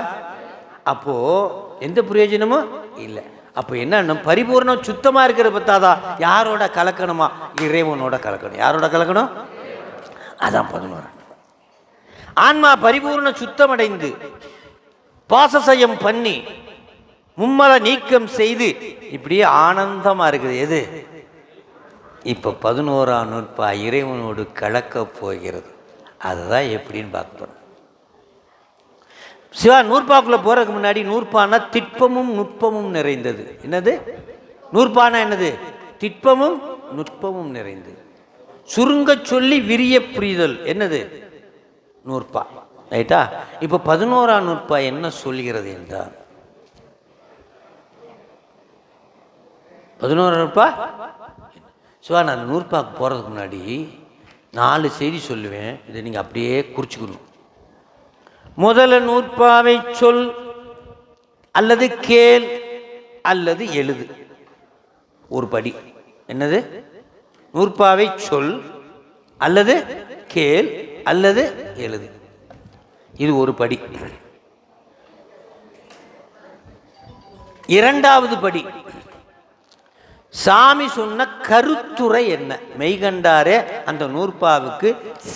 அப்போது எந்த பிரயோஜனமும் இல்லை. அப்போ என்ன? பரிபூர்ணம் சுத்தமாக இருக்கிற பத்தாதான் யாரோட கலக்கணுமா? இறைவனோட கலக்கணும். யாரோட கலக்கணும்? அதான் 11. ஆன்மா பரிபூர்ண சுத்தமடைந்து பாசசயம் பண்ணி மும்மல நீக்கம் செய்து இப்படியே ஆனந்தமா இருக்குது. எது? இப்ப 11ஆம் நூற்பா இறைவனோடு கலக்க போகிறது. அதுதான் எப்படின்னு பார்க்கணும் சிவா. நூற்பாக்குள்ள போறதுக்கு முன்னாடி நூற்பானா திட்பமும் நுட்பமும் நிறைந்தது. என்னது நூற்பானா? என்னது? திட்பமும் நுட்பமும் நிறைந்தது. சுருங்க சொல்லி விரிய புரிதல். என்னது? நூற்பா. ரைட்டா? இப்ப 11ஆம் நூற்பா என்ன சொல்கிறது என்றால், 11ஆம் நூற்பா சிவா, நான் நூற்பாக்கு போறதுக்கு முன்னாடி 4 செய்தி சொல்லுவேன். இதை நீங்க அப்படியே குறிச்சுக்கணும். முதல்ல நூற்பாவை சொல் அல்லது கேள் அல்லது எழுது. ஒரு படி. என்னது? நூற்பாவை சொல் அல்லது கேள் அல்லது எழுது. இது ஒரு படி. இரண்டாவது படி, சாமி சொன்ன கருத்துரை என்ன? மெய்கண்டாரே அந்த நூற்பாவுக்கு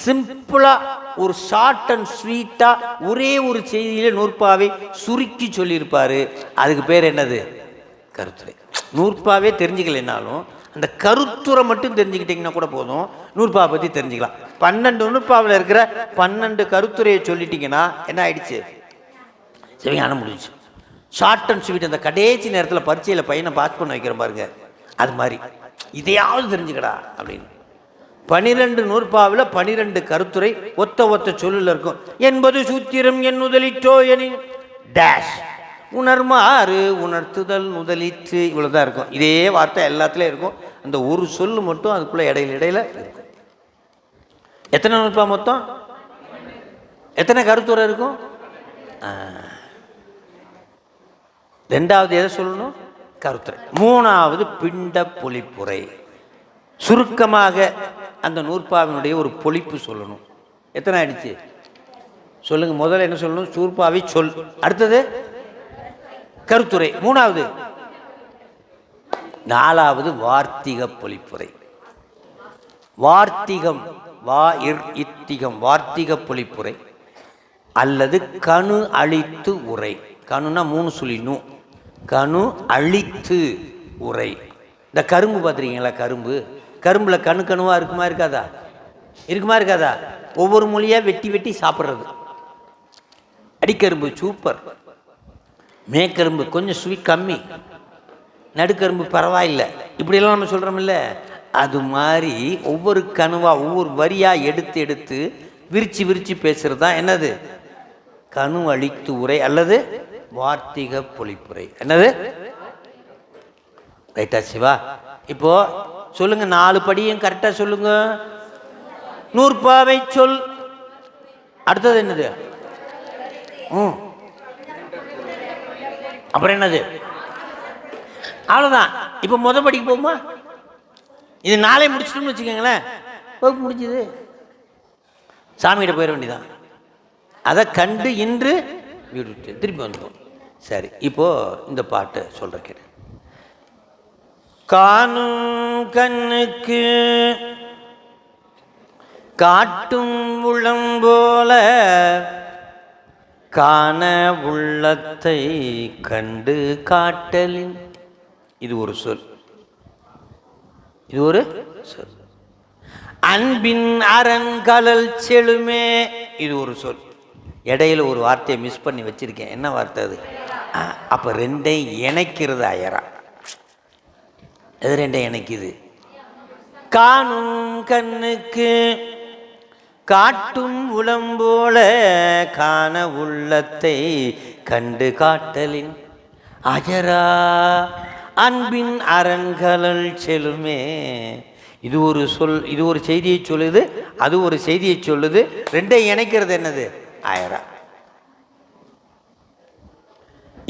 சிம்பிளா ஒரு ஷார்ட் அண்ட் ஸ்வீட்டா ஒரே ஒரு செய்தியில நூற்பாவை சுருக்கி சொல்லியிருப்பாரு. அதுக்கு பேர் என்னது? கருத்துரை. நூற்பாவே தெரிஞ்சுக்கலைன்னாலும் அந்த கருத்துரை மட்டும் தெரிஞ்சுக்கிட்டீங்கன்னா கூட போதும், நூற்பாவை பற்றி தெரிஞ்சுக்கலாம். 12 நூற்பாவில் இருக்கிற 12 கருத்துரையை சொல்லிட்டீங்கன்னா என்ன ஆயிடுச்சு? சிவஞானம் முடிஞ்சு. Short and sweet. அந்த கடைசி நேரத்தில் பரீட்சையில் பையனை பாஸ் பண்ண வைக்கிற பாருங்க, அது மாதிரி இதையாவது தெரிஞ்சுக்கடா அப்படின்னு. 12 நூற்பாவில் 12 கருத்துரை ஒத்த ஒத்த சொல்லில் இருக்கும். என்பது சூத்திரம் என் முதலிற்றோ எனின் டேஷ் உணர்மாறு உணர்த்துதல் முதலிற்று. இவ்வளோதான் இருக்கும். இதே வார்த்தை எல்லாத்துலேயும் இருக்கும். அந்த ஒரு சொல்லு மட்டும் அதுக்குள்ளே இடையில இருக்கும். எத்தனை நூற்பா மொத்தம்? எத்தனை கருத்துரை இருக்கும்? ரெண்டாவது எதை சொல்லணும்? கருத்துரை. மூணாவது பிண்ட பொழிப்புரை. சுருக்கமாக அந்த நூற்பாவினுடைய ஒரு பொழிப்பு சொல்லணும். எத்தனை ஆயிடுச்சு சொல்லுங்க? முதல்ல என்ன சொல்லணும்? சூர்பாவை சொல். அடுத்தது கருத்துரை. மூணாவது. நாலாவது வார்த்திக பொழிப்புரை. வார்த்திகம், வா இத்திகம், வார்த்திக பொழிப்புரை. அல்லது கணு அழித்து உரை. கணுன்னா 3 சுழி நூ. கணு அழித்து உரை. இந்த கரும்பு பார்த்துருக்கீங்களா? கரும்பில் கணுவாக இருக்குமா இருக்காதா? இருக்காதா? ஒவ்வொரு மொழியாக வெட்டி வெட்டி சாப்பிட்றது. அடிக்கரும்பு சூப்பர், மேற்கரும்பு கொஞ்சம் ஸ்வீட் கம்மி, நடுக்கரும்பு பரவாயில்லை, இப்படியெல்லாம் நம்ம சொல்கிறோமில்ல. அது மாதிரி ஒவ்வொரு கணுவாக ஒவ்வொரு வரியாக எடுத்து எடுத்து விரித்து விரித்து பேசுகிறது தான் என்னது? கணு அழித்து உரை அல்லது வார்த்திக பொழிப்புரை. என்னது? ரைட்டா சிவா? இப்போ சொல்லுங்க, 4 படியும் கரெக்டாக சொல்லுங்க. நூற்பாவை சொல். அடுத்தது என்னது? அப்புறம் என்னது? அவ்வளோதான். இப்போ படிக்க போகுமா? இது 4 முடிச்சிட்டோம்னு வச்சுக்கோங்களேன், வகுப்பு முடிஞ்சது, சாமிகிட்ட போயிட வேண்டியதான். அதை கண்டு இன்று வீடு திருப்பி வந்துடும். சரி, இப்போ இந்த பாட்டை சொல்ற கேட்டு. காணும் கண்ணுக்கு காட்டும் உளம் போல காண உள்ளத்தை கண்டு காட்டலின். இது ஒரு சொல். இது ஒரு சொல். அன்பின் அரண்கலல் செழுமே. இது ஒரு சொல். இடையில ஒரு வார்த்தையை மிஸ் பண்ணி வச்சிருக்கேன். என்ன வார்த்தை அது? அப்போ 2ஐயும் இணைக்கிறது அயரா. எது 2ஐயும் இணைக்குது? காணும் கண்ணுக்கு காட்டும் உளம் போல காண உள்ளத்தை கண்டு காட்டலின் அஜரா அன்பின் அரண்கலல் செலுமே. இது ஒரு சொல். இது ஒரு செய்தியை சொல்லுது, அது ஒரு செய்தியை சொல்லுது. 2ஐயும் இணைக்கிறது என்னது? ஆயிரா.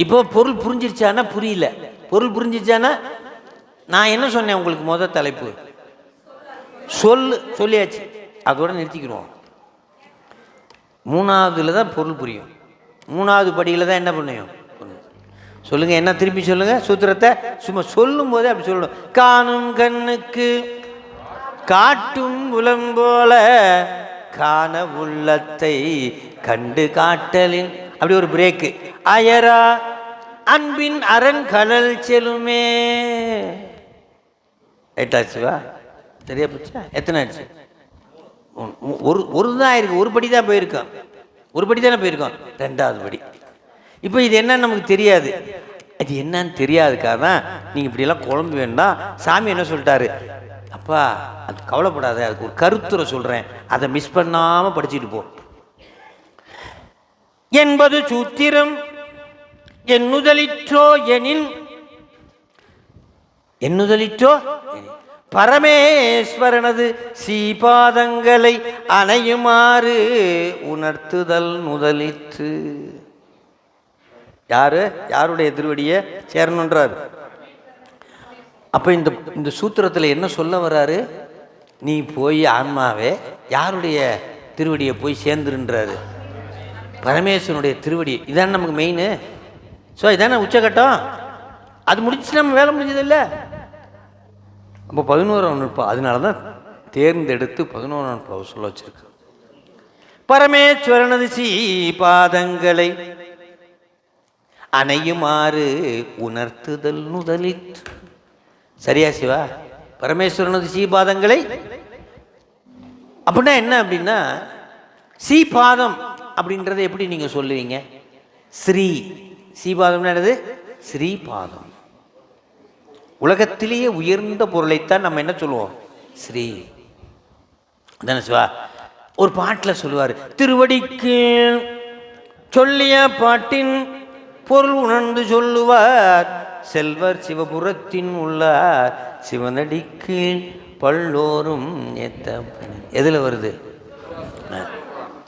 இப்போ பொருள் புரிஞ்சிருச்சானா? புரியல. பொருள் புரிஞ்சிருச்சானா? நான் என்ன சொன்னேன் உங்களுக்கு? முதல் தலைப்பு சொல்லியாச்சு, அதோட நிறுத்திக்கிறோம். 3ஆவதுல தான் பொருள் புரியும். 3ஆவது படியில் தான் என்ன பண்ணுவோம்? சொல்லுங்க, என்ன திருப்பி சொல்லுங்க சூத்திரத்தை. சும்மா சொல்லும் போதே அப்படி சொல்லணும். காணும் கண்ணுக்கு காட்டும் உளம் போல காண உள்ளத்தை கண்டு காட்டலின். அப்படி ஒரு பிரேக்கு. அயரா அன்பின் அரண் கடல் செலுமே. எட்டாச்சுவா? சரியா போச்சா? எத்தனை ஆச்சு? ஒரு தான் ஆயிருக்கு. ஒரு படி தான் போயிருக்கோம். ஒரு படி தானே போயிருக்கோம். 2ஆவது படி. இப்போ இது என்னன்னு நமக்கு தெரியாது. அது என்னன்னு தெரியாதுக்காக தான் நீங்கள் இப்படியெல்லாம் குழம்பு வேண்டாம். சாமி என்ன சொல்லிட்டாரு? அப்பா அது கவலைப்படாத, அதுக்கு ஒரு கருத்துரை சொல்கிறேன், அதை மிஸ் பண்ணாமல் படிச்சுட்டு போ. என்பது சூத்திரம் எண்ணுதலிற்றோ எனின். எண்ணுதலிற்றோ பரமேஸ்வரனது சீபாதங்களை அணையுமாறு உணர்த்துதல் முதலிற்று. யாரு? யாருடைய திருவடியை சேரணுன்றார். அப்போ இந்த சூத்திரத்தில் என்ன சொல்ல வர்றாரு? நீ போய் ஆன்மாவே யாருடைய திருவடியை போய் சேர்ந்துருன்றாரு? பரமேஸ்வரனுடைய திருவடி. இதான நமக்கு மெயின். ஸோ இதான உச்சகட்டம். அது முடிச்சு நம்ம வேலை முடிஞ்சதில்லை. அப்போ 11ஆம் நூற்பா. அதனால தான் தேர்ந்தெடுத்து 11ஆம் நூற்பாவை சொல்ல வச்சிருக்கு. பரமேஸ்வரனது சீபாதங்களை அணையுமாறு உணர்த்துதல் முதலிற்று. சரியா சிவா? பரமேஸ்வரனது சீபாதங்களை அப்படின்னா என்ன? அப்படின்னா சீபாதம் அப்படின்றத எப்படி நீங்கள் சொல்லுவீங்க? ஸ்ரீ. சீபாதம்னா என்னது? ஸ்ரீபாதம். உலகத்திலேயே உயர்ந்த பொருளைத்தான் நம்ம என்ன சொல்லுவோம்? ஸ்ரீ தானே சிவா? ஒரு பாட்டில் சொல்லுவார், திருவடிக்கு சொல்லிய பாட்டின் பொருள் உணர்ந்து சொல்லுவார் செல்வர் சிவபுரத்தின் உள்ளார் சிவனடிக்கு பல்லோரும் ஏத்த. எதில் வருது?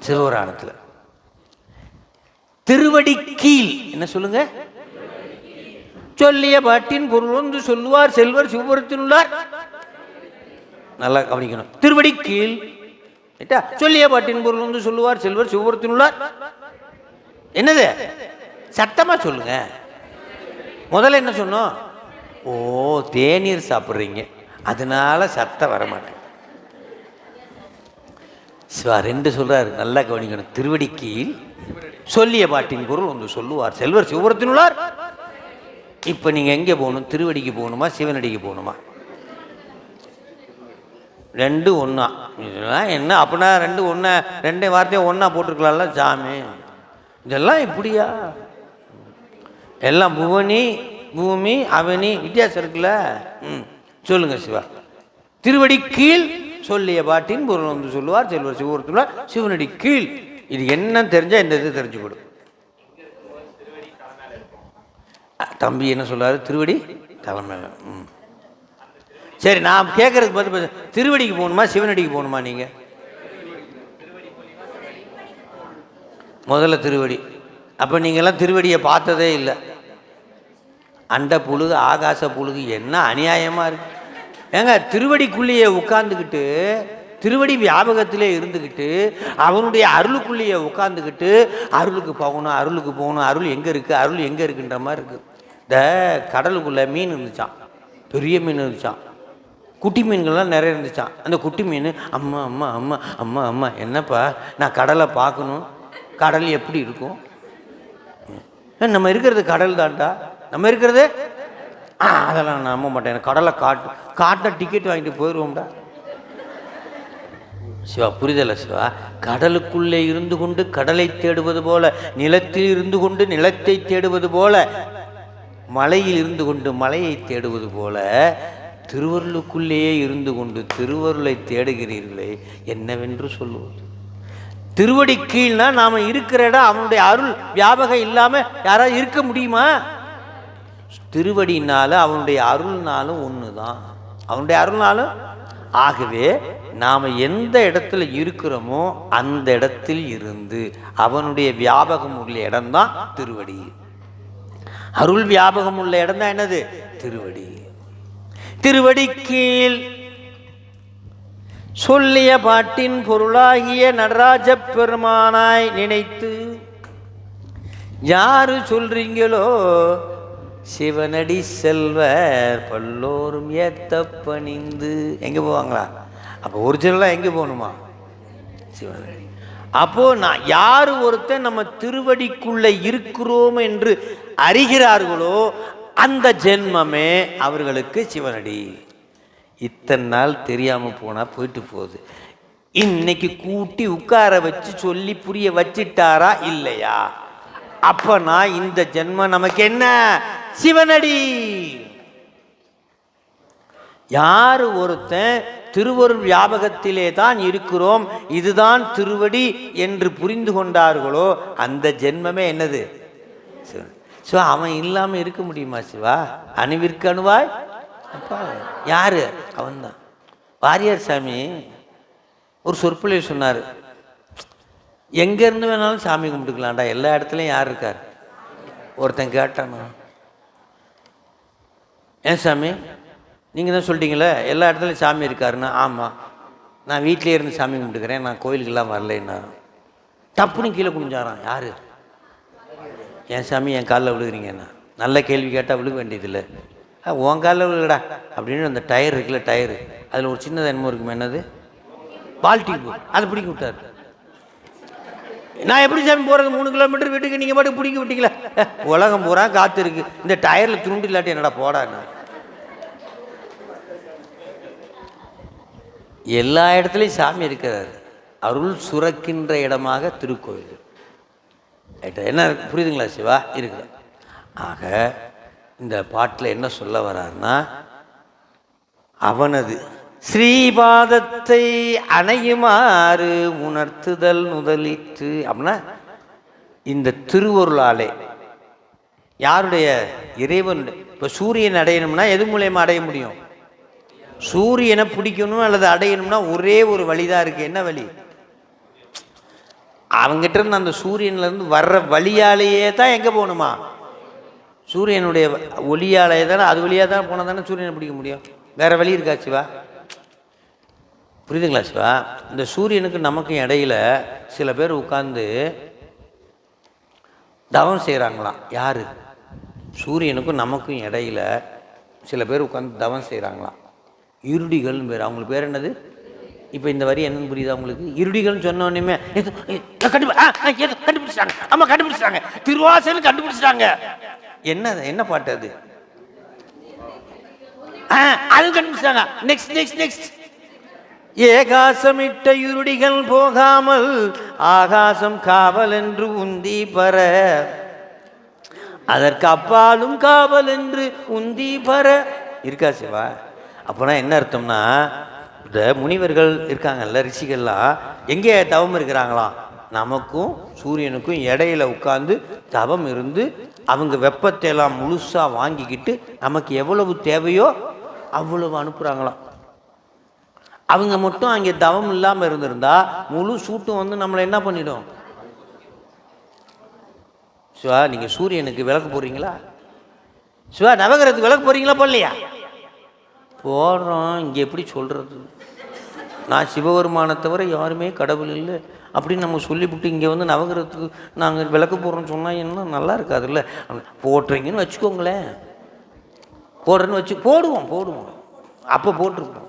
சிவபுராணத்தில். திருவடி கீழ் என்ன சொல்லுங்க? சொல்லிய பாட்டின் பொருள் வந்து சொல்லுவார் செல்வர் சிவபுரத்தின் உள்ளார். நல்லா கவனிக்கணும். திருவடி கீழ் சொல்லிய பாட்டின் பொருள் வந்து சொல்லுவார் செல்வர் சிவபுரத்தின் உள்ளார். என்னது? சத்தமா சொல்லுங்க. முதல்ல என்ன சொன்னோம்? ஓ, தேநீர் சாப்பிட்றீங்க, அதனால சத்தம் வரமாட்டேன். சிவா 2 சொல்கிறார், நல்லா கவனிக்கணும். திருவடி கீழ் சொல்லிய பாட்டின் பொருள் ஒன்று சொல்லுவார் செல்வர் சிவபுரத்தினுள்ளார். இப்போ நீங்கள் எங்கே போகணும்? திருவடிக்கு போகணுமா சிவனடிக்கு போகணுமா? 2 ஒன்றா? இதெல்லாம் என்ன அப்படின்னா 2 ஒன்றா, 2 வார்த்தையும் ஒன்றா போட்டிருக்கலாம்ல சாமி. இதெல்லாம் இப்படியா? எல்லாம் புவனி பூமி அவனி வித்தியாசம் இருக்குல்ல. சொல்லுங்க சிவா. திருவடி கீழ் சொல்லிய பாட்டின் பொருள் வந்து சொல்லுவார் செல்வர் சிவபுரத்தினுள்ளார். சிவனடி கீழ் இது என்ன தெரிஞ்சால் இந்த இது தெரிஞ்சுக்கணும். தம்பி என்ன சொல்றாரு? திருவடி தலைமை. சரி, நான் கேட்கறதுக்கு பார்த்து திருவடிக்கு போகணுமா சிவனடிக்கு போகணுமா? நீங்கள் முதல்ல திருவடி. அப்போ நீங்கள்லாம் திருவடியை பார்த்ததே இல்லை. அண்ட புழுகு ஆகாச புழுகு என்ன அநியாயமாக இருக்கு ஏங்க. திருவடிக்குள்ளேயே உட்கார்ந்துக்கிட்டு திருவடி வியாபகத்திலே இருந்துக்கிட்டு அவனுடைய அருளுக்குள்ளேயே உட்காந்துக்கிட்டு அருளுக்கு போகணும் அருளுக்கு போகணும், அருள் எங்கே இருக்குது அருள் எங்கே இருக்குன்ற மாதிரி இருக்குது. இந்த கடலுக்குள்ளே மீன் இருந்துச்சான், பெரிய மீன் இருந்துச்சான், குட்டி மீன்கள்லாம் நிறைய இருந்துச்சான். அந்த குட்டி மீன் அம்மா அம்மா அம்மா அம்மா அம்மா என்னப்பா நான் கடலை பார்க்கணும், கடல் எப்படி இருக்கும்? நம்ம இருக்கிறது கடல் தான்டா, நம்ம இருக்கிறது அதெல்லாம் நான் நம்ப மாட்டேன், கடலை காட்டின டிக்கெட் வாங்கிட்டு போயிடுவோம்டா. சிவா புரிதலை சிவா? கடலுக்குள்ளே இருந்து கொண்டு கடலை தேடுவது போல, நிலத்தில் இருந்து கொண்டு நிலத்தை தேடுவது போல, மலையில் இருந்து கொண்டு மலையை தேடுவது போல, திருவருளுக்குள்ளேயே இருந்து கொண்டு திருவருளை தேடுகிறீர்களே என்னவென்று சொல்லுவது? திருவடி கீழ்னா நாம் இருக்கிற இடம் அவனுடைய அருள் வியாபகம் இல்லாமல் யாராவது இருக்க முடியுமா? திருவடினாலும் அவனுடைய அருள்னாலும் ஒன்று தான், அவனுடைய அருள்னாலும். ஆகவே நாம் எந்த இடத்துல இருக்கிறோமோ அந்த இடத்தில் இருந்து அவனுடைய வியாபகம் உள்ள இடம்தான் திருவடி. அருள் வியாபகம் உள்ள இடம் தான் என்னது? திருவடி. திருவடி கீழ் சொல்லிய பாட்டின் பொருளாகிய நடராஜ பெருமானாய் நினைத்து யாரு சொல்றீங்களோ சிவனடி செல்வர் பல்லோரும் ஏத்த பணிந்து. எங்கே போவாங்களா? அப்போ ஒரிஜினலாக எங்கே போகணுமா? சிவனடி. அப்போ நான் யார் ஒருத்தன் நம்ம திருவடிக்குள்ளே இருக்கிறோம் என்று அறிகிறார்களோ அந்த ஜென்மமே அவர்களுக்கு சிவனடி. இத்தனை நாள் தெரியாமல் போனால் போயிட்டு போகுது. இன்னைக்கு கூட்டி உட்கார வச்சு சொல்லி புரிய வச்சிட்டாரா இல்லையா? அப்பனா இந்த ஜென்மம் நமக்கு என்ன? சிவனடி. யார் ஒருத்தன் திருவருள் வியாபகத்திலே தான் இருக்கிறோம், இதுதான் திருவடி என்று புரிந்து கொண்டார்களோ அந்த ஜென்மமே என்னது? சிவா. அவன் இல்லாமல் இருக்க முடியுமா சிவா? அணுவிற்கு அணுவாய் அப்பா யாரு? அவன்தான். வாரியார் சாமி ஒரு சொற்பொழிவு சொன்னார், எங்கேருந்து வேணாலும் சாமி கும்பிட்டுக்கலாம்டா, எல்லா இடத்துலையும் யார் இருக்கார்? ஒருத்தன் கேட்டானா, ஏன் சாமி நீங்கள் தான் சொல்லிட்டீங்களே எல்லா இடத்துலையும் சாமி இருக்காருன்னா? ஆமாம், நான் வீட்டிலே இருந்து சாமி கும்பிட்டுக்கிறேன், நான் கோயிலுக்கெல்லாம் வரலைன்னா. தப்புன்னு கீழே குனிஞ்சாரான். யார்? என் சாமி என் காலில் விழுகிறீங்கண்ணா. நல்ல கேள்வி கேட்டால் விழுக வேண்டியதில்லை. உன் காலில் விழுகடா அப்படின்னு அந்த டயர் இருக்குல்ல, டயரு அதில் ஒரு சின்னது என்னமோ இருக்குமே, என்னது பால்டி, அதை பிடிக்க விட்டார். நான் எப்படி சாமி போகிறது 3 கிலோமீட்டர் வீட்டுக்கு, நீங்கள் பாட்டு பிடிக்க விட்டீங்களா? உலகம் பூரா காற்று இருக்குது, இந்த டயரில் துருண்டு இல்லாட்டி என்னடா போடாண்ணா. எல்லா இடத்துலையும் சாமி இருக்கிறார். அருள் சுரக்கின்ற இடமாக திருக்கோயில். என்ன புரியுதுங்களா சிவா? இருக்குது. ஆக இந்த பாட்டில் என்ன சொல்ல வர்றாருன்னா, அவனது ஸ்ரீபாதத்தை அணையுமாறு உணர்த்துதல் முதலிற்று. அப்படின்னா இந்த திருவருளாலே யாருடைய? இறைவன். இப்போ சூரியன் அடையணும்னா எது மூலயமா அடைய முடியும்? சூரியனை பிடிக்கணும் அல்லது அடையணும்னா ஒரே ஒரு வழிதான் இருக்குது. என்ன வழி? அவங்ககிட்ட இருந்து அந்த சூரியன்லேருந்து வர்ற வழியாலேயே தான் எங்கே போகணுமா? சூரியனுடைய ஒளியாலேயே தானே, அது வழியாக தான் போனால் தானே சூரியனை பிடிக்க முடியும். வேறு வழி இருக்கா சிவா? புரியுதுங்களா சிவா? இந்த சூரியனுக்கு நமக்கும் இடையில சில பேர் உட்கார்ந்து தவம் செய்கிறாங்களாம். யார்? சூரியனுக்கும் நமக்கும் இடையில சில பேர் உட்காந்து தவம் செய்கிறாங்களாம். இருடிகள்னு பேர். அவங்களுக்கு பேர் என்னது? இப்போ இந்த வரி என்னன்னு புரியுதா உங்களுக்கு? இருடிகள்னு சொன்னோன்னே கண்டுபிடிச்சிட்டாங்க. ஆமா கண்டுபிடிச்சிட்டாங்க, திருவாசல் கண்டுபிடிச்சிட்டாங்க. என்ன பாட்டு அது? அது கண்டுபிடிச்சிட்டாங்க. Next next next. ஏகாசமிட்ட இருடிகள் போகாமல் ஆகாசம் காவல் என்று உந்தி பர, அதற்கு அப்பாலும் காவல் என்று உந்தி பர இருக்கா சிவா? அப்போனா என்ன அர்த்தம்னா, இந்த முனிவர்கள் இருக்காங்கல்ல, ரிஷிகள்லாம் எங்கே தவம் இருக்கிறாங்களாம்? நமக்கும் சூரியனுக்கும் இடையில உட்கார்ந்து தவம் இருந்து அவங்க வெப்பத்தை எல்லாம் முழுசாக வாங்கிக்கிட்டு நமக்கு எவ்வளவு தேவையோ அவ்வளவு அனுப்புகிறாங்களாம். அவங்க மட்டும் அங்கே தவம் இல்லாமல் இருந்திருந்தா முழு சூட்டும் வந்து நம்மளை என்ன பண்ணிடும்? சிவா, நீங்கள் சூரியனுக்கு விளக்கு போடுறீங்களா? சிவா, நவகிரகத்துக்கு விளக்கு போடுறீங்களா? போடலையா? போடுறோம். இங்கே எப்படி சொல்கிறது? நான் சிவபெருமானை தவிர யாருமே கடவுள் இல்லை அப்படின்னு நம்ம சொல்லிவிட்டு இங்கே வந்து நவகிரகத்துக்கு நாங்கள் விளக்கு போடுறோன்னு சொன்னால் என்ன நல்லா இருக்காதுல்ல? போட்டுறீங்கன்னு வச்சுக்கோங்களேன், போடுறேன்னு வச்சு போடுவோம். அப்போ போட்டிருப்போம்.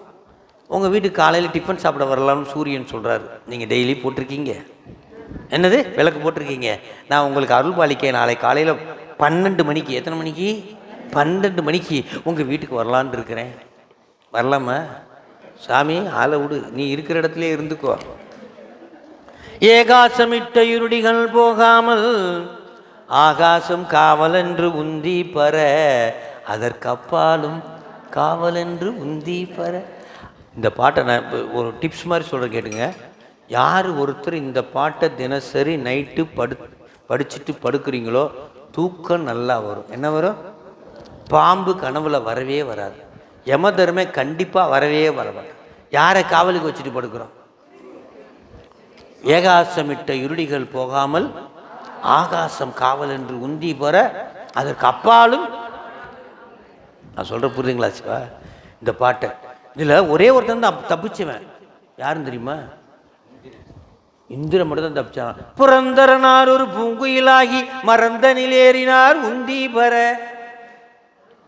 உங்கள் வீட்டுக்கு காலையில் டிஃபன் சாப்பிட வரலாம்னு சூரியன் சொல்கிறாரு. நீங்கள் டெய்லி போட்டிருக்கீங்க. என்னது விளக்கு போட்டிருக்கீங்க? நான் உங்களுக்கு அருள் பாலிக்க நாளை காலையில் 12 மணிக்கு, எத்தனை மணிக்கு? 12 மணிக்கு உங்கள் வீட்டுக்கு வரலான்னு இருக்கிறேன். வரலாமா? சாமி ஆளை விடு, நீ இருக்கிற இடத்துல இருந்துக்கோ. ஏகாசமிட்ட இருடிகள் போகாமல் ஆகாசம் காவலென்று உந்தி பர, அதற்கப்பாலும் காவலென்று உந்தி பர. இந்த பாட்டை நான் ஒரு டிப்ஸ் மாதிரி சொல்கிறேன், கேட்டுங்க. யார் ஒருத்தர் இந்த பாட்டை தினசரி நைட்டு படிச்சுட்டு படுக்கிறீங்களோ தூக்கம் நல்லா வரும். என்ன வரும்? பாம்பு கனவுல வரவே வராது. யம தர்மே கண்டிப்பாக வரவே வரமாட்டேன். யாரை காவலுக்கு வச்சுட்டு படுக்கிறோம்? ஏகாசமிட்ட இருடிகள் போகாமல் ஆகாசம் காவல் என்று உந்தி போற, அதற்கு அப்பாலும். நான் சொல்ற புரியுதுங்களா சிவா? இந்த பாட்டை இதில் ஒரே ஒருத்தன் தான் தப்பிச்சுவேன். யாருன்னு தெரியுமா? இந்திரன் மட்டும் தான் தப்பிச்சான். புரந்தரனார் ஒரு பூங்குயிலாகி மறந்த நிலேறினார் உந்தி பர.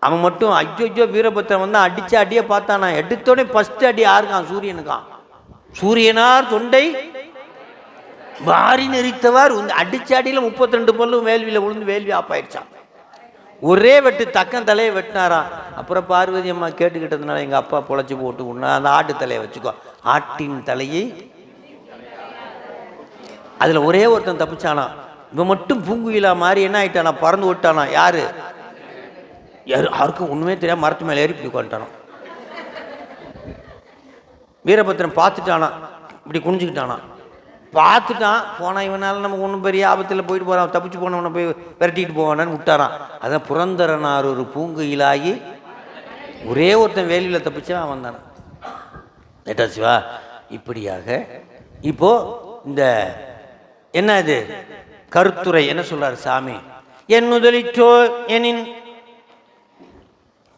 அவன் மட்டும் ஐயோ வீரபத்திரன் வந்து அடிச்ச அடியை பார்த்தானா, எடுத்தோடனே ஃபர்ஸ்ட் அடி யாருக்கான்? சூரியனுக்கான். சூரியனார் தொண்டை வாரி நெறித்தவார் அடிச்ச அடியில் 32 பல்லும் வேள்வியில் விழுந்து வேள்வி ஆப்பாயிடுச்சான். ஒரே வெட்டு தக்கன் தலையை வெட்டினாராம். அப்புறம் பார்வதி அம்மா கேட்டுக்கிட்டதுனால எங்கள் அப்பா பொழைச்சி போட்டு உண்ணா அந்த ஆட்டு தலையை வச்சுக்கோ. ஆட்டின் தலையை அதில் ஒரே ஒருத்தன் தப்பிச்சானா. இவன் மட்டும் பூங்குயிலா மாதிரி என்ன ஆயிட்டானா, பறந்து விட்டானா. யாரு? யாருக்கும் ஒன்றுமே தெரியாம மரத்து மேலே ஏறி இப்படி உட்காந்துட்டானா. வீரபத்திரன் பார்த்துட்டானா, இப்படி குனிஞ்சுக்கிட்டானா. பார்த்துட்டான், போனால் இவனால் நமக்கு ஒன்றும் பெரிய ஆபத்தில் போயிட்டு போகிறான், தப்பிச்சு போனவனை போய் விரட்டிட்டு போவானான்னு விட்டாரான். அதான் புரந்தரனார் ஒரு பூங்குயிலாகி ஒரே ஒருத்தன் வேலியில் தப்பிச்சா அவன் தானே. ஏட்டா சிவா? இப்படியாக இப்போ இந்த என்ன இது கருத்துரை என்ன சொல்றாரு சாமி? என் முதலிற்றோ எனின்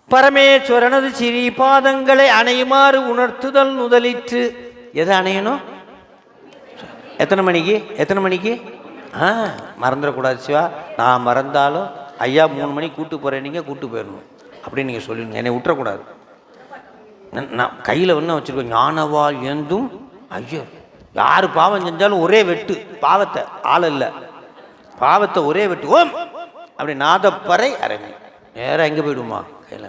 பரமேஸ்வரனது சிறி பாதங்களை அணையுமாறு உணர்த்துதல் முதலிற்று. எதை அணையணும்? எத்தனை மணிக்கு? மறந்துடக்கூடாது சிவா. நான் மறந்தாலும் ஐயா 3 மணிக்கு கூட்டு போகிறேன், நீங்கள் கூட்டு போயிடணும் அப்படின்னு நீங்கள் சொல்லிடணும். என்னை விட்டுறக்கூடாது. நான் கையில் ஒன்று வச்சுருக்கேன், ஞானவாள் ஏந்தும். ஐயோ, யார் பாவம் செஞ்சாலும் ஒரே வெட்டு, பாவத்தை ஆள் இல்லை, பாவத்தை ஒரே வெட்டு. ஓம் அப்படி நாதப்பறை அரவி நேராக எங்கே போயிடுமா கையில்.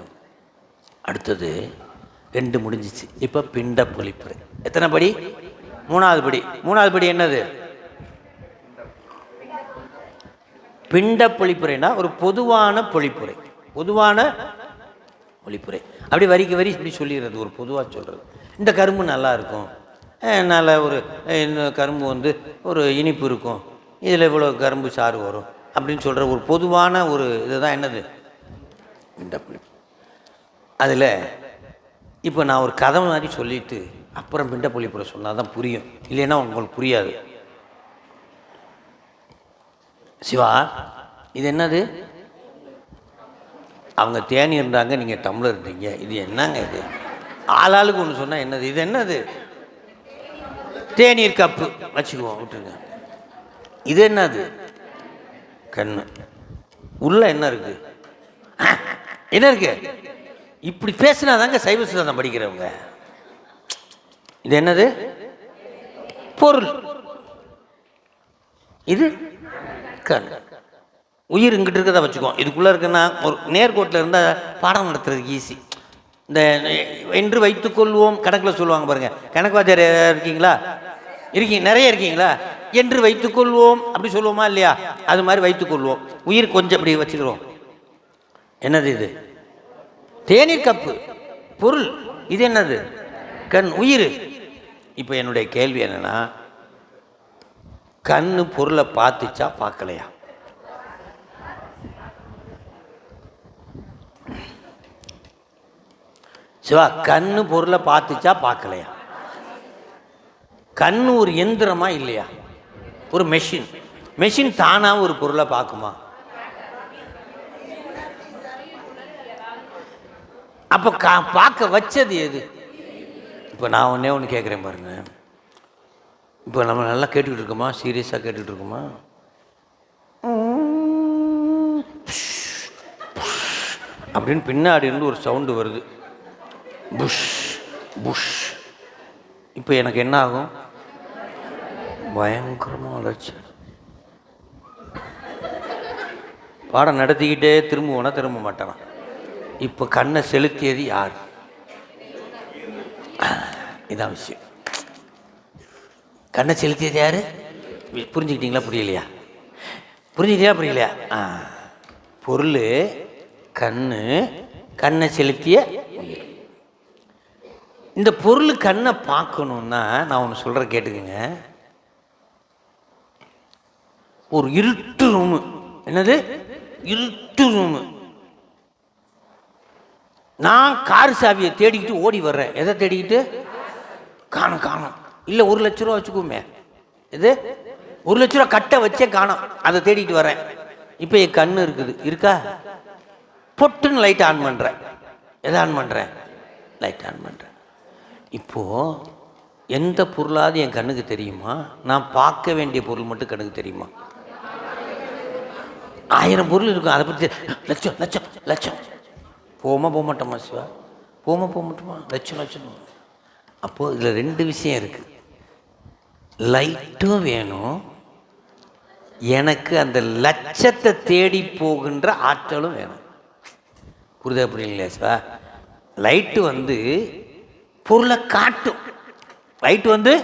அடுத்தது 2 முடிஞ்சிச்சு. இப்போ பிண்ட பொழிப்புரை. எத்தனை படி? 3வது படி. 3வது படி என்னது? பிண்ட பொழிப்புரைனா ஒரு பொதுவான பொழிப்புரை. அப்படி வரிக்கு வரி இப்படி சொல்லிடுறது, ஒரு பொதுவாக சொல்கிறது. இந்த கரும்பு நல்லா இருக்கும், நல்ல ஒரு கரும்பு வந்து ஒரு இனிப்பு இருக்கும், இதில் இவ்வளோ கரும்பு சாறு வரும் அப்படின்னு சொல்கிற ஒரு பொதுவான ஒரு இதுதான் என்னது? பிண்ட பொழிப்பு. அதில் இப்போ நான் ஒரு கதை மாதிரி சொல்லிட்டு அப்புறம் பிண்ட பொழிப்புரை சொன்னால் தான் புரியும், இல்லைன்னா உங்களுக்கு புரியாது. சிவா, இது என்னது? அவங்க தேனி இருந்தாங்க, நீங்கள் டம்ளர் இருந்தீங்க. இது என்னங்க இது? ஆளாளுக்கு ஒன்று சொன்னால் என்னது? இது என்னது? தேநீர் கப்பு வச்சுக்குவோம், விட்டுருங்க. இது என்னது? கண்ணு. உள்ள என்ன இருக்கு? இப்படி பேசினா தாங்க சைவ சித்தாந்தம் படிக்கிறவங்க. இது என்னது? பொருள். இது கண். உயிர் இங்கிட்டு இருக்கிறத வச்சுக்கோ. இதுக்குள்ளே இருக்குன்னா ஒரு நேர்கோட்டில் இருந்தால் பாடம் நடத்துறதுக்கு ஈஸி. இந்த என்று வைத்துக்கொள்வோம் கணக்கில் சொல்லுவாங்க பாருங்கள். கணக்கு வாத்தியார் இருக்கீங்களா? இருக்கீங்க, நிறைய இருக்கீங்களா? என்று வைத்துக்கொள்வோம் அப்படி சொல்லுவோமா இல்லையா? அது மாதிரி வைத்துக்கொள்வோம். உயிர் கொஞ்சம் அப்படி வச்சுக்கிறோம். என்னது இது? தேநீர் கப்பு பொருள். இது என்னது? கண், உயிர். இப்போ என்னுடைய கேள்வி என்னன்னா, கண்ணு பொருளை பார்த்துச்சா பார்க்கலையா? சிவா, கண்ணு பொருளை பார்த்துச்சா பார்க்கலையா? கண்ணு ஒரு எந்திரமா இல்லையா? ஒரு மெஷின். மெஷின் தானாக ஒரு பொருளை பார்க்குமா? அப்போ பார்க்க வச்சது எது? இப்போ நான் ஒன்று கேட்குறேன் பாருங்க. இப்போ நம்ம நல்லா கேட்டுக்கிட்டு இருக்கோமா? சீரியஸாக கேட்டுக்கிட்டு இருக்கோமா? அப்படின்னு பின்னாடி இருந்து ஒரு சவுண்டு வருது, புஷ் புஷ். இப்போ எனக்கு என்ன ஆகும்? பயங்கரமாக அலர்ச்சி. பாடம் நடத்திக்கிட்டே திரும்புவோனா திரும்ப மாட்டானா? இப்போ கண்ணை செலுத்தியது யார்? இதான் விஷயம். கண்ணை செலுத்தியது யார்? புரிஞ்சுக்கிட்டீங்களா? புரியலையா? புரிஞ்சுக்கிட்டீங்களா? புரியலையா? பொருள் கண்ணு, கண்ணை செலுத்திய உயிர். இந்த பொருள் கண்ணை பார்க்கணுன்னா நான் ஒன்று சொல்கிறேன், கேட்டுக்கங்க. ஒரு இருட்டு ரூமு. என்னது? இருட்டு ரூமு. நான் கார் சாவியை தேடிக்கிட்டு ஓடி வர்றேன். எதை தேடிக்கிட்டு? காணும் காணும். இல்லை 1 லட்ச ரூபா வச்சுக்கோமே. இது 1 லட்ச ரூபா கட்டை வச்சே காணும். அதை தேடிட்டு வரேன். இப்போ என் கண்ணு இருக்குது, இருக்கா? பொட்டுன்னு லைட் ஆன் பண்ணுறேன். எதை ஆன் பண்ணுறேன்? லைட் ஆன் பண்ணுறேன். இப்போது எந்த பொருளாவது என் கண்ணுக்கு தெரியுமா? நான் பார்க்க வேண்டிய பொருள் மட்டும் கண்ணுக்கு தெரியுமா? 1000 பொருள் இருக்கும். அதை பற்றி லட்சம் லட்சம் லட்சம் போமா போக மாட்டோமா சிவா? போக மாட்டோமா? லட்சம் லட்சம். அப்போது இதில் 2 விஷயம் இருக்குது. லைட்டும் வேணும், எனக்கு அந்த லட்சத்தை தேடி போகின்ற ஆற்றலும் வேணும். புரிதா? புரியலையா சிவா? லைட்டு வந்து பொருளை காட்டும். லைட்டு வந்து,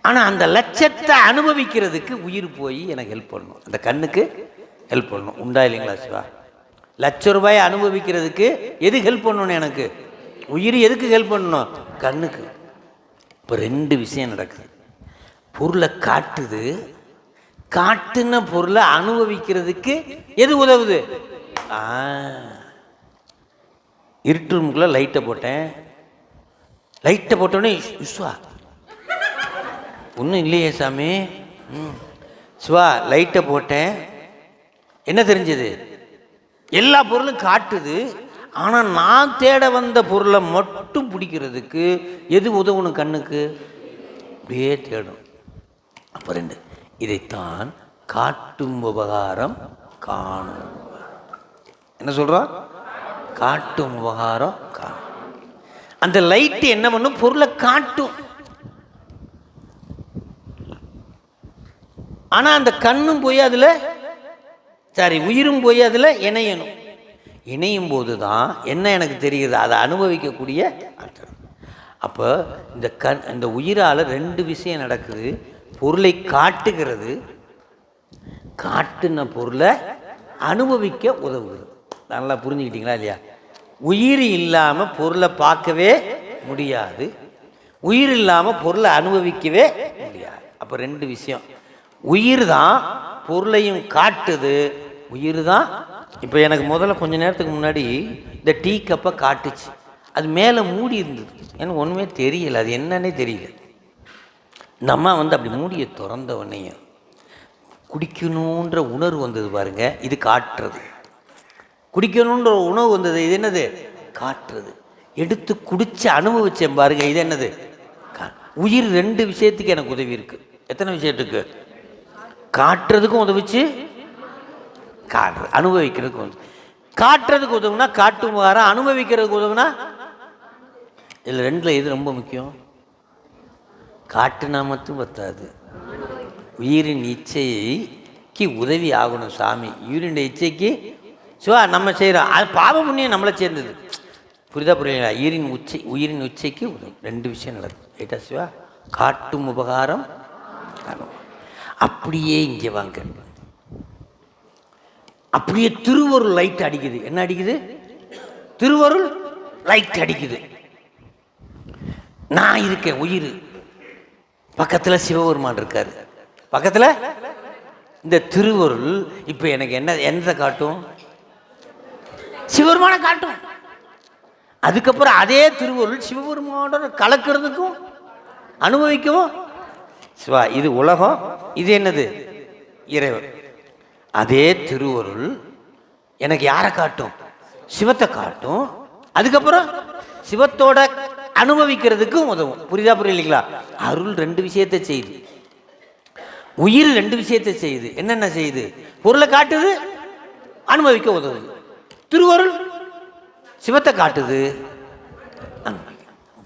ஆனால் அந்த லட்சத்தை அனுபவிக்கிறதுக்கு உயிர் போய் எனக்கு ஹெல்ப் பண்ணணும். அந்த கண்ணுக்கு ஹெல்ப் பண்ணணும். உண்டா இல்லைங்களா சிவா? ₹1,00,000 அனுபவிக்கிறதுக்கு எது ஹெல்ப் பண்ணணும்? எனக்கு உயிர். எதுக்கு ஹெல்ப் பண்ணணும்? கண்ணுக்கு. இப்போ 2 விஷயம் நடக்குது. பொருளை காட்டுது, காட்டுன பொருளை அனுபவிக்கிறதுக்கு எது உதவுது? இருட்டு ரூமுக்குள்ள லைட்டை போட்டேன். லைட்டை போட்டோன்னே விஸ்வா ஒன்றும் இல்லையே சாமி. சிவா, லைட்டை போட்டேன், என்ன தெரிஞ்சது? எல்லா பொருளும் காட்டுது. ஆனால் நான் தேட வந்த பொருளை மட்டும் பிடிக்கிறதுக்கு எது உதவணும்? கண்ணுக்கு. அப்படியே தேடும். அப்போ 2. இதைத்தான் காட்டும் உபகாரம் காணும். என்ன சொல்கிறோம்? காட்டும் உபகாரம் காணும். அந்த லைட்டு என்ன பண்ணும்? பொருளை காட்டும். ஆனால் அந்த கண்ணும் போய் அதில் உயிரும் போய் அதில் இணையணும். இணையும் போது தான் என்ன எனக்கு தெரியுது? அதை அனுபவிக்கக்கூடிய ஆற்றல். அப்போ இந்த உயிரால் 2 விஷயம் நடக்குது. பொருளை காட்டுகிறது, காட்டுன பொருளை அனுபவிக்க உதவுகிறது. நல்லா புரிஞ்சுக்கிட்டீங்களா இல்லையா? உயிர் இல்லாமல் பொருளை பார்க்கவே முடியாது, உயிர் இல்லாமல் பொருளை அனுபவிக்கவே முடியாது. அப்போ 2 விஷயம். உயிர் தான் பொருளையும் காட்டுது, உயிர் தான். இப்போ எனக்கு முதல்ல கொஞ்ச நேரத்துக்கு முன்னாடி இந்த டீ கப்பை காட்டுச்சு. அது மேலே மூடி இருந்தது, எனக்கு ஒன்றுமே தெரியலை, அது என்னன்னே தெரியல. இந்த அம்மா அப்படி மூடியை திறந்த உடனே குடிக்கணுன்ற உணர்வு வந்தது பாருங்க. இது காட்டுறது. குடிக்கணுன்ற உணவு வந்தது. இது என்னது? காட்டுறது. எடுத்து குடிச்சு அனுபவிச்சேன் பாருங்க. இது என்னது? உயிர். 2 விஷயத்துக்கு எனக்கு உதவி இருக்கு. எத்தனை விஷயத்துக்கு? காட்டுறதுக்கும் உதவிச்சு, காட்டுறது அனுபவிக்கிறதுக்கு உதவி. காட்டுறதுக்கு உதவுனா காட்டும் உபகாரம், அனுபவிக்கிறதுக்கு உதவுனா இதில் ரெண்டில் எது ரொம்ப முக்கியம்? காட்டுனா மட்டும் பத்தாது, உயிரின் இச்சைக்கு உதவி ஆகணும் சாமி. உயிரின் இச்சைக்கு சிவா நம்ம செய்கிறோம், அது பாவ புண்ணியம் நம்மளை சேர்ந்தது. புரியுதா? உயிரின் உச்சைக்கு உதவும். ரெண்டு விஷயம் நடக்கும். ரைட்டா சிவா? காட்டும் உபகாரம். அப்படியே இங்கே வாங்க, அப்படியே திருவருள் லைட் அடிக்குது. என்ன அடிக்குது? திருவருள் லைட் அடிக்குது. நான் இருக்கேன், உயிர் பக்கத்தில் சிவபெருமான் இருக்காரு. பக்கத்தில் இந்த திருவருள் இப்போ எனக்கு என்ன காட்டும்? சிவபெருமானை காட்டும். அதுக்கப்புறம் அதே திருவருள் சிவபெருமானோட கலக்கிறதுக்கும் அனுபவிக்கவும். சிவா, இது உலகம், இது என்னது? இறைவன். அதே திருவருள் எனக்கு யாரை காட்டும்? சிவத்தை காட்டும். அதுக்கப்புறம் சிவத்தோட அனுபவிக்கிறதுக்கும் உதவும். புரியலைங்களா? அருள் ரெண்டு விஷயத்தை செய்யுது, உயிர் ரெண்டு விஷயத்தை செய்யுது. என்னென்ன செய்யுது? பொருளை காட்டுது, அனுபவிக்க உதவுது. திருவருள் சிவத்தை காட்டுது.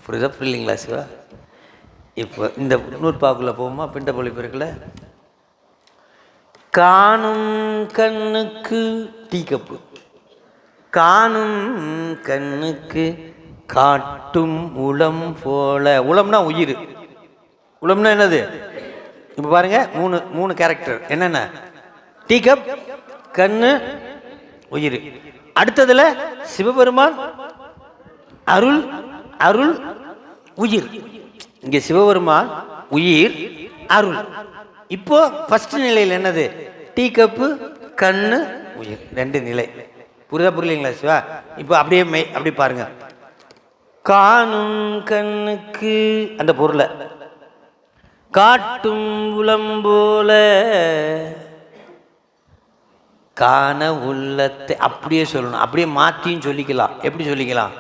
புரியலைங்களா சிவா? இப்போ இந்த நூற்பாக்குள்ள போகுமா? பிண்ட பொழிப்பிற்குள்ள காணும் கண்ணுக்கு டீ கப்பு, காணும் கண்ணுக்கு காட்டும் உளம் போல. உளம்னா உயிர். உளம்னா என்னது? இப்போ பாருங்க, மூணு கேரக்டர். என்னென்ன? டீ கப், கண்ணு, உயிர். அடுத்ததுல சிவபெருமான், அருள், அருள், உயிர். இங்க சிவபெருமான், உயிர், அருள். இப்போ ஃபர்ஸ்ட் நிலையில் என்னது? டீ கப்பு, கண்ணு, உயிர், ரெண்டு நிலை. புரியலைங்களா சிவா? இப்போ அப்படியே அப்படி பாருங்க. காணும் கண்ணுக்கு அந்த பொருளை காட்டும் உளம்போல, காண உள்ளத்தை அப்படியே சொல்லணும். அப்படியே மாற்றியும் சொல்லிக்கலாம். எப்படி சொல்லிக்கலாம்?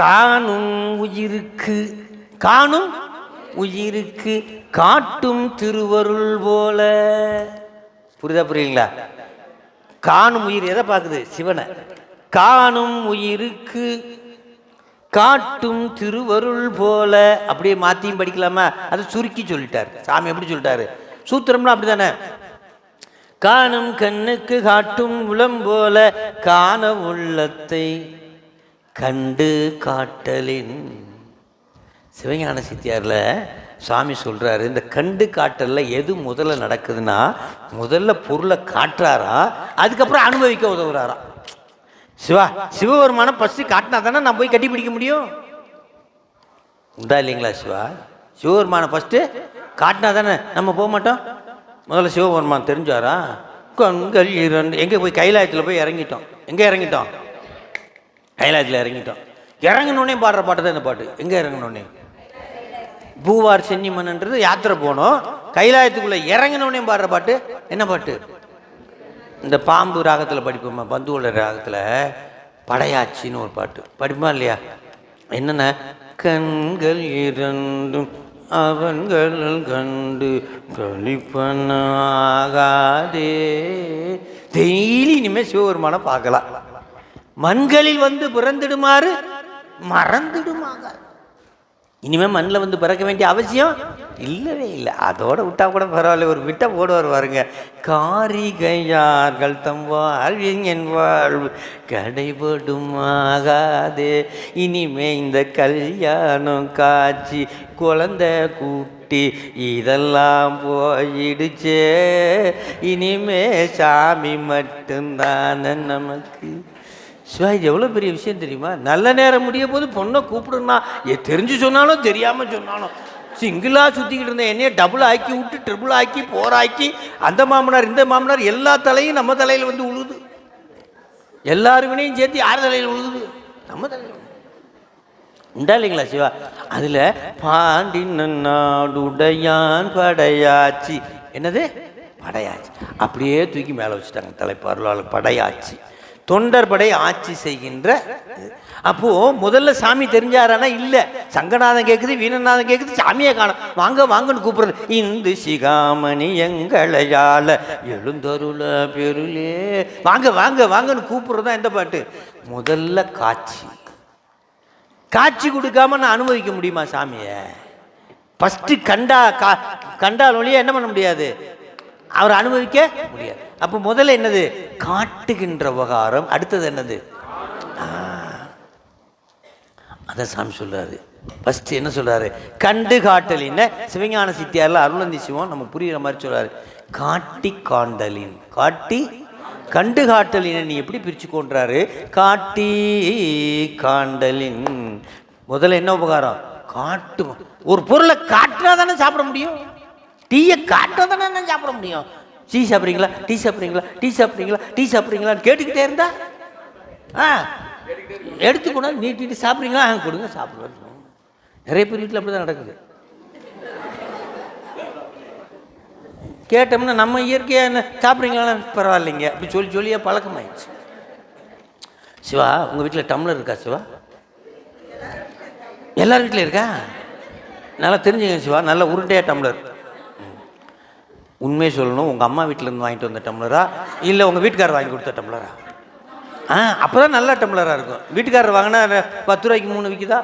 காணும் உயிருக்கு, காணும் உயிருக்கு காட்டும் திருவருள் போல. புரியுங்களா? காணும் உயிர் எதை பார்க்குது? சிவனை. காணும் உயிருக்கு காட்டும் திருவருள் போல. அப்படியே மாற்றியும் படிக்கலாமா? அதை சுருக்கி சொல்லிட்டார் சாமி. எப்படி சொல்லிட்டாரு? சூத்திரம்லாம் அப்படிதானே. காணும் கண்ணுக்கு காட்டும் உளம் போல, காண உள்ளத்தை கண்டு காட்டலின். சிவஞான சித்தியாரில் சுவாமி சொல்கிறாரு, இந்த கண்டு காட்டலில் எது முதல்ல நடக்குதுன்னா, முதல்ல பொருளை காட்டுறாரா, அதுக்கப்புறம் அனுபவிக்க உதவுறாரா. சிவபெருமானம் ஃபஸ்ட்டு காட்டினா தானே நான் போய் கட்டி பிடிக்க முடியும். உண்டா இல்லைங்களா சிவா? சிவபெருமானை ஃபஸ்ட்டு காட்டினா தானே நம்ம போக மாட்டோம். முதல்ல சிவபெருமான் தெரிஞ்சாரா? கண்கள் இரண்டு. எங்கே போய்? கைலாயத்தில் போய் இறங்கிட்டோம். எங்கே இறங்கிட்டோம்? கைலாயத்தில் இறங்கிட்டோம். இறங்கினோடனே பாடுற பாட்டு தான் இந்த பாட்டு. எங்கே இறங்கினோடனே? பூவார் சென்னிமன்ன்றது யாத்திரை போனோம். கைலாயத்துக்குள்ளே இறங்கினோடனே பாடுற பாட்டு என்ன பாட்டு? இந்த பாம்பு ராகத்தில் படிப்போமா? பந்துவோட ராகத்தில் படையாச்சின்னு ஒரு பாட்டு படிப்போமா இல்லையா? என்னென்ன? கண்கள் இரண்டும் அவன்கள் கண்டு கழிப்பனாகாதே. டெய்லி இனிமேல் சிவபெருமானை பார்க்கலாம். மண்களில் வந்து பிறந்திடுமாறு மறந்துடுமாங்க. இனிமேல் மண்ணில் வந்து பிறக்க வேண்டிய அவசியம் இல்லவே இல்லை. அதோட விட்டா கூட பரவாயில்ல, ஒரு விட்ட போடுவார் பாருங்க. காரிகையார்கள் தம் வாழ்வின் என் வாழ்வு கடைபடுமாகாதே. இனிமே இந்த கல்யாணம் காட்சி குழந்தை கூட்டி இதெல்லாம் போயிடுச்சே. இனிமே சாமி மட்டும்தானே நமக்கு. சிவா, இது எவ்வளோ பெரிய விஷயம் தெரியுமா? நல்ல நேரம் முடிய போது பொண்ணை கூப்பிடுனா, தெரிஞ்சு சொன்னாலும் தெரியாமல் சொன்னாலும் சிங்கிளாக சுற்றிக்கிட்டு இருந்தேன். என்னையே டபுள் ஆக்கி விட்டு ட்ரிபிள் ஆக்கி போராக்கி அந்த மாமனார் இந்த மாமனார் எல்லா தலையும் நம்ம தலையில் வந்து உழுது. எல்லாருவினையும் சேர்த்து யார் தலையில் உழுது? நம்ம தலையில். உண்டா இல்லைங்களா சிவா? அதில் பாண்டின் நாடுடையான் படையாச்சி. என்னது? படையாச்சி. அப்படியே தூக்கி மேலே வச்சுட்டாங்க தலைப்பாருளால். படையாச்சி, தொண்டர் படை ஆட்சி செய்கின்ற. அப்போ முதல்ல சாமி தெரிஞ்சாரானா? இல்லை. சங்கநாதம் கேட்குது, வீணநாதம் கேட்குது, சாமியை காணும். வாங்க வாங்கன்னு கூப்பிடுறது. இந்து சிகாமணி எங்களையால எழுந்தருள பெருளே. வாங்க வாங்க வாங்கன்னு கூப்பிடுறது தான் எந்த பாட்டு? முதல்ல காட்சி. காட்சி கொடுக்காம நான் அனுபவிக்க முடியுமா சாமியை? ஃபஸ்ட்டு கண்டால் ஒழிய என்ன பண்ண முடியாது, அவர் அனுபவிக்க முடியாது. அப்போ முதல்ல என்னது, காட்டுகின்ற விவகாரம். அடுத்தது என்னது, அதை சாமி சொல்றாரு. ஃபர்ஸ்ட் என்ன சொல்றாரு, கண்டு காட்டலின். சிவஞான சித்தியாரில் அருளந்தி சிவம் நம்ம புரிகிற மாதிரி சொல்றாரு. காட்டி காண்டலின், காட்டி கண்டு காட்டலின். நீ எப்படி பிரிச்சு கொண்டாரு, காட்டி காண்டலின். முதல்ல என்ன உபகாரம், காட்டு. ஒரு பொருளை காட்டினா தானே சாப்பிட முடியும், டீயை காட்டினா தானே சாப்பிட முடியும். டீ சாப்பிட்றீங்களா, டீ சாப்பிட்றீங்களா, டீ சாப்பிட்றீங்களா, டீ சாப்பிட்றீங்களான்னு கேட்டுக்கிட்டே இருந்தா எடுத்துக்கூட நீட்டிட்டு சாப்பிட்றீங்களா, கொடுங்க சாப்பிடுவேன். நிறைய பேர் வீட்டில் அப்படி தான் நடக்குது. கேட்டோம்னா நம்ம இயற்கையாக என்ன சாப்பிட்றீங்களா, பரவாயில்லைங்க அப்படி சொல்லி சொல்லியே பழக்கமாயிடுச்சு. சிவா, உங்கள் வீட்டில் டம்ளர் இருக்கா சிவா? எல்லார் வீட்டில் இருக்கா? நல்லா தெரிஞ்சுங்க சிவா, நல்ல உருண்டையாக டம்ளர். உண்மையை சொல்லணும், உங்கள் அம்மா வீட்டிலேருந்து வாங்கிட்டு வந்த டம்ளரா இல்லை உங்கள் வீட்டுக்காரர் வாங்கி கொடுத்த டம்ளரா? அப்போ தான் நல்ல டம்ளராக இருக்கும். வீட்டுக்காரர் வாங்கினா 10 ரூபாய்க்கு 3 விற்குதா?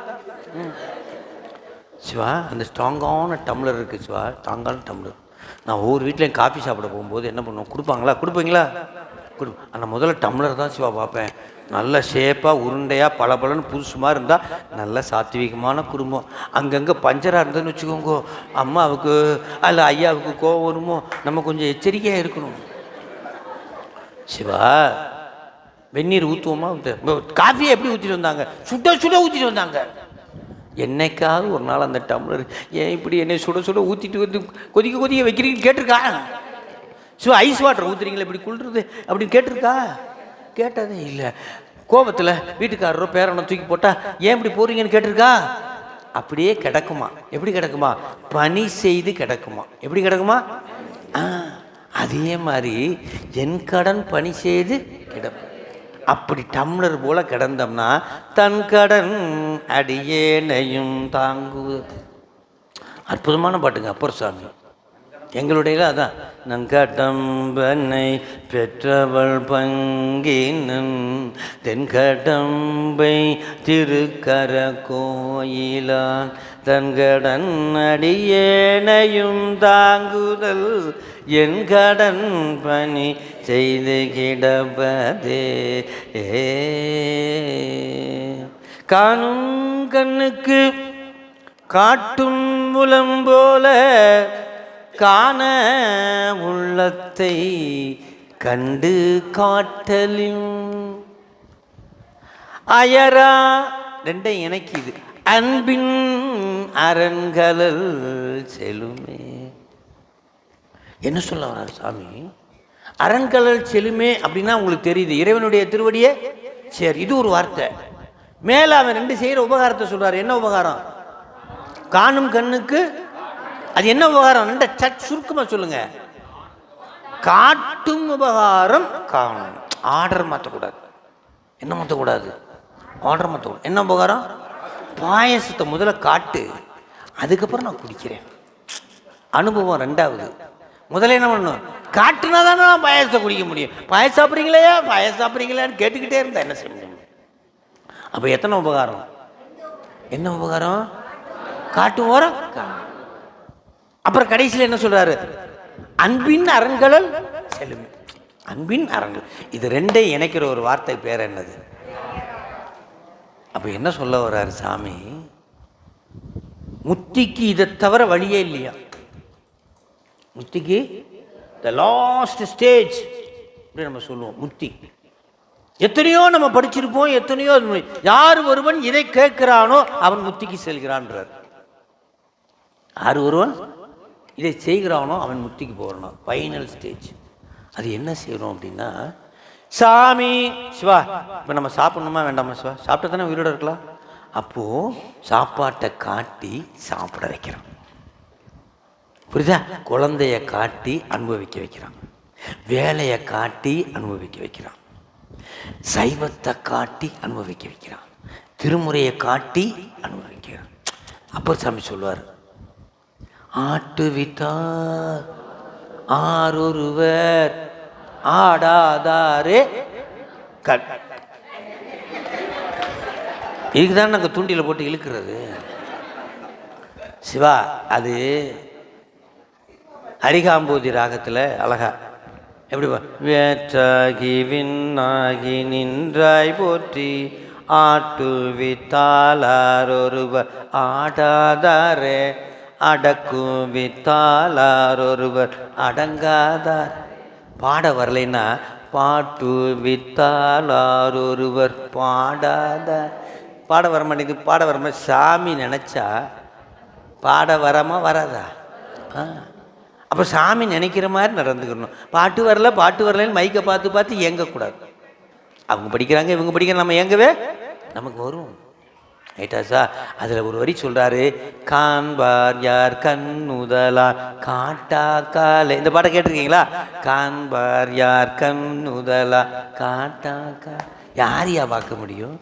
சிவா, அந்த ஸ்ட்ராங்கான டம்ளர் இருக்குது சிவா, ஸ்ட்ராங்கான டம்ளர். நான் ஒவ்வொரு வீட்லேயும் காஃபி சாப்பிட போகும்போது என்ன பண்ணுவோம், கொடுப்பாங்களா, கொடுப்பீங்களா, அந்த முதல்ல டம்ளர் தான் சிவா பார்ப்பேன். நல்ல ஷேப்பாக உருண்டையாக பளபளன்னு புதுசுமாக இருந்தால் நல்ல சாத்வீகமான குடும்பம். அங்கங்கே பஞ்சராக இருந்ததுன்னு வச்சுக்கோங்க, அம்மாவுக்கு அல்ல ஐயாவுக்கு கோவம் வருமோ, நம்ம கொஞ்சம் எச்சரிக்கையாக இருக்கணும். சிவா, வெந்நீர் ஊற்றுவோமா, காஃபியை எப்படி ஊற்றிட்டு வந்தாங்க, சுட சுட ஊற்றிட்டு வந்தாங்க. என்னைக்காவது ஒரு நாள் அந்த டம்ளர் ஏன் இப்படி என்னை சுட சுட ஊற்றிட்டு வந்து கொதிக்க கொதிக்க வைக்கிறீங்கன்னு கேட்டிருக்கா? ஸோ ஐஸ் வாட்டர் ஊற்றுறீங்களா இப்படி குளிர்றது அப்படின்னு கேட்டிருக்கா? கேட்டதே இல்லை. கோபத்தில் வீட்டுக்காரரோ பேரனோ தூக்கி போட்டால் ஏன் இப்படி போகிறீங்கன்னு கேட்டிருக்கா? அப்படியே கிடக்குமா. எப்படி கிடக்குமா, பனி செய்து கிடக்குமா. எப்படி கிடக்குமா? அதே மாதிரி என் கடன் பனி செய்து கிடக்கும். அப்படி டம்ளர் போல கிடந்தோம்னா தன் கடன் அடியேனையும் தாங்கு. அற்புதமான பாட்டுங்க அப்பர் சாமி. எங்களுடைய அதான், நன்கடம்பனை பெற்றவள் பங்கினன் தென்கடம்பை திருக்கர கோயிலான் தன்கடன் அடியேனையும் தாங்குதல் என் கடன் பணி செய்து கிடப்பதே. காணும் கண்ணுக்கு காட்டும் முலம் போல காண உள்ளத்தை கண்டு காட்டலின். அயரா ரெண்டையும் இணைக்குது. அன்பின் அரண்களல் செலுமே. என்ன சொல்ல வர்றார் சாமி? அரண்களல் செலுமே அப்படின்னா உங்களுக்கு தெரியுது, இறைவனுடைய திருவடியே சரி. இது ஒரு வார்த்தை. மேல அவன் 2 செய்கிற உபகாரத்தை சொல்றாரு. என்ன உபகாரம்? காணும் கண்ணுக்கு அது என்ன உபகாரம்? 2 சுருக்கமாக சொல்லுங்க. காட்டும் உபகாரம் காணும். ஆர்டர் மாற்றக்கூடாது. என்ன மாற்றக்கூடாது? ஆர்டர் மாற்றக்கூடாது. என்ன உபகாரம்? பாயசத்தை முதல்ல காட்டு, அதுக்கப்புறம் நான் குடிக்கிறேன். அனுபவம் 2வது. முதல்ல என்ன பண்ணணும்? காட்டுனா தானே நான் பாயசத்தை குடிக்க முடியும். பாயசம் சாப்பிட்றீங்களே, பாயசம் சாப்பிட்றீங்களான்னு கேட்டுக்கிட்டே இருந்தா என்ன செய்ய முடியும்? அப்போ எத்தனை உபகாரம்? என்ன உபகாரம்? காட்டும் ஓரம். அப்புறம் கடைசியில் என்ன சொல்றாரு? அன்பின் அரண்களல் செலுமே. அன்பின் அரண்கள். இது 2ஐயும் இணைக்கிற ஒரு வார்த்தை பேர் என்னது? அப்ப என்ன சொல்ல வர்றாரு சாமி? முத்திக்கு இதை தவிர வழியே இல்லையா? முத்திக்கு த லாஸ்ட் ஸ்டேஜ் அப்படி நம்ம சொல்லுவோம். முத்தி எத்தனையோ நம்ம படிச்சிருப்போம், எத்தனையோ. யார் ஒருவன் இதை கேட்கிறானோ அவன் முத்திக்கு செல்கிறான்றார். யார் ஒருவன் இதை செய்கிறானோ அவன் முத்திக்கு போகிறானோ, ஃபைனல் ஸ்டேஜ். அது என்ன செய்யறோம் அப்படின்னா, சாமி சிவா இப்போ நம்ம சாப்பிடணுமா வேண்டாமா சிவா? சாப்பிட்டா தானே உயிரோட இருக்கலாம். அப்போது சாப்பாட்டை காட்டி சாப்பிட வைக்கிறான். புரியுதா? குழந்தைய காட்டி அனுபவிக்க வைக்கிறான், வேலையை காட்டி அனுபவிக்க வைக்கிறான், சைவத்தை காட்டி அனுபவிக்க வைக்கிறான், திருமுறையை காட்டி அனுபவிக்கிறான். அப்போ சாமி சொல்லுவார், ஆட்டுவித்தார் ஆரொருவர் ஆடாதாரே இதுக்கு தான் நாங்கள் தூண்டியில் போட்டு இழுக்கிறது. சிவா அது அரிகாம்பூதி ராகத்தில் அழகா எப்படி வேற்றாகி விண்ணாகி நின்றாய் போற்றி ஆட்டுவித்தாளார் ஒருவர் ஆடாதாரே அடக்குவித்தாளார் ஒருவர் அடங்காதார். பாட வரலைன்னா பாட்டு வித்தாளார் ஒருவர் பாடாதார். பாட வர மாட்டேங்குது. பாட வர மாதிரி சாமி நினச்சா பாட வரமா வராதா? அப்போ சாமி நினைக்கிற மாதிரி நடந்துக்கணும். பாட்டு வரலன்னு மைக்கை பார்த்து ஏங்கக்கூடாது. அவங்க படிக்கிறாங்க, இவங்க படிக்கிறாங்க, நம்ம ஏங்கவே நமக்கு வரும். ரைட்டா சார்? அதில் ஒரு வரி சொல்கிறாரு, காண்பார் யார் கண்ணுதலா காட்டா காலை. இந்த பாட்டை கேட்டிருக்கீங்களா? காண்பார் யார் கண்ணுதலா காட்டா கா. யாரையா பார்க்க முடியும்?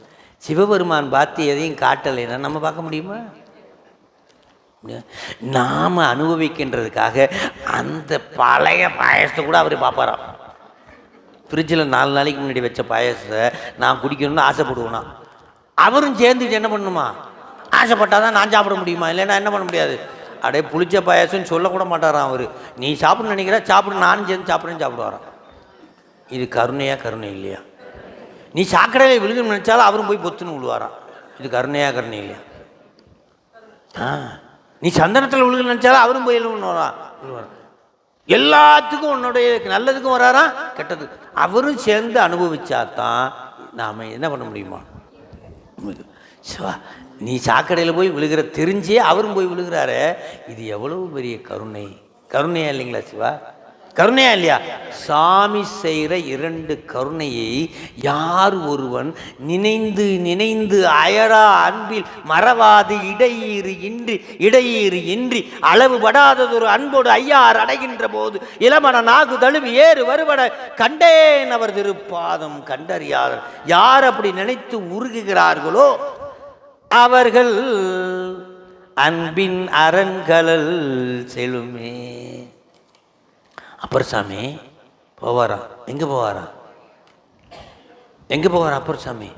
சிவபெருமான் பார்த்து எதையும் காட்டலைன்னா நம்ம பார்க்க முடியுமா? நாம் அனுபவிக்கின்றதுக்காக அந்த பழைய பாயசத்தை கூட அவர் பார்ப்பாராம். ஃப்ரிட்ஜில் 4 நாளைக்கு முன்னாடி வச்ச பாயசத்தை நான் குடிக்கணும்னு ஆசைப்படுவேனா? அவரும் சேர்ந்துட்டு என்ன பண்ணணுமா? ஆசைப்பட்டால் தான் நான் சாப்பிட முடியுமா? இல்லைன்னா என்ன பண்ண முடியாது. அப்படியே புளிச்ச பாயசம்னு சொல்லக்கூட மாட்டாராம் அவர். நீ சாப்பிட்ணுன்னு நினைக்கிற சாப்பிடு, நானும் சேர்ந்து சாப்பிடுவாராம். இது கருணையா கருணை இல்லையா? நீ சாக்கடையில் விழுகணும்னு நினச்சாலும் அவரும் போய் பொத்துன்னு விழுவாராம். இது கருணையா கருணை இல்லையா? நீ சந்தனத்தில் விழுக நினச்சாலும் அவரும் போய் விழுவாராம். எல்லாத்துக்கும் உன்னுடைய நல்லதுக்கும் வராராம், கெட்டது அவரும் சேர்ந்து அனுபவிச்சாதான் நாம் என்ன பண்ண முடியுமா? சிவா, நீ சாக்கடையில் போய் விழுகிற தெரிஞ்சே அவரும் போய் விழுகிறாரு. இது எவ்வளவு பெரிய கருணை. கருணையா இல்லைங்களா சிவா? கருணையா இல்லையா? சாமி செய்கிற 2 கருணையை யார் ஒருவன் நினைந்து நினைந்து அயரா அன்பில் மறவாது இடையீறு இன்றி அளவுபடாததொரு அன்போடு ஐயார் அடைகின்ற போது இளமன நாகு தழுவி ஏறு வருவன கண்டேன் அவர் திருப்பாதம் கண்டறியார். யார் அப்படி நினைத்து உருகுகிறார்களோ அவர்கள் அன்பின் அரண்களல் செலுமே. அப்பர் சாமி போவாராம். எங்கே போவாராம்? அப்பர் சாமி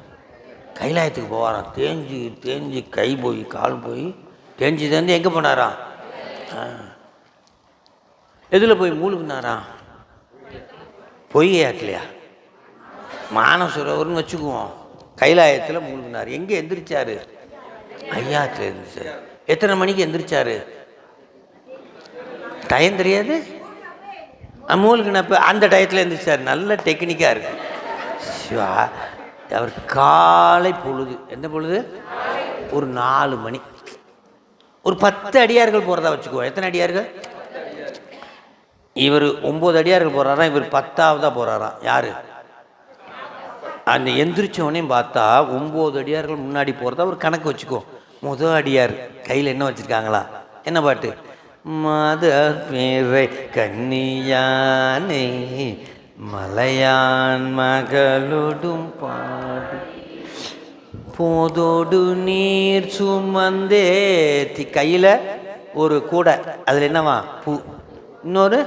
கைலாயத்துக்கு போவாராம். தேஞ்சு கை போய் கால் போய் தேஞ்சு எங்கே போனாராம்? எதில் போய் மூழ்கினாராம்? பொய்யாக்கலையா? மானசரோவர்னு வச்சுக்குவோம். கைலாயத்தில் மூழ்கினார். எங்கே எந்திரிச்சாரு? ஐயாத்தில் எந்திரிச்சார். எத்தனை மணிக்கு எந்திரிச்சாரு? டைம் தெரியாது. மூழ்கினப்ப அந்த டயத்தில் இருந்துச்சார். நல்ல டெக்னிக்காக இருக்கு சிவா. அவர் காலை பொழுது, எந்த பொழுது? ஒரு 4 மணி, ஒரு 10 அடியார்கள் போகிறதா வச்சுக்குவோம். எத்தனை அடியார்கள்? இவர் 9 அடியார்கள் போகிறாராம், இவர் 10ஆவதாக போகிறாராம். யார்? அந்த எந்திரிச்சவனையும் பார்த்தா 9 அடியார்கள் முன்னாடி போகிறதா ஒரு கணக்கு வச்சுக்குவோம். முதல் அடியார் கையில் என்ன வச்சுருக்காங்களா? என்ன பாட்டு? மதமிரை கன்னியானே மலையான் மகளொடும் பாடு போதோடு நீர் சுமந்தேத்தி. கையில் ஒரு கூடை, அதில் என்னவா? பூ. இன்னொரு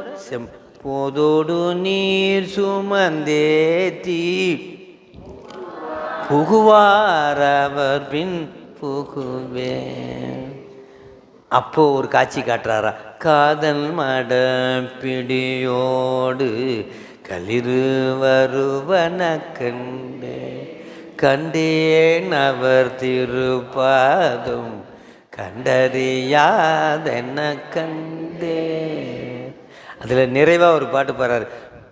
போதோடு நீர் சுமந்தேத்தி புகுவார் அவர் பின் புகுவேன். அப்போ ஒரு காட்சி காட்டுறாரா? காதல் மட பிடியோடு களிறு வருவன கண்டேன் அவர் திருப்பாதும் கண்டறியாதென்ன கண்டே. அதில் நிறைவாக ஒரு பாட்டு பாடுறாரு.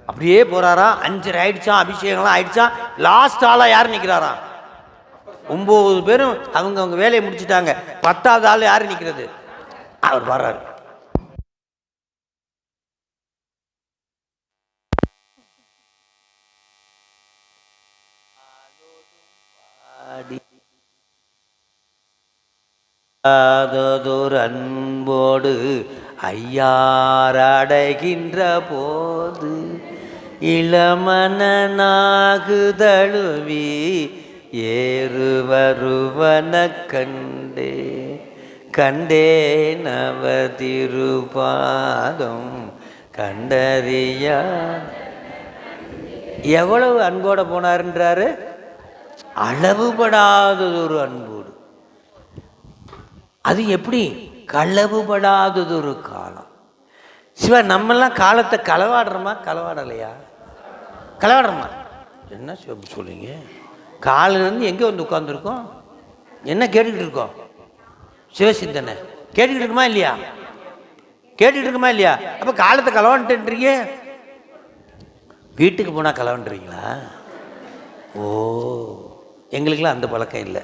அப்படியே போகிறாராம். 5 ஆயிடுச்சான், அபிஷேகம்லாம் ஆயிடுச்சான். லாஸ்ட் ஆளாக யார் நிற்கிறாராம்? 9 பேரும் அவங்க வேலையை முடிச்சுட்டாங்க. 10ஆவது ஆள் யார் நிற்கிறது? அவர் வர்றாரு. அன்போடு ஐயார் அடைகின்ற போது இளமனாகு தழுவி ஏறு வருவன கண்டேன் அவர் திருப்பாதம் கண்டறியா. எவ்வளவு அன்போட போனாருன்றாரு? அளவுபடாததொரு அன்போடு. அது எப்படி? களவுபடாததொரு காலம். சிவா, நம்மெல்லாம் காலத்தை களவாடுறோமா களவாடலையா? களவாடுறோமா? என்ன சிவப்பு சொல்லுங்க? காலிலேருந்து எங்கே வந்து உட்காந்துருக்கோம்? என்ன கேட்டுக்கிட்டு இருக்கோம்? சிவசிந்தனை கேட்டுக்கிட்டு இருக்குமா இல்லையா? கேட்டுக்கிட்டு இருக்குமா இல்லையா? அப்போ காலத்தை களவாண்டுன்றீங்க. வீட்டுக்கு போனால் களவாண்டுறீங்களா? ஓ, எங்களுக்கெல்லாம் அந்த பழக்கம் இல்லை.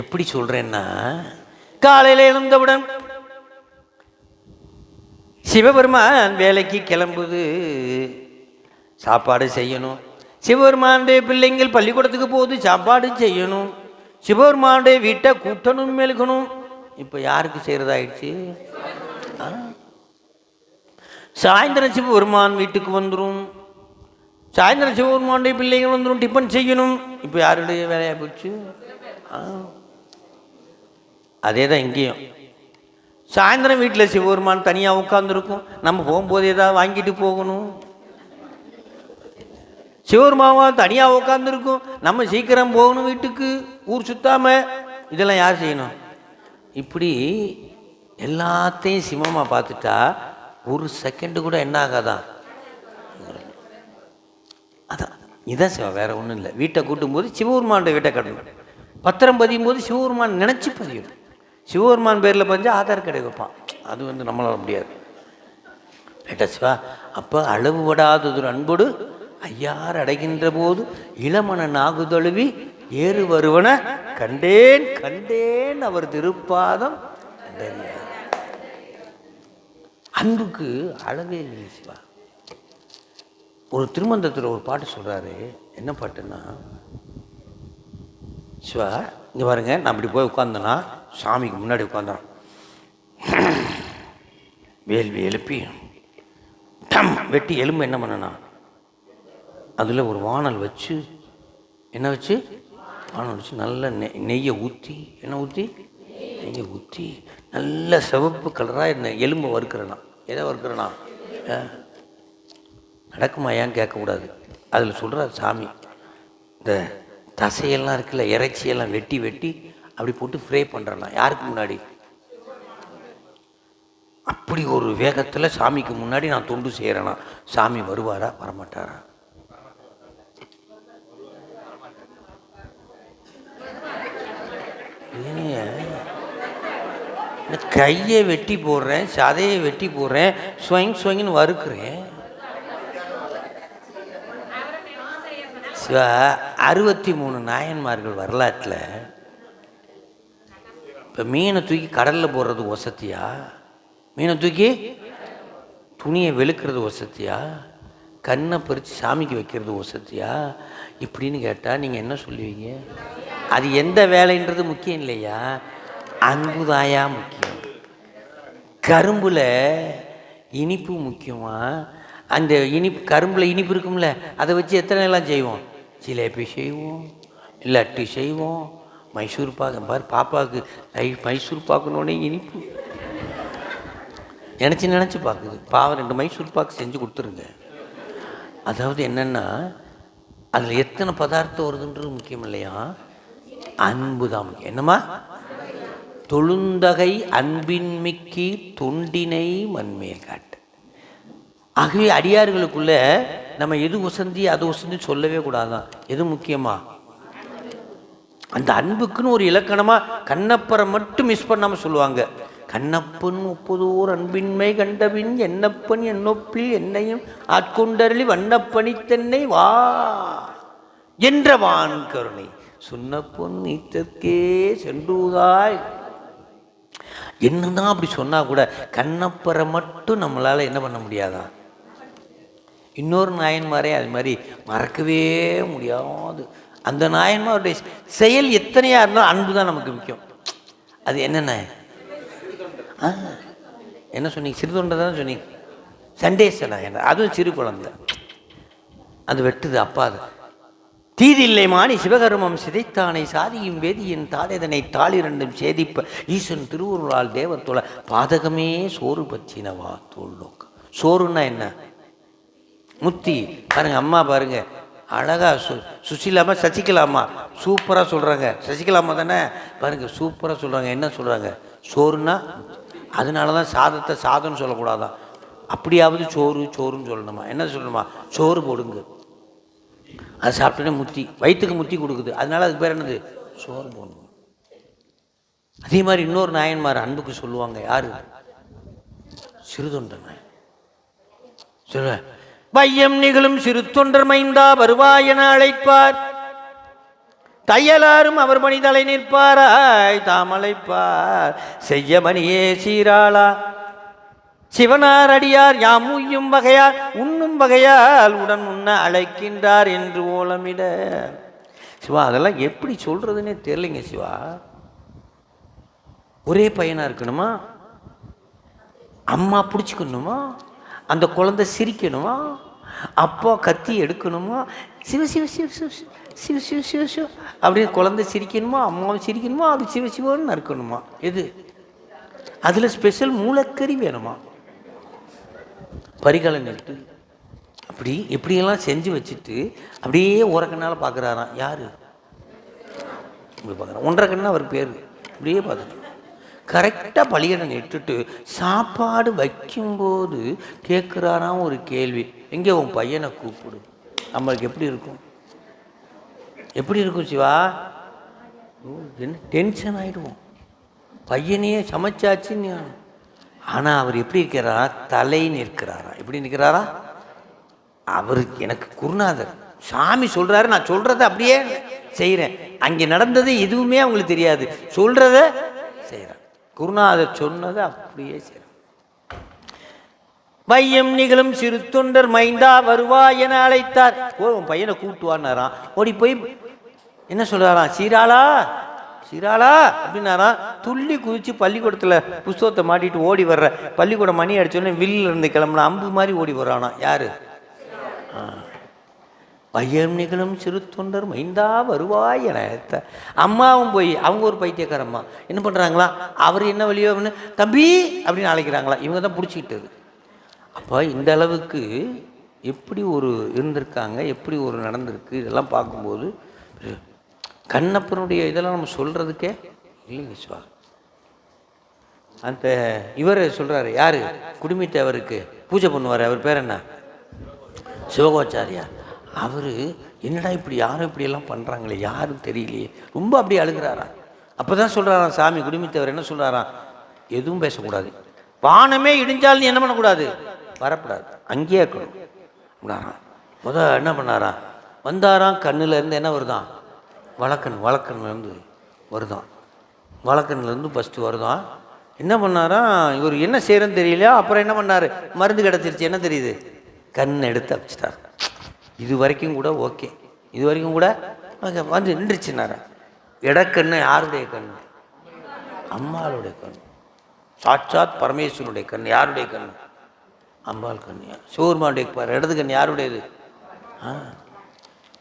எப்படி சொல்கிறேன்னா, காலையில் எழுந்தவுடன் சிவபெருமான் வேலைக்கு கிளம்புது, சாப்பாடு செய்யணும். சிவபெருமானுடைய பிள்ளைங்கள் பள்ளிக்கூடத்துக்கு போகுது, சாப்பாடு செய்யணும். சிவபெருமானுடைய வீட்டை கூட்டணும், மெழுகணும். இப்போ யாருக்கு செய்கிறதாயிடுச்சு? சாயந்தரம் சிவபெருமான் வீட்டுக்கு வந்துடும். சாயந்தரம் சிவபெருமானுடைய பிள்ளைகள் வந்துடும், டிஃபன் செய்யணும். இப்போ யாருடைய வேலையாக போச்சு? அதே தான் இங்கேயும். சாயந்தரம் வீட்டில் சிவபெருமான் தனியாக உட்காந்துருக்கும். நம்ம போகும்போது ஏதாவது வாங்கிட்டு போகணும். சிவபெருமான் தனியாக உட்காந்துருக்கும். நம்ம சீக்கிரம் போகணும் வீட்டுக்கு, ஊர் சுத்தாமல். இதெல்லாம் யார் செய்யணும்? இப்படி எல்லாத்தையும் சிவமாக பார்த்துட்டா ஒரு செகண்டு கூட என்ன ஆகாதான்? அதான் இதான் சிவம், வேற ஒன்றும் இல்லை. வீட்டை கூட்டும்போது சிவபெருமானுடைய வீட்டை கட்டணும். பத்திரம் பதியும் போது சிவபெருமான் நினச்சி பதியணும். சிவபெருமான் பேரில் பதிஞ்சா ஆதார் கடை வைப்பான். அது நம்மளால முடியாது. ரைட்டா சிவா? அப்போ அளவுபடாததொரு அன்போடு ஐயார் அடைகின்ற போது இளமன நாகுதழுவி ஏறு வருவன கண்டேன் கண்டேன் அவர் திருப்பாதம். அன்புக்கு அளவே இல்லை சிவா. ஒரு திருமந்தத்தில் ஒரு பாட்டு சொல்கிறாரு. என்ன பாட்டுன்னா, சிவா இங்கே பாருங்க, நான் அப்படி போய் உட்காந்தேன்னா சாமிக்கு முன்னாடி உட்காந்தான், வேள்வி எழுப்பி வெட்டி எலும்பு என்ன பண்ணனா, அதில் ஒரு வானல் வச்சு, என்ன வச்சு? வானல் வச்சு நல்ல நெய்யை ஊற்றி, என்ன ஊற்றி? நெய்யை ஊற்றி நல்ல சிவப்பு கலராக இந்த எலும்பை வறுக்கிறேனா. எதை வறுக்கிறேனா? நடக்குமா? ஏன்னு கேட்கக்கூடாது. அதில் சொல்கிற சாமி இந்த தசையெல்லாம் இருக்குல்ல, இறைச்சியெல்லாம் வெட்டி வெட்டி அப்படி போட்டு ஃப்ரை பண்ணுறேன்னா. யாருக்கு முன்னாடி? அப்படி ஒரு வேகத்தில் சாமிக்கு முன்னாடி நான் தொண்டு செய்கிறேன்னா சாமி வருவாரா வரமாட்டாரா? கையை வெட்டி போடுறேன், சதையை வெட்டி போடுறேன், ஸ்வங் ஸ்வங்கின்னு வறுக்கிறேன். 63 நாயன்மார்கள் வரலாற்றில் இப்போ மீனை தூக்கி கடலில் போடுறது வசதியா? மீனை தூக்கி துணியை வெளுக்கிறது வசதியா? கண்ணை பறித்து சாமிக்கு வைக்கிறது வசதியா? இப்படின்னு கேட்டால் நீங்கள் என்ன சொல்லுவீங்க? அது எந்த வேலைன்றது முக்கியம் இல்லையா, அன்புதாயா முக்கியம். கரும்பில் இனிப்பு முக்கியமா? அந்த இனிப்பு, கரும்பில் இனிப்பு இருக்கும்ல, அதை வச்சு எத்தனை எல்லாம் செய்வோம்? ஜிலேபி செய்வோம், லட்டு செய்வோம், மைசூர் பாக்கு. பாரு பாப்பாவுக்கு மைசூர் பாக்குனோடனே இனிப்பு நினச்சி பார்க்குது. பாவம் 2 மைசூர் பாக்கு செஞ்சு கொடுத்துருங்க. அதாவது என்னென்னா, அதில் எத்தனை பதார்த்தம் வருதுன்றது முக்கியம் இல்லையா, அன்பு தான் முக்கியம். என்னம்மா? தொழுந்தகை அன்பின் மிக்கி தொண்டினை மண்மேல் காட்டு. ஆகவே அடியார்களுக்குள்ள நம்ம எது வசந்தி அது வசந்தி சொல்லவே கூடாதான். எது முக்கியமா? அந்த அன்புக்குன்னு ஒரு இலக்கணமாக கண்ணப்பரை மட்டும் மிஸ் பண்ணாமல் சொல்லுவாங்க. கண்ணப்பன் ஒப்புதோர் அன்பின்மை கண்டபின் என்னப்பன் என்னொப்பில் என்னையும் ஆட்கொண்டருளி வண்ணப்பணித்தென்னை வா என்ற வான் கருணை சுண்ணப்பொன் நீத்தற்கே சென்றுதாய். என்னதான் அப்படி சொன்னா கூட கண்ணப்பரை மட்டும் நம்மளால என்ன பண்ண முடியாதான்? இன்னொரு நாயன்மாரே அது மாதிரி மறக்கவே முடியாது. அந்த நாயன்மாருடைய செயல் எத்தனையா இருந்தாலும் அன்பு தான் நமக்கு முக்கியம். அது என்னென்ன? என்ன சொன்னீங்க? சிறுதொண்டை தானே சொன்னீங்க. சண்டேச நாயன், அதுவும் சிறு குழந்தை. அது வெட்டுது அப்பா. அது தீதில்லை மாணி சிவகர்மம் சிதைத்தானை சாதியும் வேதியின் தாடைதனை தாளிரண்டும் சேதிப்ப ஈசன் திருவுருளால் தேவத்தோல பாதகமே சோறு பச்சினவா தோல் நோக்கு. சோறுன்னா என்ன? முத்தி. பாருங்க, அம்மா பாருங்க, அழகா சுசிலாமா சசிகலாமா சூப்பராக சொல்கிறாங்க. சசிகலாமா தானே பாருங்க, சூப்பராக சொல்கிறாங்க. என்ன சொல்கிறாங்க? சோறுனா அதனால தான் சாதத்தை சாதம்னு சொல்லக்கூடாதான், அப்படியாவது சோறுன்னு சொல்லணுமா? என்ன சொல்லணுமா? சோறு போடுங்க. அது சாப்பிட்டோன்னே முத்தி, வயிற்றுக்கு முத்தி கொடுக்குது, அதனால அதுக்கு பேர் என்னது? சோறு போடணும். அதே மாதிரி இன்னொரு நாயன்மார் அன்புக்கு சொல்லுவாங்க. யாரு? சிறுதொண்டர் நாயன் சொல்ல, வையம் நிகழும் சிறு தொண்டர் மைந்தா வருவாய் என அழைப்பார், தையலாரும் அவர் பணிதலை நிற்பாராய் தாமழைப்பார் செய்ய மணியே சீராளா சிவனார் அடியார் யாம் உய்யும் வகையால் உண்ணும் வகையால் உடன் உண்ண அழைக்கின்றார் என்று ஓலமிட. சிவா, அதெல்லாம் எப்படி சொல்றதுன்னே தெரியலைங்க சிவா. ஒரே பையனா இருக்கணுமா? அம்மா பிடிச்சிக்கணுமா? அந்த குழந்தை சிரிக்கணுமா? அப்பா கத்தி எடுக்கணுமா? சிவ சிவ சிவ சிவ சிவ சிவ சிவ சிவ அப்படின்னு குழந்தை சிரிக்கணுமா? அம்மாவும் சிரிக்கணுமா? அது சிவ சிவன்னு இருக்கணுமா? எது? அதில் ஸ்பெஷல் மூலக்கறி வேணுமா? பரிகாலம் எடுத்து அப்படி எப்படியெல்லாம் செஞ்சு வச்சுட்டு அப்படியே ஓரக்கண்ணால் பார்க்குறாராம். யார்? இப்படி பார்க்குறான். 1.5 கண்ணா அவர் பேர். அப்படியே பார்த்துட்டு கரெக்டாக பலியிடம் இட்டுட்டு சாப்பாடு வைக்கும்போது கேட்குறாராம் ஒரு கேள்வி, எங்கே உன் பையனை கூப்பிடு. நம்மளுக்கு எப்படி இருக்கும்? எப்படி இருக்கும் சிவா? என்ன டென்ஷன் ஆகிடுவோம். பையனையே சமைச்சாச்சுன்னு. ஆனால் அவர் எப்படி இருக்கிறாரா? தலை நிற்கிறாரா? எப்படி நிற்கிறாரா? அவருக்கு எனக்கு குருநாதர் சாமி சொல்கிறாரு, நான் சொல்கிறத அப்படியே செய்கிறேன். அங்கே நடந்தது எதுவுமே அவங்களுக்கு தெரியாது, சொல்கிறத செய்கிறேன். குருநாதர் சொன்னதை அப்படியே செய்கிறேன். வையம் நிகழும் சிறு தொண்டர் மைந்தா வருவாய் என அழைத்தார். உன் பையனை கூப்பிட்டுவான்னாராம். ஓடி போய் என்ன சொல்கிறாராம்? சீராளா சீராளா அப்படின்னாராம். துள்ளி குதிச்சு பள்ளிக்கூடத்தில் புஸ்தகத்தை மாட்டிட்டு ஓடி வர்ற, பள்ளிக்கூடம் மணி அடிச்சோடனே வில்லில் இருந்து கிளம்புனா அம்பு மாதிரி ஓடி வர்றானா. யாரு? வையம் நிகழும் சிறு தொண்டர் மைந்தா வருவாய் என அழைத்த. அம்மாவும் போய், அவங்க ஒரு பைத்தியக்காரம்மா என்ன பண்ணுறாங்களா, அவர் என்ன வழியோ அப்படின்னு தம்பி அப்படின்னு அழைக்கிறாங்களா. இவங்க தான் பிடிச்சிக்கிட்டது. அப்போ இந்த அளவுக்கு எப்படி ஒரு இருந்திருக்காங்க, எப்படி ஒரு நடந்திருக்கு, இதெல்லாம் பார்க்கும்போது கண்ணப்பனுடைய இதெல்லாம் நம்ம சொல்கிறதுக்கே இல்லைங்க சிவா. அந்த இவர் சொல்கிறாரு, யார்? குடுமித்தேவருக்கு பூஜை பண்ணுவார். அவர் பேர் என்ன? சிவகோச்சாரியார். அவர் என்னடா இப்படி யாரும் இப்படியெல்லாம் பண்ணுறாங்களே, யாரும் தெரியலையே, ரொம்ப அப்படி அழுகிறாரா. அப்போ தான் சொல்கிறாராம் சாமி, குடுமித்தேவர் என்ன சொல்கிறாராம், எதுவும் பேசக்கூடாது, வானமே இடிஞ்சால் நீ என்ன பண்ணக்கூடாது, வரக்கூடாது, அங்கேயே இருக்கணும் அப்படின்னாராம். என்ன பண்ணாராம், வந்தாராம். கண்ணுலேருந்து என்ன வருதான்? வழக்கண்லேருந்து வருதான். வழக்கண்லேருந்து ஃபஸ்ட்டு வருதான். என்ன பண்ணாராம், இவர் என்ன செய்கிறேன்னு தெரியலையா. அப்புறம் என்ன பண்ணார், மருந்து கிடச்சிருச்சு, என்ன தெரியுது, கண் எடுத்து அப்பிச்சிட்டார். இது வரைக்கும் கூட ஓகே, இது வரைக்கும் கூட வந்து நின்றுச்சுனாரா. இடக்கண்ணு யாருடைய கண்? அம்பாளுடைய கண். சாட்சாத் பரமேஸ்வருடைய கண். யாருடைய கண்? அம்பாள் கண். சிவபெருமானுடைய இடது கண் யாருடையது?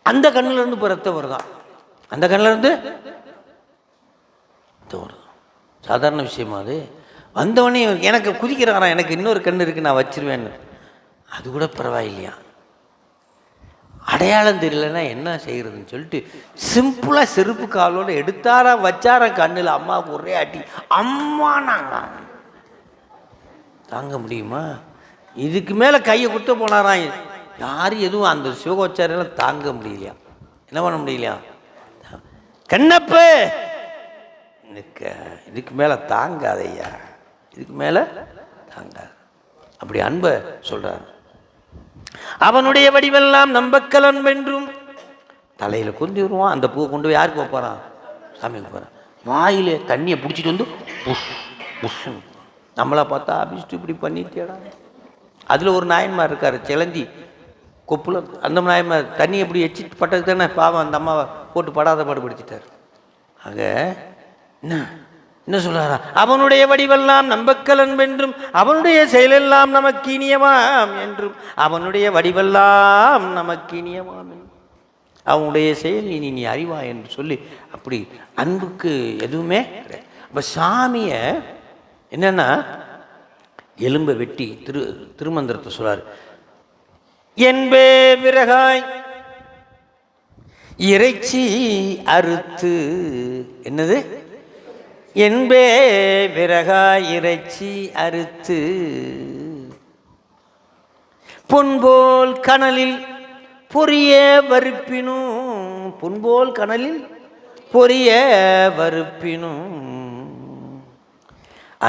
அந்த கண்ணிலிருந்து இப்போ ரத்தம் வருதான். அந்த கண்ணிலிருந்து வருதான். சாதாரண விஷயமா அது? வந்தவொடனே எனக்கு குதிக்கிறாராம், எனக்கு இன்னொரு கண் இருக்குது நான் வச்சிருவேன்னு. அது கூட பரவாயில்லையா, அடையாளம் தெரியலன்னா என்ன செய்கிறதுன்னு சொல்லிட்டு சிம்பிளாக செருப்பு காலோடு எடுத்தாரா வச்சாரா கண்ணில். அம்மாவுக்கு ஒரே அடி. அம்மா நாங்கள் தாங்க முடியுமா? இதுக்கு மேலே கையை கொடுத்து போனாராம். யாரும் எதுவும் அந்த சிவகோச்சாரியெல்லாம் தாங்க முடியலையா, என்ன பண்ண முடியலையா. கண்ணப்பு இதுக்கு மேலே தாங்காதையா, இதுக்கு மேலே தாங்காது. அப்படி அன்பை சொல்கிறார். அவனுடைய வடிவெல்லாம் நம்பக்கலன் வென்றும் தலையில் கொண்டு வருவான். அந்த பூவை கொண்டு போய் யாருக்கு வைப்பாரான்? சாமிக்கு போகிறான். வாயிலே தண்ணியை பிடிச்சிட்டு வந்து புஷ் புஷ். நம்மளை பார்த்தா அபிஷ்டு இப்படி பண்ணிட்டேடா. அதில் ஒரு நாயன்மார் இருக்கார், செலந்தி கொப்புல. அந்த நாயன்மார் தண்ணி எப்படி எச்சிட்டு பட்டது தானே பாவம், அந்த அம்மாவை போட்டு படாத பாடுபடுத்திட்டார். ஆக என்ன சொல்றாரா, அவனுடைய வடிவெல்லாம் நம்பக்கலன் வென்றும் அவனுடைய செயலெல்லாம் நமக்கு இனியமாம் என்றும். அவனுடைய வடிவெல்லாம் நமக்கு இனியமாம் என்றும், அவனுடைய செயல் இனி நீ அறிவா என்று சொல்லி அப்படி அன்புக்கு எதுவுமே. அப்போ சாமியை என்னன்னா எலும்பை வெட்டி திருமந்திரத்தை சொல்றாரு. என்பே விறகாய் இறைச்சி அறுத்து என்னது என்பே விறகா இறைச்சி அறுத்து பொன்போல் கனலில் பொரிய வறுப்பினும் பொன்போல் கனலில் பொரிய வறுப்பினும்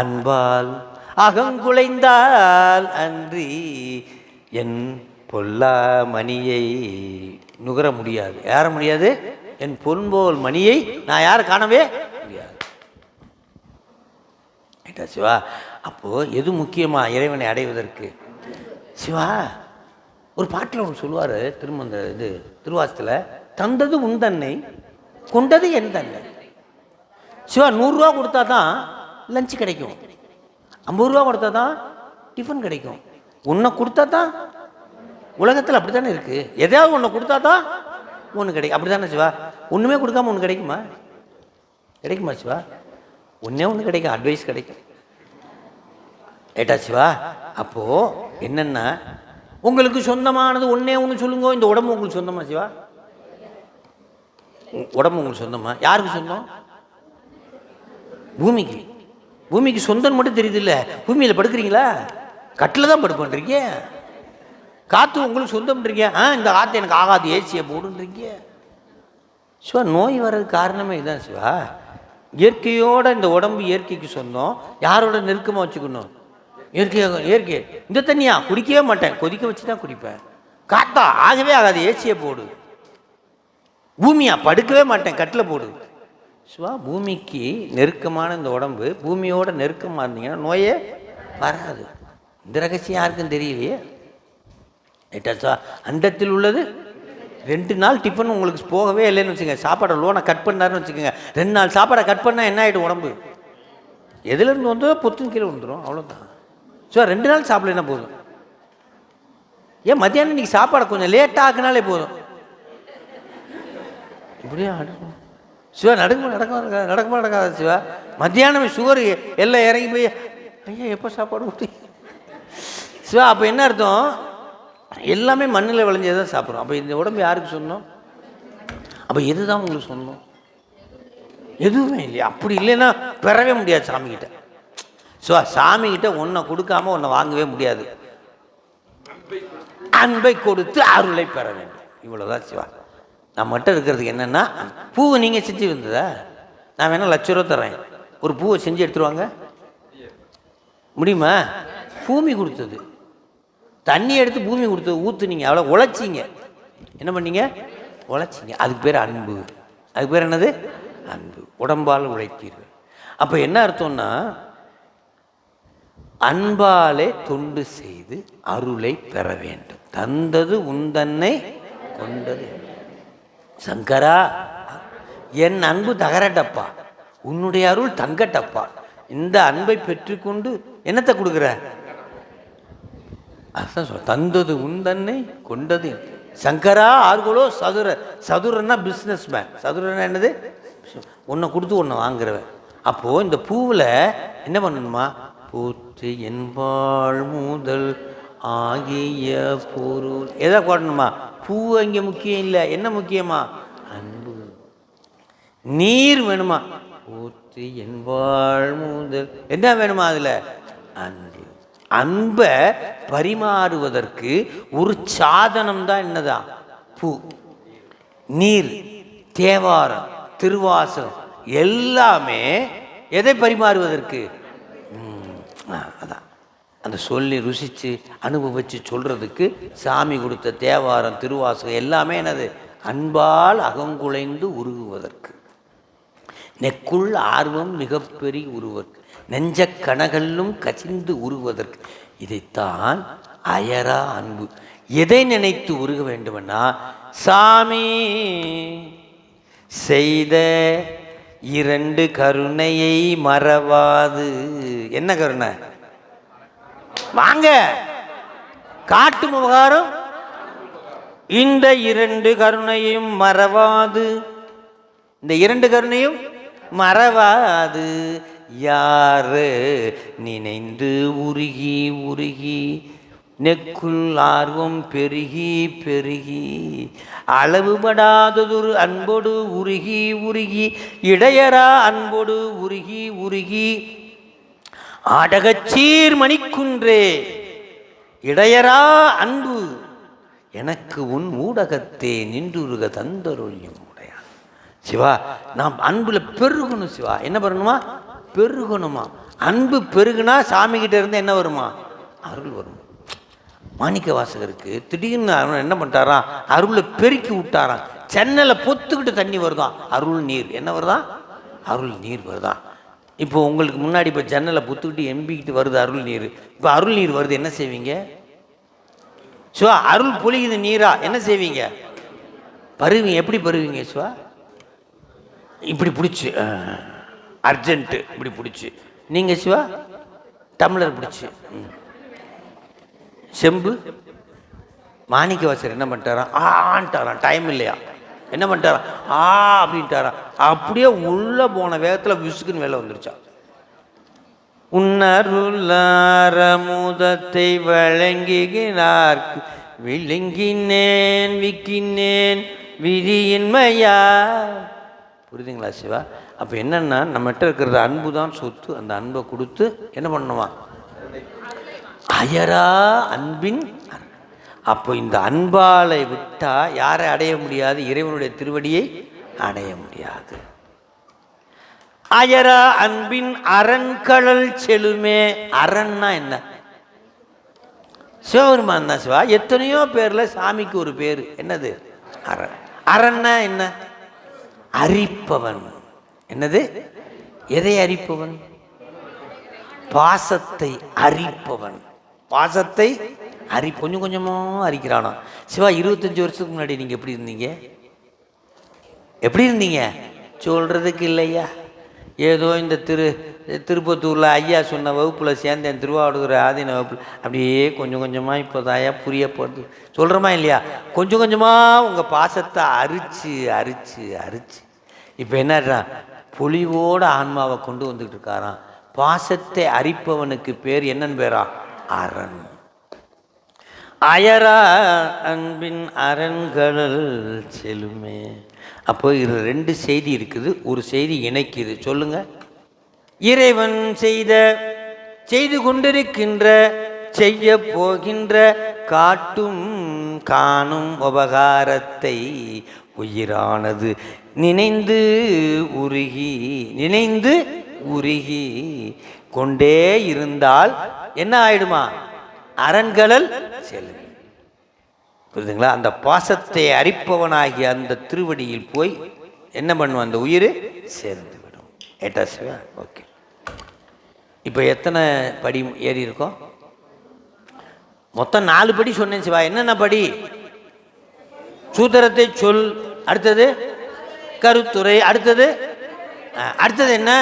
அன்பால் அகங்குலைந்தால் அன்றி என் பொல்லா மணியை நுகர முடியாது. யார முடியாது? என் பொன்போல் மணியை நான் யாரை காணவே முடியாது. சிவா, அப்போ எது முக்கியமா இறைவனை அடைவதற்கு? சிவா ஒரு பாட்டில் ஒன்று சொல்லுவார், திரும்ப இது திருவாசத்தில், தந்தது உன் தன்னை கொண்டது என் தன்னை. சிவா 100 ரூபா கொடுத்தா தான் லஞ்சு கிடைக்கும், 50 ரூபா கொடுத்தா தான் டிஃபன் கிடைக்கும். ஒன்றை கொடுத்தா தான் உலகத்தில் அப்படி தானே இருக்குது. எதையாவது ஒன்று கொடுத்தா தான் ஒன்று கிடைக்கும். அப்படி தானே சிவா? ஒன்றுமே கொடுக்காம ஒன்று கிடைக்குமா? கிடைக்குமா சிவா? ஒன்றே ஒன்று கிடைக்கும், அட்வைஸ் கிடைக்கும். ஏட்டா சிவா, அப்போது என்னென்னா உங்களுக்கு சொந்தமானது ஒன்றே ஒன்று சொல்லுங்க. இந்த உடம்பு உங்களுக்கு சொந்தமா சிவா? உடம்பு உங்களுக்கு சொந்தமா? யாருக்கு சொந்தம்? பூமிக்கு. பூமிக்கு சொந்தம் மட்டும் தெரியுது இல்லை? பூமியில் படுக்கிறீங்களா? கட்டில் தான் படுப்பேன்றீங்க. காற்று உங்களுக்கு சொந்தம்ன்றீங்க. இந்த காற்று எனக்கு ஆகாது, ஏசியை போடுன்றீங்க. சிவா, நோய் வர்றதுக்கு காரணமே இதுதான் சிவா. இயற்கையோட இந்த உடம்பு இயற்கைக்கு சொந்தம். யாரோட நெருக்கமாக வச்சுக்கணும்? இயற்கை. இந்த தண்ணியா குடிக்கவே மாட்டேன், கொதிக்க வச்சு தான் குடிப்பேன். காத்தா ஆகவே ஆகாது, ஏசியை போடு. பூமியா படுக்கவே மாட்டேன், கட்டில் போடு. சிவா, பூமிக்கு நெருக்கமான இந்த உடம்பு பூமியோட நெருக்கமாக இருந்தீங்கன்னா நோயே வராது. இந்த ரகசியம் யாருக்கும் தெரியலையே. அண்டத்தில் உள்ளது 2 நாள் டிஃபன் உங்களுக்கு போகவே இல்லைன்னு வச்சுக்கோங்க. சாப்பாடை லோனை கட் பண்ணாருன்னு வச்சுக்கோங்க. 2 நாள் சாப்பாடை கட் பண்ணால் என்ன ஆகிடும்? உடம்பு எதுலேருந்து வந்தோ பொத்துன்னு கீழே வந்துடும், அவ்வளோதான். ஸோ 2 நாள் சாப்பிடலன்னா போதும். ஏன் மத்தியானம் இன்னைக்கு சாப்பாடை கொஞ்சம் லேட்டாக ஆக்குனாலே போதும். இப்படியே சிவா நடக்காத சிவா. மத்தியானம் சுகர் எல்லாம் இறங்கி போய் ஐயா எப்போ சாப்பாடு ஊட்டி சிவா. அப்போ என்ன அர்த்தம்? எல்லாமே மண்ணில் விளைஞ்சது தான் சாப்பிட்றோம். அப்போ இந்த உடம்பு யாருக்கு சொன்னோம்? அப்போ எதுதான் உங்களுக்கு சொன்னோம்? எதுவுமே இல்லையா? அப்படி இல்லைன்னா பெறவே முடியாது சாமிக்கிட்ட. ஸோ சாமிக்கிட்ட ஒன்றை கொடுக்காம ஒன்றை வாங்கவே முடியாது. அன்பை கொடுத்து அருளை பெற வேண்டும். இவ்வளோதான் சிவா. நம்மகிட்ட இருக்கிறதுக்கு என்னென்னா, பூவை நீங்கள் செஞ்சு வந்ததா? நான் வேணால் 1,00,000 ரூபா தரேன், ஒரு பூவை செஞ்சு எடுத்துருவாங்க முடியுமா? பூமி கொடுத்தது, தண்ணி எடுத்து பூமி கொடுத்தது, ஊற்றுனீங்க, அவ்வளோ உழைச்சிங்க. என்ன பண்ணீங்க? உழைச்சிங்க. அதுக்கு பேர் அன்பு. அதுக்கு பேர் என்னது? அன்பு. உடம்பால் உழைத்தீர்கள். அப்போ என்ன அர்த்தம்னா, அன்பாலே தொண்டு செய்து அருளை பெற வேண்டும். தந்தது உந்தன்னை கொண்டது. சங்கரா, என் அன்பு தகரட்டப்பா, உன்னுடைய அருள் தங்கட்டப்பா. இந்த அன்பை பெற்றுக்கொண்டு என்னத்தை கொடுக்குற? அதுதான் சொல்ல, தந்தது உந்தன்னை கொண்டது. சங்கரா ஆர்கோலோ சதுர. சதுரன்னா பிஸ்னஸ் மேன். சதுரன்னா என்னது? ஒன்றை கொடுத்து ஒன்றை வாங்குறவன். அப்போது இந்த பூவில் என்ன பண்ணணுமா? பூத்து என்பாள் முதல் ஆகிய பொருள் எதை போடணுமா? பூ இங்கே முக்கியம் இல்லை. என்ன முக்கியமா? அன்பு. நீர் வேணுமா? பூத்து என்பாள் முதல் என்ன வேணுமா? அதில் அன்பு. அன்பை பரிமாறுவதற்கு ஒரு சாதனம் தான் என்னதான்? பூ, நீர், தேவாரம், திருவாசகம் எல்லாமே எதை பரிமாறுவதற்கு? அதான் அந்த சொல்லி ருசித்து அனுபவித்து சொல்கிறதுக்கு சாமி கொடுத்த தேவாரம், திருவாசகம் எல்லாமே என்னது? அன்பால் அகங்குலைந்து உருகுவதற்கு. நெக்குள் ஆர்வம் மிகப்பெரிய உருவதற்கு, நெஞ்ச கனகல்லும் கசிந்து உருகுவதற்கு. இதைத்தான் அயரா அன்பு. எதை நினைத்து உருக வேண்டுமென்னா, சாமி செய்த 2 கருணையை மறவாது. என்ன கருணை? வாங்க காட்டு விவகாரம். இந்த 2 கருணையும் மறவாது. இந்த 2 கருணையும் மறவாது. யாரு நினைந்து உருகி உருகி நெக்குள் ஆர்வம் பெருகி பெருகி அளவுபடாததொரு அன்போடு உருகி உருகி இடையரா அன்போடு உருகி உருகி ஆடகச்சீர் மணிக்குன்றே இடையரா அன்பு எனக்கு உன் ஊடகத்தே நின்றுருக தந்தருளியும் உடையான். சிவா, நாம் அன்புல பெருகணும். சிவா, என்ன பண்ணணுமா? பெருகணுமா. அன்பு பெருகுனா சாமி கிட்ட இருந்து என்ன வருமா? அருள் வரும். மாணிக்க வாசகருக்கு திடீர்னு என்ன பண்ணிட்டாராம்? அருளை பெருக்கி விட்டாராம். சென்னையில் பொத்துக்கிட்டு தண்ணி வருதான், அருள் நீர். என்ன வருதான்? அருள் நீர் வருதான். இப்போ உங்களுக்கு முன்னாடி இப்போ ஜன்னலில் பொத்துக்கிட்டு எம்பிக்கிட்டு வருது அருள் நீர். இப்போ அருள் நீர் வருது, என்ன செய்வீங்க? சிவா, அருள் பொழியுது நீரா, என்ன செய்வீங்க? பருவீங்க. எப்படி பருவீங்க சிவா? இப்படி பிடிச்சி, அர்ஜென்ட்டு இப்படி பிடிச்சி. நீங்கள் சிவா? டம்ளர் பிடிச்சி. செம்பு. மாணிக்க வாசகர் என்ன பண்ணிட்டாராம்? ஆன்ட்டாராம், டைம் இல்லையா. என்ன பண்ணிட்டாராம்? அப்படின்ட்டாராம். அப்படியே உள்ளே போன வேகத்தில் விசுக்குன்னு வேலை வந்துருச்சா. உன்னருளாரமுதத்தை வழங்கினார்க்கு விழுங்கினேன் விக்கினேன் விதியின்மையா. புரியுதுங்களா சிவா? அப்போ என்னென்னா, நம்மகிட்ட இருக்கிறது அன்பு தான் சொத்து. அந்த அன்பை கொடுத்து என்ன பண்ணுமா? அயரா அன்பின். அப்போ இந்த அன்பாலை விட்டால் யாரை அடைய முடியாது? இறைவனுடைய திருவடியை அடைய முடியாது. அயரா அன்பின் அரண்கடல் செலுமே. அரண்னா என்ன? சிவபெருமான் தான் சிவா. எத்தனையோ பேரில் சாமிக்கு ஒரு பேர். என்னது? அரண். அரண்னா என்ன? அரிப்பவன். என்னது? எதை அரிப்பவன்? பாசத்தை அரிப்பவன். பாசத்தை கொஞ்சம் கொஞ்சமாக அரிக்கிறானா சிவா. 25 வருஷத்துக்கு முன்னாடி நீங்கள் எப்படி இருந்தீங்க? எப்படி இருந்தீங்க? சொல்கிறதுக்கு இல்லையா? ஏதோ இந்த திருப்பத்தூரில் ஐயா சொன்ன வகுப்பில் சேர்ந்தேன், திருவாவடுதுறை ஆதீன வகுப்பில். அப்படியே கொஞ்சம் கொஞ்சமாக இப்போ தாயா புரிய போகிறது. சொல்கிறோமா இல்லையா? கொஞ்சம் கொஞ்சமாக உங்கள் பாசத்தை அரிச்சு அரிச்சு அரிச்சு இப்போ என்னடா பொலிவோடு ஆன்மாவை கொண்டு வந்துக்கிட்டு இருக்காராம். பாசத்தை அரிப்பவனுக்கு பேர் என்னன்னு பேரா? அரண். அயரா அன்பின் அரண்கடல் செலுமே. அப்போ இது 2 செய்தி இருக்குது, ஒரு செய்தி இணைக்குது. சொல்லுங்க. இறைவன் செய்து கொண்டிருக்கின்ற, செய்ய போகின்ற, காட்டும் காணும் உபகாரத்தை உயிரானது நினைந்து உருகி கொண்டே இருந்தால் என்ன ஆயிடுமா? அரண்கடல் செல்லும். புரியுதுங்களா? அந்த பாசத்தை அரிப்பவனாகிய அந்த திருவடியில் போய் என்ன பண்ணுவான்? அந்த உயிர் சேர்ந்து விடும். ஏட்டா சிவா? ஓகே. இப்போ எத்தனை படி ஏறி இருக்கோம்? மொத்தம் 4 படி சொன்னேன் சிவா. என்னென்ன படி? சூத்திரத்தை சொல், அடுத்தது கருத்துரை, அடுத்தது என்ன?